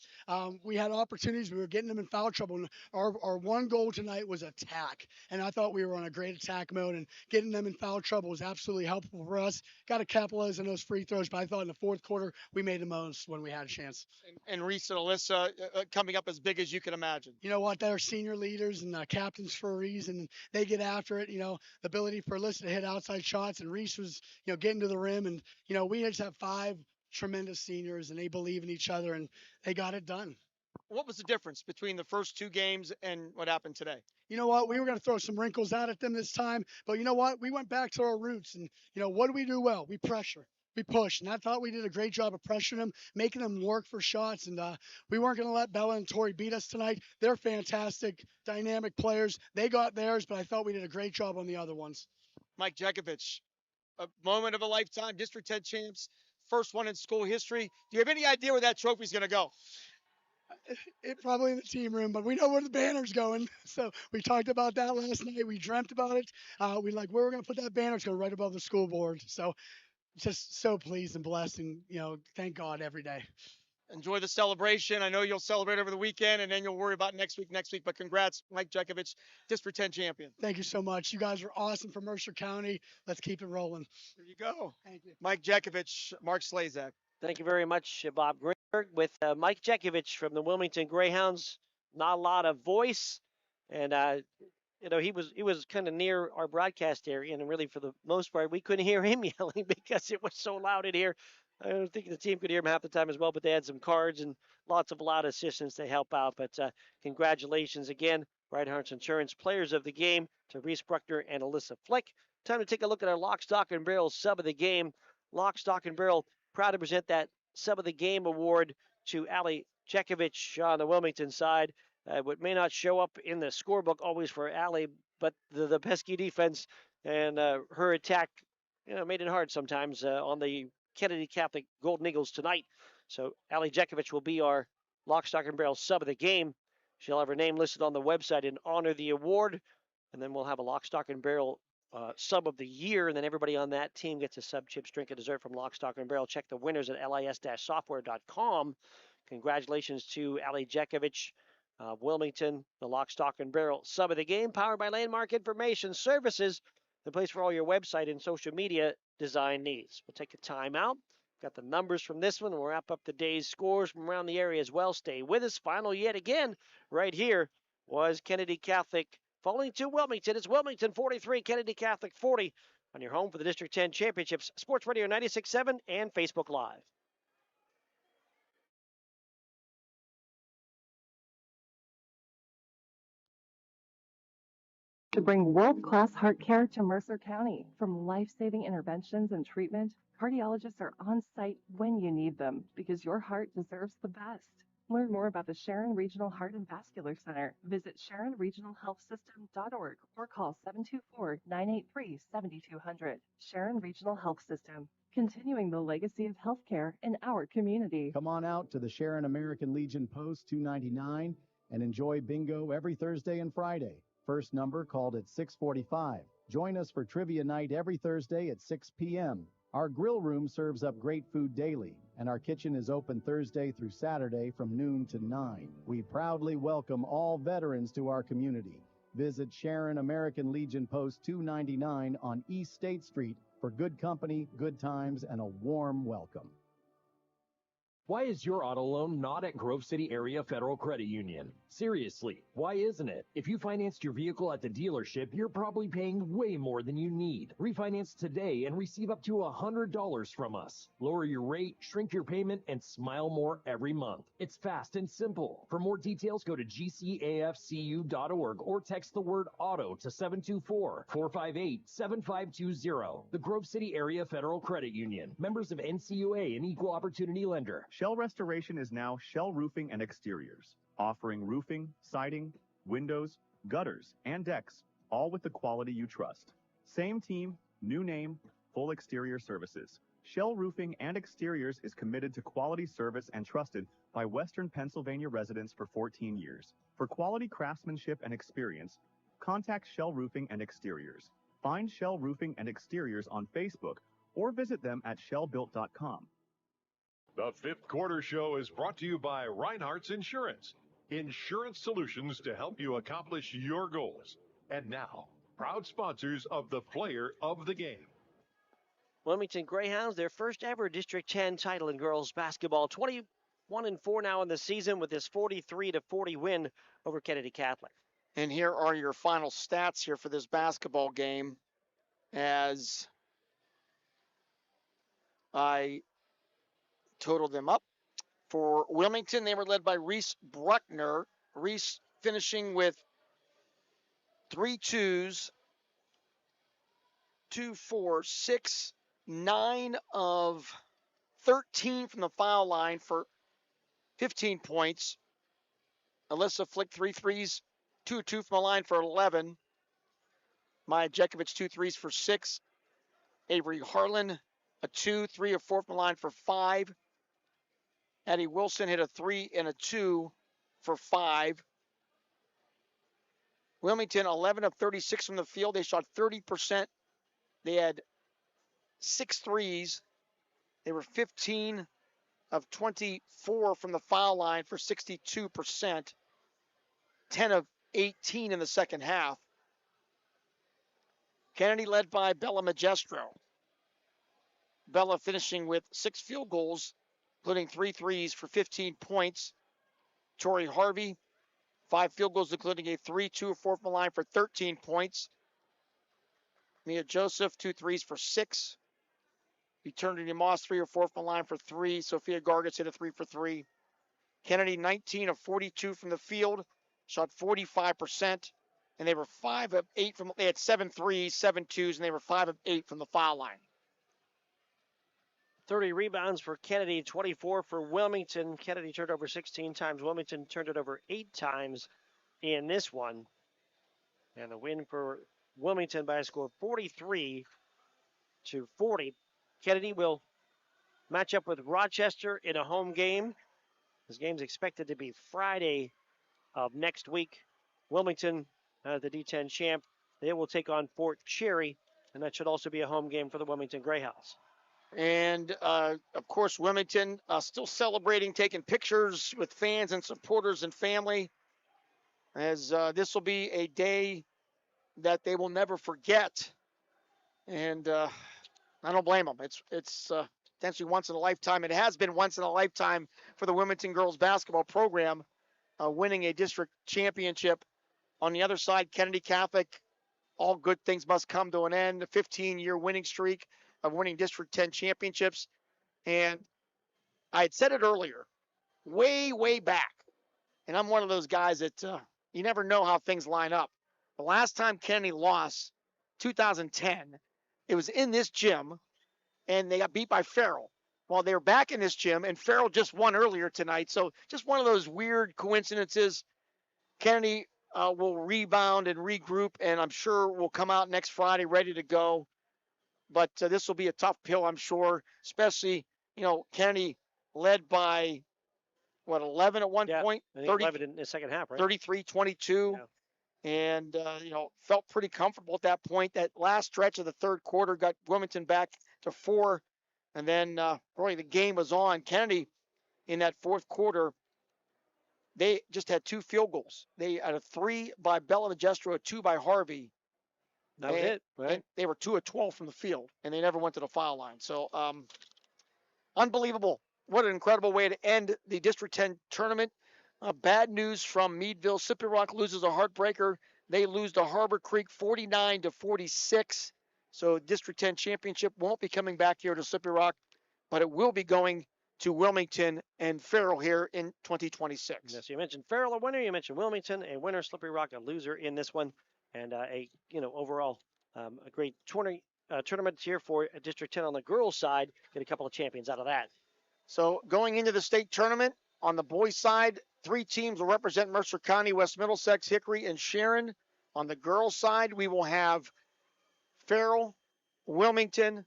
We had opportunities. We were getting them in foul trouble. And our one goal tonight was attack. And I thought we were on a great attack mode, and getting them in foul trouble was absolutely helpful for us. Got to capitalize on those free throws, but I thought in the fourth quarter we made the most when we had a chance. And Reese and Alyssa coming up as big as you can imagine. You know what? They're senior leaders and captains for a reason. They get after it. You know, the ability for Alyssa to hit outside shots, and Reese was, you know, getting to the rim. And, you know, we just have 5 tremendous seniors, and they believe in each other, and they got it done. What was the difference between the first 2 games and what happened today? You know what? We were going to throw some wrinkles out at them this time, but you know what? We went back to our roots, and, you know, what do we do well? We pressure. We push, and I thought we did a great job of pressuring them, making them work for shots, and we weren't going to let Bella and Tori beat us tonight. They're fantastic, dynamic players. They got theirs, but I thought we did a great job on the other ones. Mike Jakovich, a moment of a lifetime, District 10 champs, first one in school history. Do you have any idea where that trophy's going to go? It probably in the team room, but we know where the banner's going. So we talked about that last night. We dreamt about it. We like where we're going to put that banner. It's going right above the school board. So just so pleased and blessed, and, you know, thank God every day. Enjoy the celebration. I know you'll celebrate over the weekend, and then you'll worry about next week. But congrats, Mike Jakovich, District 10 champion. Thank you so much. You guys are awesome for Mercer County. Let's keep it rolling. There you go. Thank you. Mike Jakovich, Mark Slazak. Thank you very much, Bob Greenberg, with Mike Jakovich from the Wilmington Greyhounds. Not a lot of voice, and you know, he was kind of near our broadcast area, and really for the most part we couldn't hear him yelling because it was so loud in here. I don't think the team could hear him half the time as well, but they had some cards and lots of loud assistants to help out. But congratulations again, Reinhardt's Insurance players of the game, to Reese Bruckner and Alyssa Flick. Time to take a look at our Lock, Stock, and Barrel sub of the game. Lock, Stock, and Barrel proud to present that sub of the game award to Ali Jakovich on the Wilmington side. What may not show up in the scorebook always for Ali, but the pesky defense and her attack, you know, made it hard sometimes on the Kennedy Catholic Golden Eagles tonight. So Ali Jakovich will be our Lock, Stock, and Barrel sub of the game. She'll have her name listed on the website and honor the award. And then we'll have a Lock, Stock, and Barrel sub of the year, and then everybody on that team gets a sub, chips, drink, and dessert from Lock, Stock, and Barrel. Check the winners at lis-software.com. Congratulations to Ali Jekovic, Wilmington, the Lock, Stock, and Barrel sub of the game, powered by Landmark Information Services, the place for all your website and social media design needs. We'll take a timeout. Got the numbers from this one. We'll wrap up the day's scores from around the area as well. Stay with us. Final yet again right here was Kennedy Catholic falling to Wilmington. It's Wilmington 43, Kennedy Catholic 40 on your home for the District 10 Championships. Sports Radio 96.7 and Facebook Live. To bring world-class heart care to Mercer County. From life-saving interventions and treatment, cardiologists are on site when you need them because your heart deserves the best. Learn more about the Sharon Regional Heart and Vascular Center. Visit SharonRegionalHealthSystem.org or call 724-983-7200. Sharon Regional Health System, continuing the legacy of healthcare in our community. Come on out to the Sharon American Legion Post 299 and enjoy bingo every Thursday and Friday. First number called at 6:45. Join us for trivia night every Thursday at 6 p.m. Our grill room serves up great food daily, and our kitchen is open Thursday through Saturday from noon to 9. We proudly welcome all veterans to our community. Visit Sharon American Legion Post 299 on East State Street for good company, good times, and a warm welcome. Why is your auto loan not at Grove City Area Federal Credit Union? Seriously, why isn't it? If you financed your vehicle at the dealership, you're probably paying way more than you need. Refinance today and receive up to $100 from us. Lower your rate, shrink your payment, and smile more every month. It's fast and simple. For more details, go to gcafcu.org or text the word auto to 724-458-7520. The Grove City Area Federal Credit Union. Members of NCUA and Equal Opportunity Lender. Shell Restoration is now Shell Roofing and Exteriors, offering roofing, siding, windows, gutters, and decks, all with the quality you trust. Same team, new name, full exterior services. Shell Roofing and Exteriors is committed to quality service and trusted by Western Pennsylvania residents for 14 years. For quality craftsmanship and experience, contact Shell Roofing and Exteriors. Find Shell Roofing and Exteriors on Facebook or visit them at shellbuilt.com. The fifth quarter show is brought to you by Reinhardt's Insurance. Insurance solutions to help you accomplish your goals. And now, proud sponsors of the Player of the Game. Wilmington Greyhounds, their first ever District 10 title in girls basketball. 21-4 now in the season with this 43-40 win over Kennedy Catholic. And here are your final stats here for this basketball game. As I total them up. For Wilmington, they were led by Reese Bruckner. Reese finishing with 3 twos, 2, 4, 6, 9 of 13 from the foul line for 15 points. Alyssa Flick 3 threes, 2 from the line for 11. Maya Jekovic 2 threes for 6. Avery Harlan a 2, 3 of 4 from the line for 5. Addie Wilson hit a 3 and a 2 for 5. Wilmington 11 of 36 from the field. They shot 30%. They had 6 threes. They were 15 of 24 from the foul line for 62%. 10 of 18 in the second half. Kennedy led by Bella Magestro. Bella finishing with 6 field goals, including 3 threes for 15 points. Tori Harvey, 5 field goals, including a 3, 2 of 4 from the line for 13 points. Mia Joseph, 2 threes for 6. Eternity Moss, 3 or 4 from the line for 3. Sophia Gargas hit a 3 for 3. Kennedy, 19 of 42 from the field, shot 45%, and they were 5 of 8 from. They had 7 threes, 7 twos, and they were 5 of 8 from the foul line. 30 rebounds for Kennedy, 24 for Wilmington. Kennedy turned over 16 times. Wilmington turned it over 8 times in this one. And the win for Wilmington by a score of 43-40. Kennedy will match up with Rochester in a home game. This game's expected to be Friday of next week. Wilmington, the D10 champ, They will take on Fort Cherry, and that should also be a home game for the Wilmington Greyhounds. And, of course, Wilmington still celebrating, taking pictures with fans and supporters and family, as this will be a day that they will never forget. And I don't blame them. It's potentially once in a lifetime. It has been once in a lifetime for the Wilmington girls basketball program, winning a district championship. On the other side, Kennedy Catholic, all good things must come to an end. A 15-year winning streak of winning District 10 championships. And I had said it earlier, way back. And I'm one of those guys that you never know how things line up. The last time Kennedy lost, 2010, it was in this gym, and they got beat by Farrell. Well, they were back in this gym, and Farrell just won earlier tonight. So just one of those weird coincidences. Kennedy will rebound and regroup, and I'm sure will come out next Friday ready to go. But this will be a tough pill, I'm sure, especially, Kennedy led by, 11 at one point? I think 11 in the second half, right? 33-22. Yeah. And, felt pretty comfortable at that point. That last stretch of the third quarter got Wilmington back to 4. And then really the game was on. Kennedy, in that fourth quarter, they just had 2 field goals. They had a 3 by Bella Magestro, a 2 by Harvey. That was it, right? They were 2 of 12 from the field, and they never went to the foul line. So, unbelievable. What an incredible way to end the District 10 tournament. Bad news from Meadville. Slippery Rock loses a heartbreaker. They lose to Harbor Creek 49-46. So District 10 championship won't be coming back here to Slippery Rock, but it will be going to Wilmington and Farrell here in 2026. Yes, you mentioned Farrell a winner. You mentioned Wilmington a winner. Slippery Rock a loser in this one, and overall a great tournament here for District 10 on the girls' side. Get a couple of champions out of that. So going into the state tournament on the boys' side, 3 teams will represent Mercer County, West Middlesex, Hickory, and Sharon. On the girls' side, we will have Farrell, Wilmington,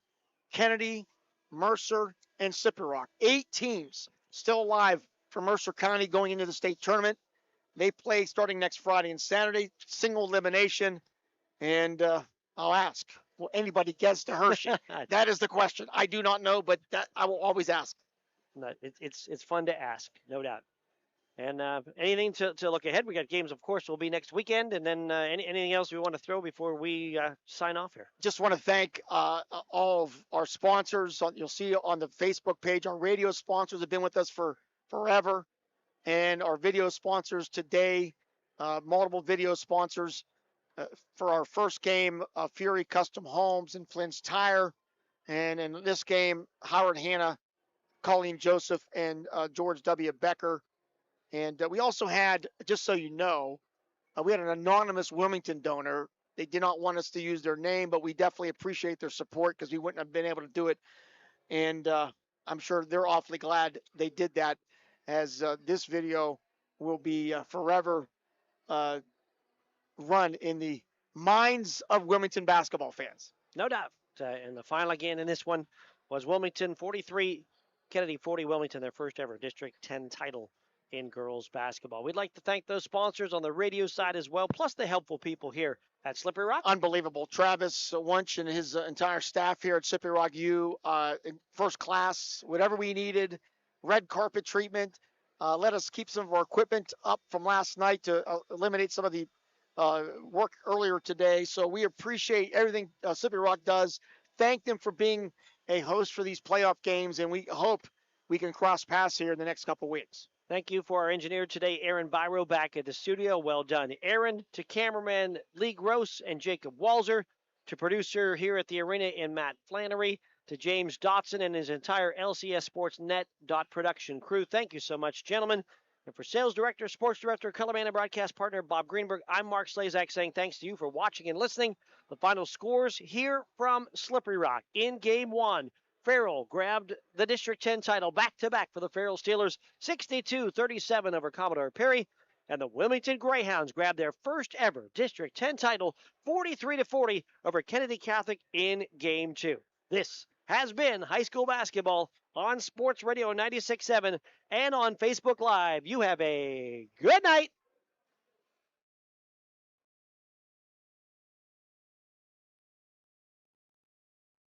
Kennedy, Mercer, and Slippery Rock. 8 teams still alive for Mercer County going into the state tournament. They play starting next Friday and Saturday, single elimination. And I'll ask, will anybody guess to Hershey? That is the question. I do not know, but that I will always ask. No, it's fun to ask, no doubt. And anything to look ahead? We got games, of course, will be next weekend. And then anything else we want to throw before we sign off here? Just want to thank all of our sponsors. You'll see on the Facebook page, our radio sponsors have been with us for forever. And our video sponsors today, multiple video sponsors for our first game, Fury Custom Homes and Flynn's Tire. And in this game, Howard Hanna, Colleen Joseph, and George W. Becker. And we also had, just so you know, we had an anonymous Wilmington donor. They did not want us to use their name, but we definitely appreciate their support because we wouldn't have been able to do it. And I'm sure they're awfully glad they did that, as this video will be forever run in the minds of Wilmington basketball fans. No doubt. And the final again in this one was Wilmington 43, Kennedy 40. Wilmington, their first ever District 10 title in girls basketball. We'd like to thank those sponsors on the radio side as well, plus the helpful people here at Slippery Rock. Unbelievable. Travis Wunsch and his entire staff here at Slippery Rock U, in first class, whatever we needed, red carpet treatment. Let us keep some of our equipment up from last night to eliminate some of the work earlier today. So we appreciate everything Slippery Rock does. Thank them for being a host for these playoff games, and we hope we can cross paths here in the next couple weeks. Thank you for our engineer today, Aaron Byro, back at the studio. Well done, Aaron. To cameraman Lee Gross and Jacob Walzer. To producer here at the arena in Matt Flannery. To James Dotson and his entire LCS SportsNet production crew. Thank you so much, gentlemen. And for sales director, sports director, colorman, and broadcast partner Bob Greenberg, I'm Mark Slazak saying thanks to you for watching and listening. The final scores here from Slippery Rock in Game 1. Farrell grabbed the District 10 title back-to-back for the Farrell Steelers, 62-37 over Commodore Perry. And the Wilmington Greyhounds grabbed their first ever District 10 title, 43-40 over Kennedy Catholic in Game 2. This has been high school basketball on Sports Radio 96.7 and on Facebook Live. You have a good night.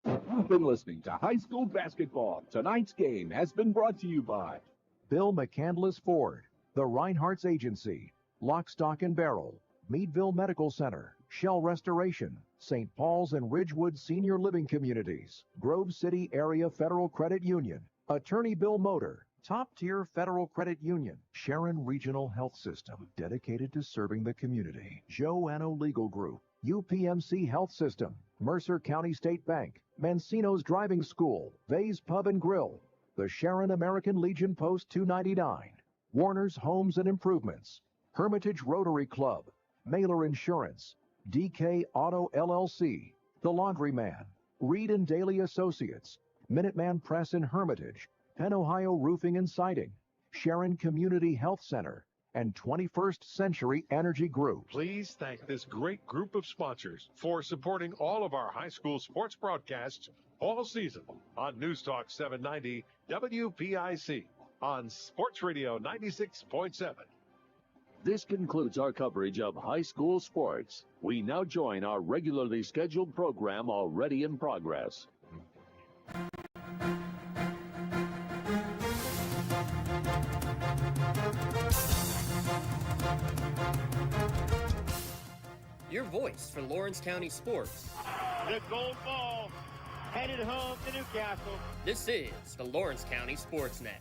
You've been listening to High School Basketball. Tonight's game has been brought to you by Bill McCandless Ford, the Reinhardt's Agency, Lock, Stock and Barrel, Meadville Medical Center, Shell Restoration, St. Paul's and Ridgewood Senior Living Communities, Grove City Area Federal Credit Union, Attorney Bill Motor, Top Tier Federal Credit Union, Sharon Regional Health System, dedicated to serving the community, Joanno Legal Group, UPMC Health System, Mercer County State Bank, Mancino's Driving School, Vay's Pub and Grill, the Sharon American Legion Post 299, Warner's Homes and Improvements, Hermitage Rotary Club, Mailer Insurance, DK Auto LLC, The Laundryman, Reed and Daly Associates, Minuteman Press in Hermitage, Penn Ohio Roofing and Siding, Sharon Community Health Center, and 21st Century Energy Group. Please thank this great group of sponsors for supporting all of our high school sports broadcasts all season on News Talk 790 WPIC on Sports Radio 96.7. This concludes our coverage of high school sports. We now join our regularly scheduled program already in progress. Your voice for Lawrence County sports. The gold ball headed home to Newcastle. This is the Lawrence County SportsNet.